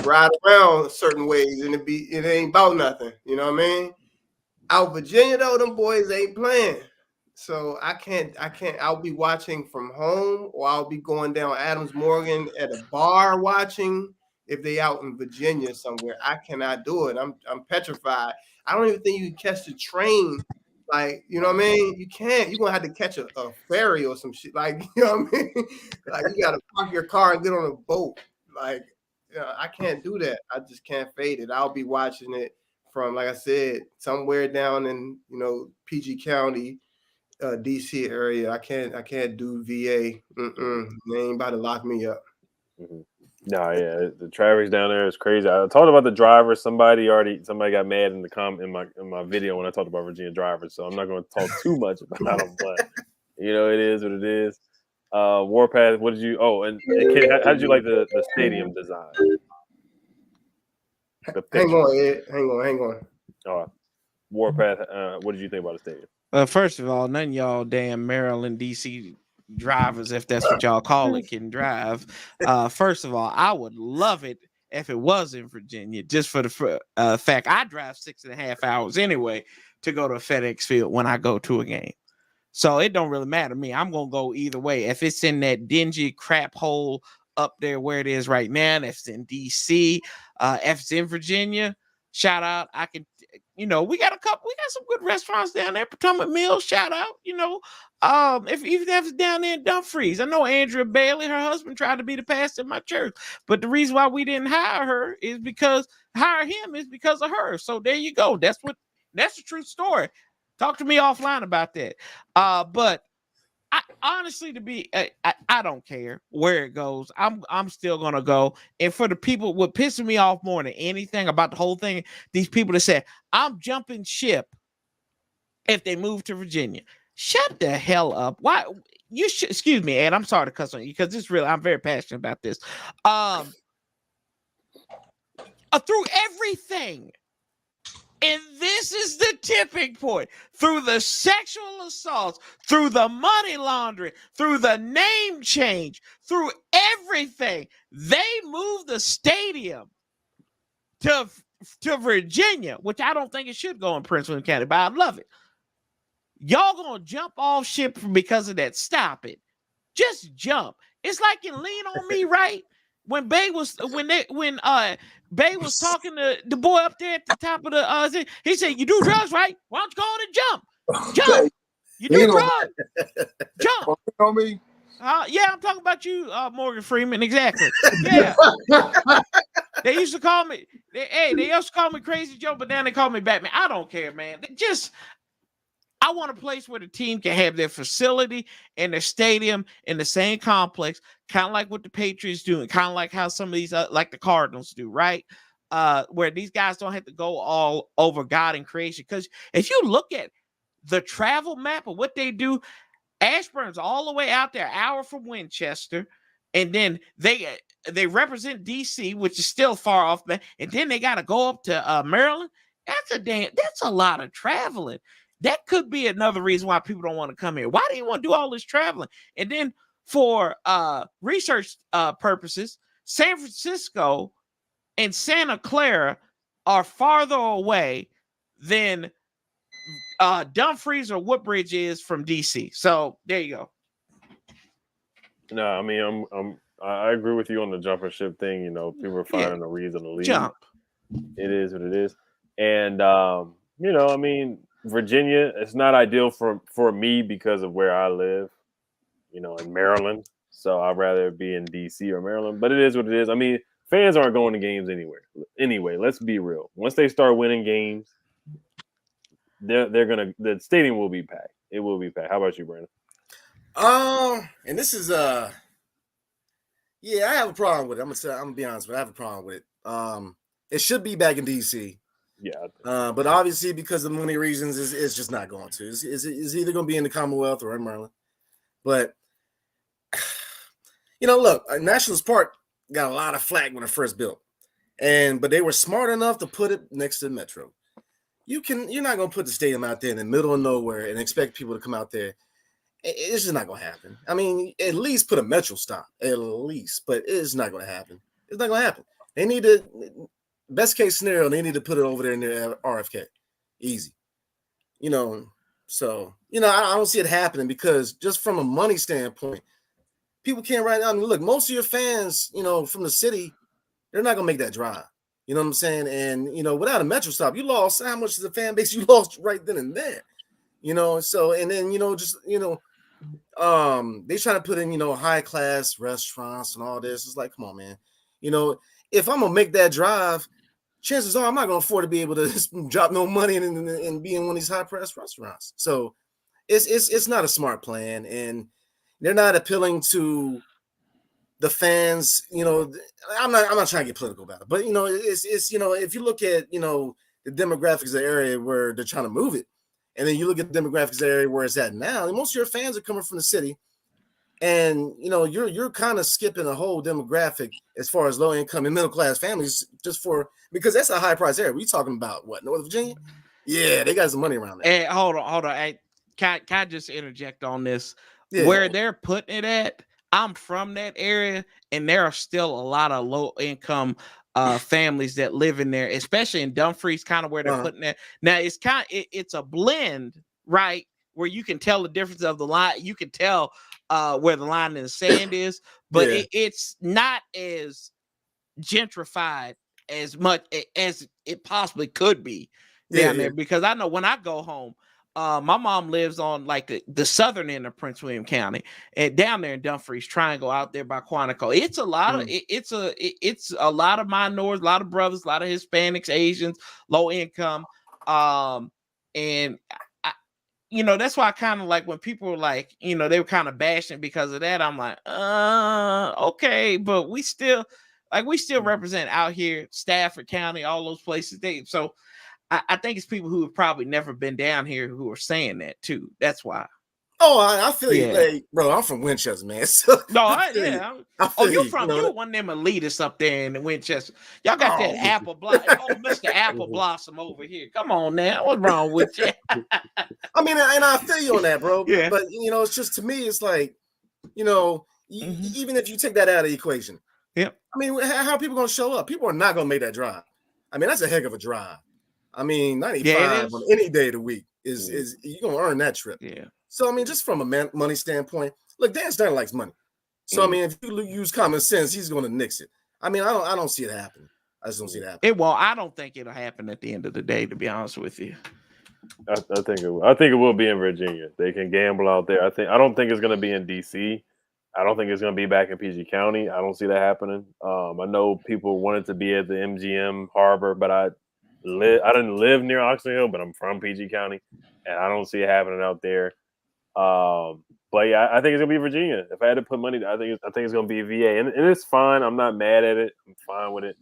ride around certain ways and it ain't about nothing. You know what I mean? Out Virginia though, them boys ain't playing. So I can't. I'll be watching from home, or I'll be going down Adams Morgan at a bar watching. If they out in Virginia somewhere, I cannot do it. I'm petrified. I don't even think you can catch the train. Like, you know what I mean? You can't. You're gonna have to catch a ferry or some shit. Like, you know what I mean? Like, you gotta park your car and get on a boat. Like, I can't do that. I just can't fade it. I'll be watching it from, like I said, somewhere down in PG County, DC area. I can't do VA. They ain't about to lock me up. Mm-hmm. No, yeah, the traffic down there is crazy. I talked about the driver. Somebody got mad in the in my video when I talked about Virginia drivers. So I'm not going to talk too much about them, but it is what it is. Warpath, what did you? Oh, and Ken, how did you like the stadium design? Hang on, Ed. Hang on. All right. Warpath, what did you think about the stadium? First of all, none of y'all damn Maryland, DC drivers, if that's what y'all call it, can drive. First of all, I would love it if it was in Virginia, just for the fact I drive 6.5 hours anyway to go to a FedEx Field when I go to a game. So it don't really matter to me. I'm going to go either way. If it's in that dingy crap hole up there where it is right now, if it's in DC, if it's in Virginia, shout out. I can, we got some good restaurants down there. Potomac Mills, shout out, if it's down there in Dumfries. I know Andrea Bailey, her husband, tried to be the pastor in my church, but the reason why we didn't hire him is because of her. So there you go. That's the true story. Talk to me offline about that. But I honestly, I don't care where it goes. I'm still gonna go. And for the people, what pisses me off more than anything about the whole thing, these people that said I'm jumping ship if they move to Virginia. Shut the hell up. Why you should? Excuse me, Ed. I'm sorry to cuss on you because I'm very passionate about this. Through everything. And this is the tipping point. Through the sexual assaults, through the money laundering, through the name change, through everything, they moved the stadium to Virginia, which I don't think it should go in Prince William County, but I love it. Y'all gonna jump off ship because of that. Stop it. Just jump. It's like you lean on me, right? When Bay was Bay was talking to the boy up there at the top of the he said, "You do drugs, right? Why don't you go on and jump? You do drugs. Jump." On me? Yeah, I'm talking about you, Morgan Freeman. Exactly. Yeah. They used to call me. They used to call me Crazy Joe, but then they call me Batman. I don't care, man. I want a place where the team can have their facility and their stadium in the same complex, kind of like what the Patriots do, and kind of like how some of these, like the Cardinals do, right? Where these guys don't have to go all over God and creation. Because if you look at the travel map of what they do, Ashburn's all the way out there, an hour from Winchester, and then they represent DC, which is still far off, and then they got to go up to Maryland. That's a lot of traveling. That could be another reason why people don't want to come here. Why do you want to do all this traveling? And then for research purposes, San Francisco and Santa Clara are farther away than Dumfries or Woodbridge is from DC. So there you go. No, I mean, I agree with you on the jumper ship thing. People are finding a reason to leave. Jump. It is what it is. And, I mean, Virginia, it's not ideal for me because of where I live, in Maryland. So I'd rather be in DC or Maryland, but it is what it is. I mean, fans aren't going to games anywhere. Anyway, let's be real. Once they start winning games, the stadium will be packed. It will be packed. How about you, Brandon? And this is I have a problem with it. I'm gonna be honest, but I have a problem with it. It should be back in DC. Yeah, but obviously because of money reasons, it's just not going to. It's either going to be in the Commonwealth or in Maryland. But look, Nationals Park got a lot of flack when it first built, but they were smart enough to put it next to the Metro. You're not gonna put the stadium out there in the middle of nowhere and expect people to come out there. It's just not gonna happen. I mean, at least put a Metro stop, at least, but it's not gonna happen. It's not gonna happen. They need to, best case scenario, they need to put it over there near RFK. Easy. So I don't see it happening because just from a money standpoint, people can't write. I mean, look, most of your fans, from the city, they're not gonna make that drive. You know what I'm saying? And without a Metro stop, you lost how much of the fan base you lost right then and there. So and then they try to put in high class restaurants and all this. It's like, come on, man. If I'm gonna make that drive, chances are I'm not gonna afford to be able to drop no money and be in one of these high priced restaurants. So it's not a smart plan, and they're not appealing to the fans. I'm not trying to get political about it, but it's if you look at the demographics of the area where they're trying to move it, and then you look at the demographics of the area where it's at now, and most of your fans are coming from the city, and you're kind of skipping a whole demographic as far as low income and middle class families because that's a high price area. We talking about what, North Virginia? Yeah, they got some money around there. Hey, hold on. Hey, can I just interject on this? Yeah. Where they're putting it at, I'm from that area, and there are still a lot of low income families that live in there, especially in Dumfries, kind of where they're putting it. Now it's a blend, right? Where you can tell the difference of the line. You can tell where the line in the sand is, but it's not as gentrified as much as it possibly could be down there. Because I know when I go home, my mom lives on like the southern end of Prince William County, and down there in Dumfries Triangle, out there by Quantico. It's a lot of it's a lot of minorities, a lot of brothers, a lot of Hispanics, Asians, low income, and that's why I kind of like when people were like, they were kind of bashing because of that. I'm like, okay, but we still represent out here, Stafford County, all those places. So I think it's people who have probably never been down here who are saying that too. That's why. Oh, I feel you, hey, bro. I'm from Winchester, man. So no, you're one of them elitists up there in Winchester. Y'all got that apple blossom. Oh, Mr. Apple Blossom over here. Come on now, what's wrong with you? I mean, and I feel you on that, bro. Yeah. But it's just, to me, it's like, even if you take that out of the equation, I mean, how are people gonna show up? People are not gonna make that drive. I mean, that's a heck of a drive. I mean, 95 on any day of the week is you're gonna earn that trip. Yeah. So I mean, just from a money standpoint, look, Dan Stern likes money. So I mean, if you use common sense, he's gonna nix it. I mean, I don't see it happening. I just don't see it happening. I don't think it'll happen at the end of the day, to be honest with you. I think it will be in Virginia. They can gamble out there. I don't think it's gonna be in DC. I don't think it's gonna be back in PG County. I don't see that happening. I know people wanted to be at the MGM Harbor, but I didn't live near Oxon Hill, but I'm from PG County, and I don't see it happening out there. But yeah, I think it's gonna be Virginia. If I had to put money, I think it's gonna be VA, and it's fine. I'm not mad at it. I'm fine with it.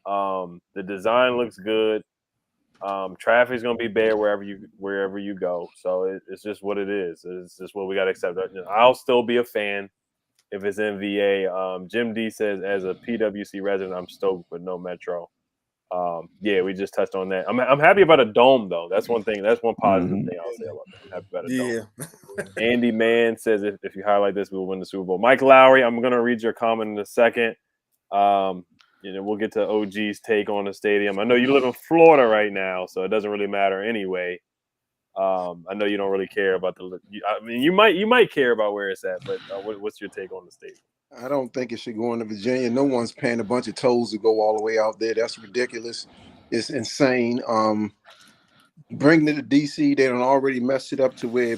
The design looks good. Traffic is gonna be bad wherever you go. So it's just what it is. It's just what we gotta accept. I'll still be a fan if it's in VA. Jim D says, as a PWC resident, I'm stoked, but no Metro. Yeah, we just touched on that. I'm happy about a dome, though. That's one thing. That's one positive thing I'll say about that. I'm happy about a dome. Andy Mann says, if you highlight this, we will win the Super Bowl. Mike Lowry, I'm going to read your comment in a second. We'll get to OG's take on the stadium. I know you live in Florida right now, so it doesn't really matter anyway. I know you don't really care about you might care about where it's at, but what's your take on the stadium? I don't think it should go into Virginia. No one's paying a bunch of tolls to go all the way out there. That's ridiculous. It's insane. Bringing it to DC, they done already messed it up to where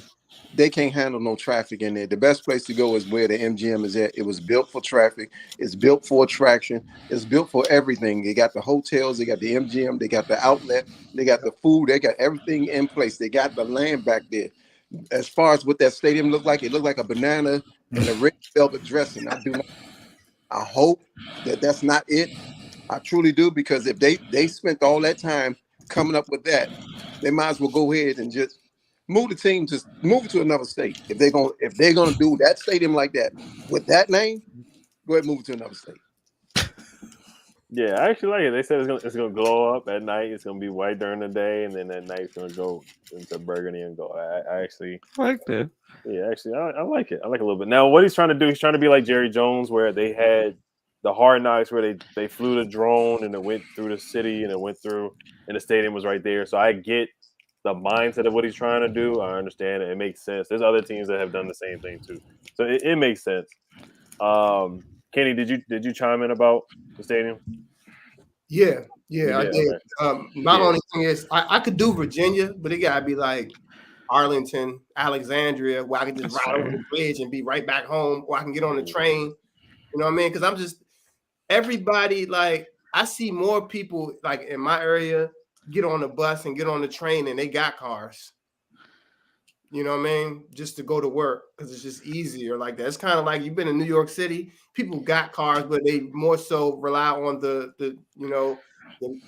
they can't handle no traffic in there. The best place to go is where the MGM is at. It was built for traffic. It's built for attraction. It's built for everything. They got the hotels. They got the MGM. They got the outlet. They got the food. They got everything in place. They got the land back there. As far as what that stadium looked like, it looked like a banana and a red velvet dressing. I hope that's not it. I truly do, because if they spent all that time coming up with that, they might as well go ahead and just move the team, just move it to another state. If they're gonna do that stadium like that with that name, Go ahead, move it to another state. Yeah, I actually like it. They said it's gonna glow up at night. It's gonna be white during the day, and then at night it's gonna go into burgundy and gold. I actually like that. Yeah, actually, I like it. I like it a little bit. Now, what he's trying to do, he's trying to be like Jerry Jones, where they had the Hard Knocks, where they flew the drone and it went through the city and it went through, and the stadium was right there. So I get the mindset of what he's trying to do. I understand it. It makes sense. There's other teams that have done the same thing too, so it makes sense. Kenny, did you chime in about the stadium? Yeah, I did. Okay. My only thing is I could do Virginia, but it gotta be like Arlington, Alexandria, where I can just ride over the bridge and be right back home, or I can get on the train. You know what I mean? Because I'm just everybody like I see more people like in my area get on the bus and get on the train and they got cars. You know what I mean? Just to go to work because it's just easier like that. It's kind of like you've been in New York City. People got cars, but they more so rely on the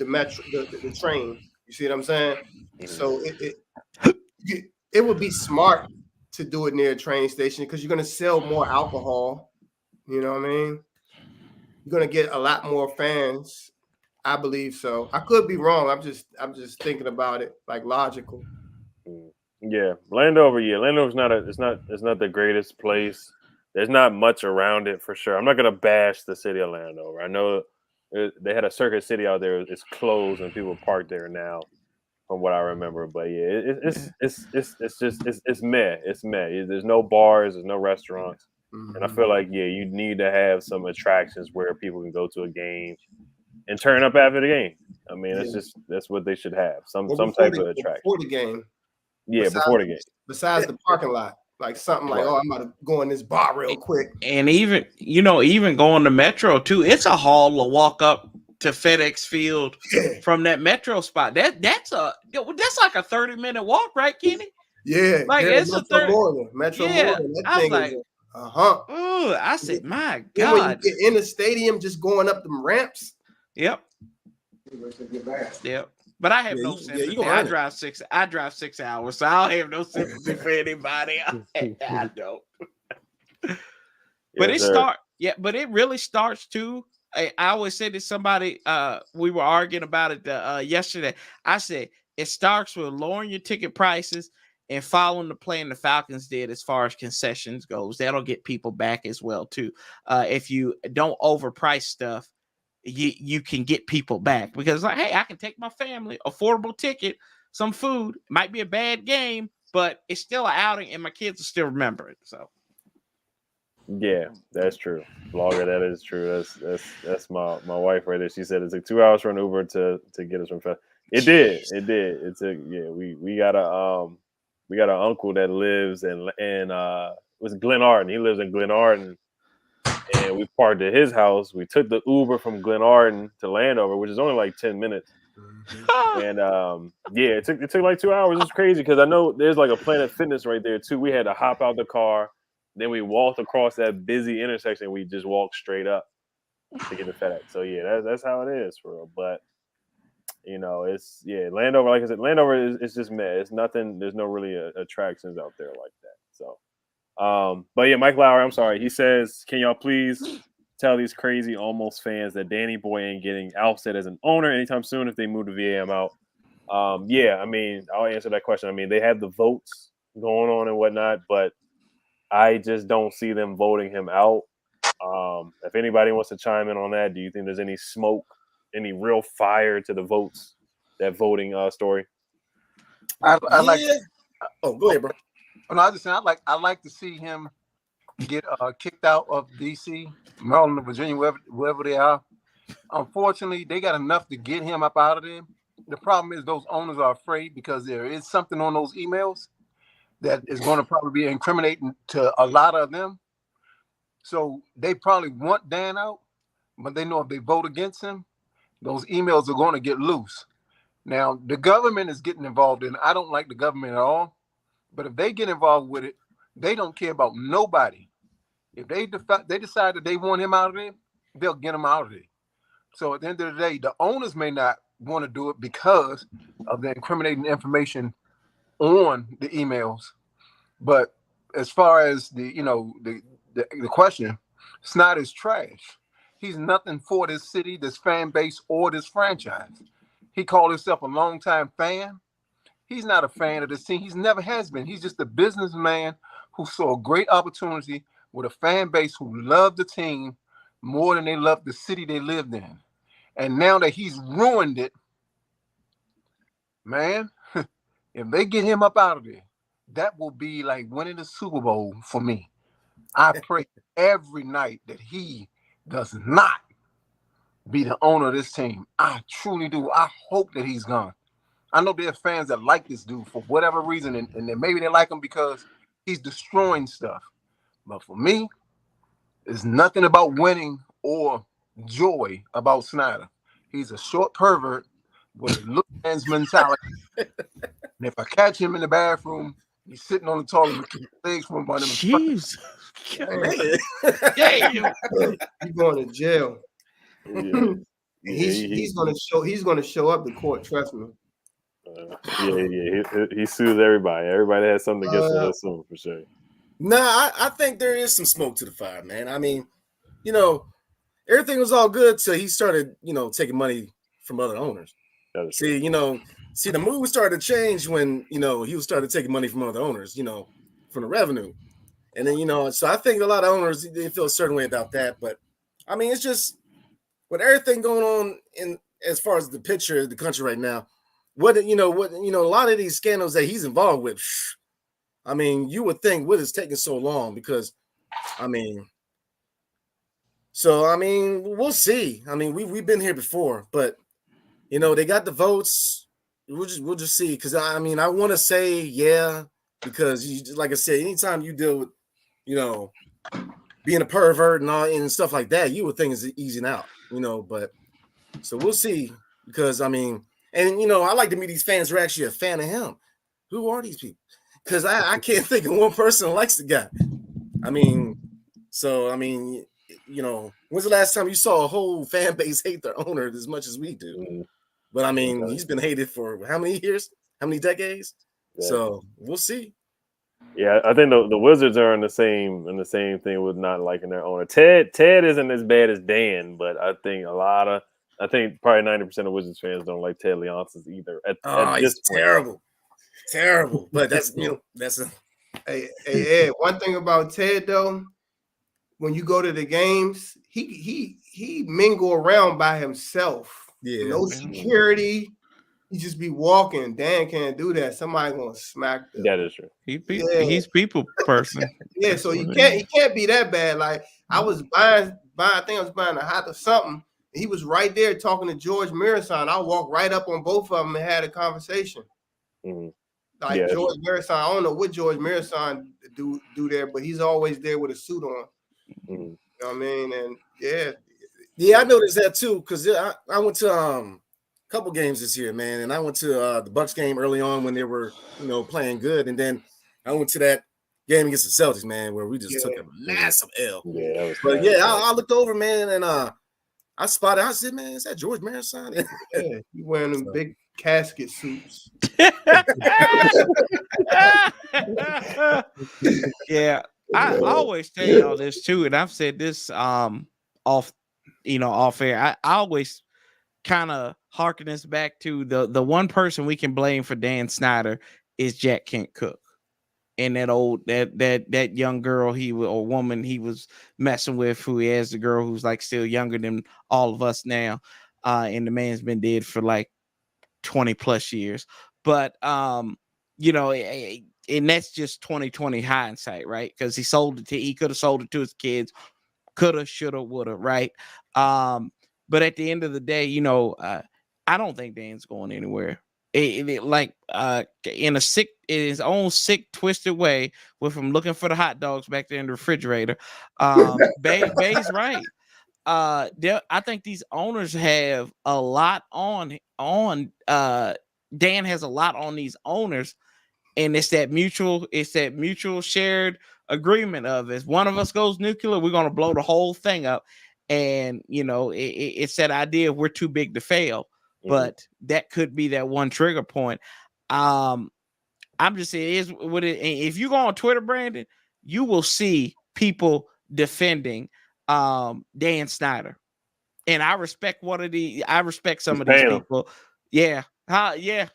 metro, the train. You see what I'm saying? So it would be smart to do it near a train station because you're gonna sell more alcohol. You know what I mean? You're gonna get a lot more fans. I believe so. I could be wrong. I'm just thinking about it like logical. Yeah, Landover. Yeah, Landover's it's not the greatest place. There's not much around it for sure. I'm not gonna bash the city of Landover. I know they had a Circuit City out there. It's closed and people park there now, from what I remember. But yeah, it's meh. It's meh. There's no bars. There's no restaurants. And I feel like you need to have some attractions where people can go to a game and turn up after the game. I mean, that's what they should have. Some type of attraction before the game. Yeah, before the game. Besides the parking lot, like something like, I'm about to go in this bar real quick. And even going to Metro too, it's a haul to walk up to FedEx Field from that Metro spot. That's like a 30-minute walk, right, Kenny? Yeah, like it's a 30. Metro Morgan. That I was thing like, Oh, I said, my God. When you get in the stadium, just going up them ramps. Yep. But I have no sympathy. I drive 6 hours, so I don't have no sympathy for anybody. I don't. But but it really starts too. I always say to somebody, we were arguing about it yesterday. I said it starts with lowering your ticket prices and following the plan the Falcons did as far as concessions goes. That'll get people back as well too. If you don't overprice stuff, you can get people back because like, hey, I can take my family, affordable ticket, some food. It might be a bad game, but it's still an outing, and my kids will still remember it. So, yeah, that's true. Blogger, that is true. That's my wife right there. She said it took 2 hours for an Uber to get us from. It did. It took. Yeah, we got an uncle that lives in was Glenarden. He lives in Glenarden. And we parked at his house. We took the Uber from Glenarden to Landover, which is only like 10 minutes. And it took like 2 hours. It's crazy because I know there's like a Planet Fitness right there too. We had to hop out the car, then we walked across that busy intersection. We just walked straight up to get the FedEx. So yeah, that's how it is for real. But it's Landover. Like I said, Landover is just meh. It's nothing. There's no really attractions out there like that. So. But yeah, Mike Lowry, I'm sorry. He says, can y'all please tell these crazy almost fans that Danny Boy ain't getting ousted as an owner anytime soon if they move the VAM out? I mean, I'll answer that question. I mean, they have the votes going on and whatnot, but I just don't see them voting him out. If anybody wants to chime in on that, do you think there's any smoke, any real fire to the votes, that voting story? I like. Oh, go ahead, bro. No, I just saying I like to see him get kicked out of DC, Maryland, or Virginia, wherever they are. Unfortunately, they got enough to get him up out of there. The problem is those owners are afraid because there is something on those emails that is going to probably be incriminating to a lot of them. So they probably want Dan out, but they know if they vote against him, those emails are going to get loose. Now, the government is getting involved in it. I don't like the government at all. But if they get involved with it, they don't care about nobody. If they decide that they want him out of there, they'll get him out of there. So at the end of the day, the owners may not want to do it because of the incriminating information on the emails. But as far as the question, Snyder's trash. He's nothing for this city, this fan base, or this franchise. He called himself a longtime fan. He's not a fan of this team. He's never has been. He's just a businessman who saw a great opportunity with a fan base who loved the team more than they loved the city they lived in. And now that he's ruined it, man, if they get him up out of there, that will be like winning the Super Bowl for me. I pray every night that he does not be the owner of this team. I truly do. I hope that he's gone. I know there are fans that like this dude for whatever reason, and maybe they like him because he's destroying stuff. But for me, there's nothing about winning or joy about Snyder. He's a short pervert with a look man's mentality. And if I catch him in the bathroom, he's sitting on the toilet with his legs from under him. Jeez. Damn. He's going to jail. Yeah. He's gonna show up to court. Trust me. He sues everybody. Everybody has something against him soon, for sure. Nah, I think there is some smoke to the fire, man. I mean, everything was all good till he started, taking money from other owners. See, the mood started to change when, he started taking money from other owners, from the revenue. And then, so I think a lot of owners, they feel a certain way about that. But I mean, it's just with everything going on in as far as the picture of the country right now, a lot of these scandals that he's involved with, I mean, you would think what is taking so long because, we'll see. I mean, we've been here before, but they got the votes. We'll just see. Because I want to say yeah, because like I said, anytime you deal with being a pervert and all and stuff like that, you would think it's easing out, But so we'll see because I like to meet these fans who are actually a fan of him. Who are these people? Because I can't think of one person who likes the guy. When's the last time you saw a whole fan base hate their owner as much as we do? Mm-hmm. But he's been hated for how many years? How many decades? Yeah. So we'll see. Yeah, I think the Wizards are in the same thing with not liking their owner. Ted isn't as bad as Dan, but I think probably 90% of Wizards fans don't like Ted Leonsis either. He's terrible. Terrible. But that's Hey Ed, one thing about Ted though, when you go to the games, he mingle around by himself. Yeah, no security. He just be walking. Dan can't do that. Somebody gonna smack them. That is true. He's people person. Yeah, so he can't be that bad. Like I was buying. I think I was buying a hot or something. He was right there talking to George Mirasan. I walked right up on both of them and had a conversation. Mm-hmm. Like George Mirasan, I don't know what George Mirasan do there, but he's always there with a suit on. Mm-hmm. You know what I mean? And yeah, I noticed that too because I went to couple games this year, man, and I went to the Bucks game early on when they were, playing good, and then I went to that game against the Celtics, man, where we just took a massive L. Yeah, I looked over, man, and I spotted. I said, man, is that George Marathon? Yeah, you wearing them big casket suits. Yeah, I always tell y'all this too, and I've said this off air. I always kind of harken us back to the one person we can blame for Dan Snyder is Jack Kent Cook and that young girl or woman he was messing with, who he has the girl who's like still younger than all of us now, and the man's been dead for like 20 plus years. But and that's just 2020 hindsight, right? Because he could have sold it to his kids, coulda, shoulda, woulda, right? But at the end of the day, I don't think Dan's going anywhere. In his own sick, twisted way, with him looking for the hot dogs back there in the refrigerator. Bay's right. I think these owners have a lot on. Dan has a lot on these owners, and it's that mutual shared agreement of if one of us goes nuclear, we're gonna blow the whole thing up. And it's that idea of we're too big to fail, but that could be that one trigger point. I'm just saying, if you go on Twitter, Brandon, you will see people defending Dan Snyder. And I respect some of He's these paying 'em. people. Yeah. Yeah.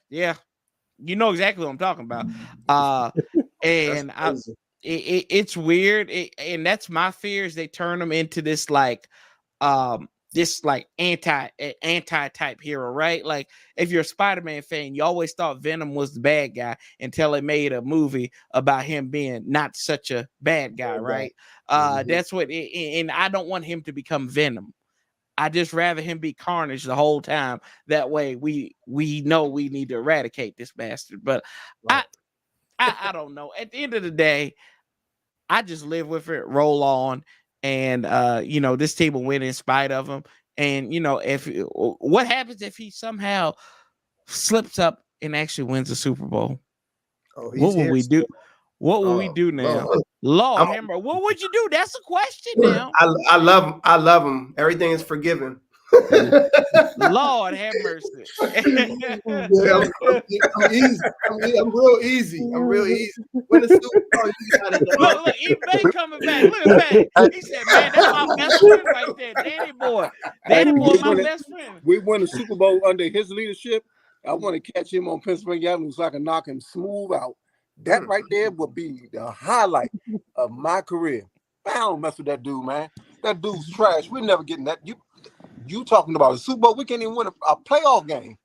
You know exactly what I'm talking about. And it's weird. And that's my fear is they turn them into this like anti type hero, right? Like if you're a Spider-Man fan, you always thought Venom was the bad guy until they made a movie about him being not such a bad guy, right? That's what and I don't want him to become Venom. I just rather him be Carnage the whole time. That way we know we need to eradicate this bastard. But I don't know. At the end of the day, I just live with it, roll on, and this team will win in spite of him. And what happens if he somehow slips up and actually wins the Super Bowl? What will we do? What will we do now? Lord Hammer, what would you do? That's a question now. I love him. I love him. Everything is forgiven. Lord have mercy. I'm easy. I'm real easy. I'm real easy. When the Super Bowl, you got it. Look, Bay coming back. Look at Bay. He said, "Man, that's my best friend right there, Danny boy. Danny boy, my best friend." We won the Super Bowl under his leadership. I want to catch him on Pennsylvania Avenue so I can knock him smooth out. That right there would be the highlight of my career. I don't mess with that dude, man. That dude's trash. We're never getting that. You talking about a Super Bowl? We can't even win a playoff game,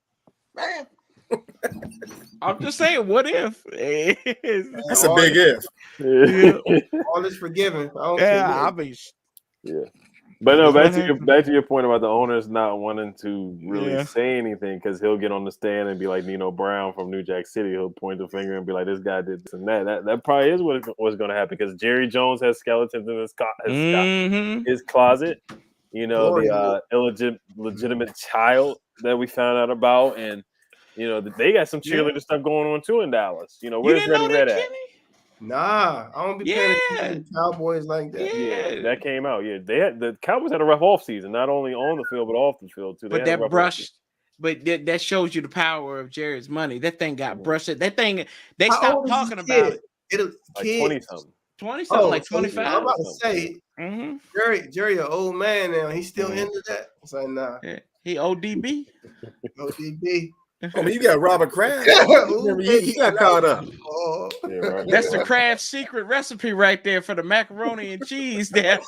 man. I'm just saying, what if? That's a big if. Yeah. All is forgiven. Yeah. But no, back to your point about the owners not wanting to really say anything because he'll get on the stand and be like Nino Brown from New Jack City. He'll point the finger and be like, "This guy did this and that." That probably is what's going to happen because Jerry Jones has skeletons in his closet. The illegitimate child that we found out about, and they got some cheerleader stuff going on too in Dallas. Where's Ready Red at? Nah, I don't be paying attention to Cowboys like that. Yeah, that came out. Yeah, the Cowboys had a rough off season, not only on the field but off the field too. But that shows you the power of Jared's money. That thing got brushed. That thing they stopped talking about it. Like 20-something. 20-something, like 25. I'm about to say, Jerry, an old man now. He's still into that. It's like, nah. Yeah. He ODB. ODB. I mean, you got Robert Kraft. he got caught up. Yeah, right. That's the Kraft secret recipe right there for the macaroni and cheese there.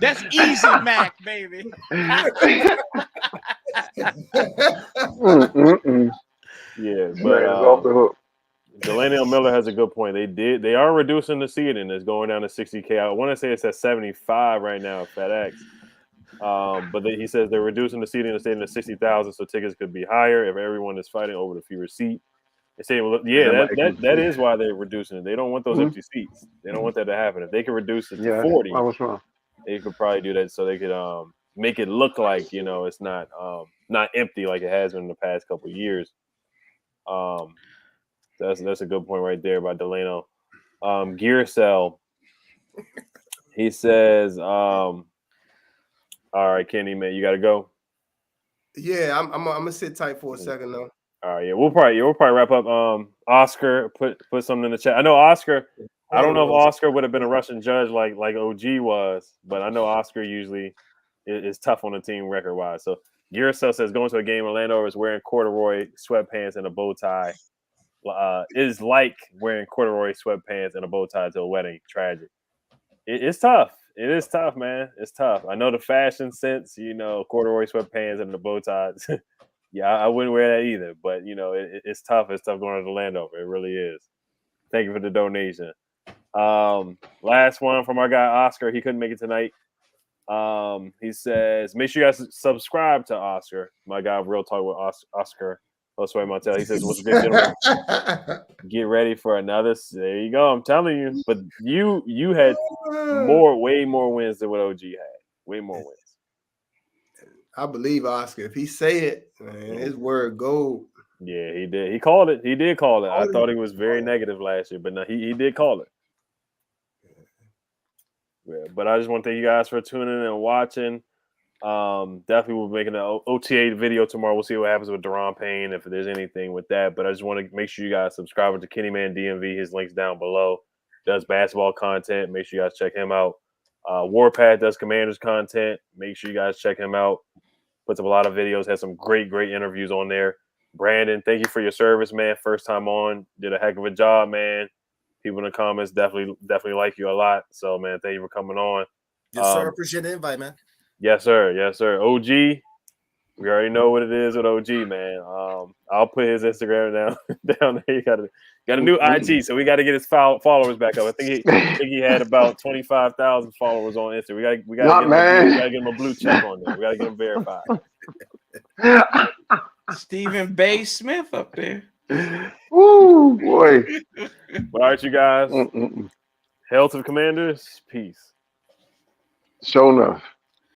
That's easy Mac, baby. Yeah, but off the hook. Delaney Miller has a good point. They are reducing the seating. It's going down to 60K. I want to say it's at 75 right now at FedEx. But he says they're reducing the seating in the stadium to 60,000, so tickets could be higher if everyone is fighting over the fewer seat. They say, that is why they're reducing it. They don't want those empty seats. They don't want that to happen. If they could reduce it to 40, they could probably do that so they could make it look like it's not empty like it has been in the past couple of years. That's a good point right there by Delano. Gear Cell. He says, all right, Kenny, man, you got to go. Yeah, I'm gonna sit tight for a second though. All right, yeah, we'll probably wrap up. Oscar, put something in the chat. I know Oscar. I don't know if Oscar would have been a Russian judge like OG was, but I know Oscar usually is tough on the team record wise. So Gearcell says going to a game Orlando is wearing corduroy sweatpants and a bow tie. Is like wearing corduroy sweatpants and a bow tie to a wedding. Tragic. It's tough. It is tough, man. It's tough. I know the fashion sense, corduroy sweatpants and the bow ties. Yeah, I wouldn't wear that either. But, it's tough. It's tough going to the Landover. It really is. Thank you for the donation. Last one from our guy, Oscar. He couldn't make it tonight. He says, make sure you guys subscribe to Oscar. My guy, Real Talk with Oscar. Josue Montel. He says, what's good, gentlemen? Get ready for another. There you go. I'm telling you. But you had way more wins than what OG had. Way more wins. I believe Oscar. If he say it, man, his word gold. Yeah, he did. He called it. He did call it. I thought he was very negative last year, but no, he did call it. Yeah, but I just want to thank you guys for tuning in and watching. Definitely we'll be making an OTA video tomorrow. We'll see what happens with Daron Payne, if there's anything with that. But I just want to make sure you guys subscribe to Kenny Man DMV. His link's down below. does basketball content. Make sure you guys check him out. Warpath does Commanders content. Make sure you guys check him out. Puts up a lot of videos. Has some great interviews on there. Brandon, thank you for your service, man. First time on, did a heck of a job, man. People in the comments definitely like you a lot. So, man, thank you for coming on. Yes, sir. Appreciate the invite, man. Yes, sir. Yes, sir. OG, we already know what it is with OG, man. I'll put his Instagram down there. He got a new IG, so we got to get his followers back up. I think he had about 25,000 followers on Instagram. We got to get him a blue check on there. We got to get him verified. Stephen Bay Smith up there. Ooh, boy. All right, you guys. Hail to the Commanders. Peace. Sure enough.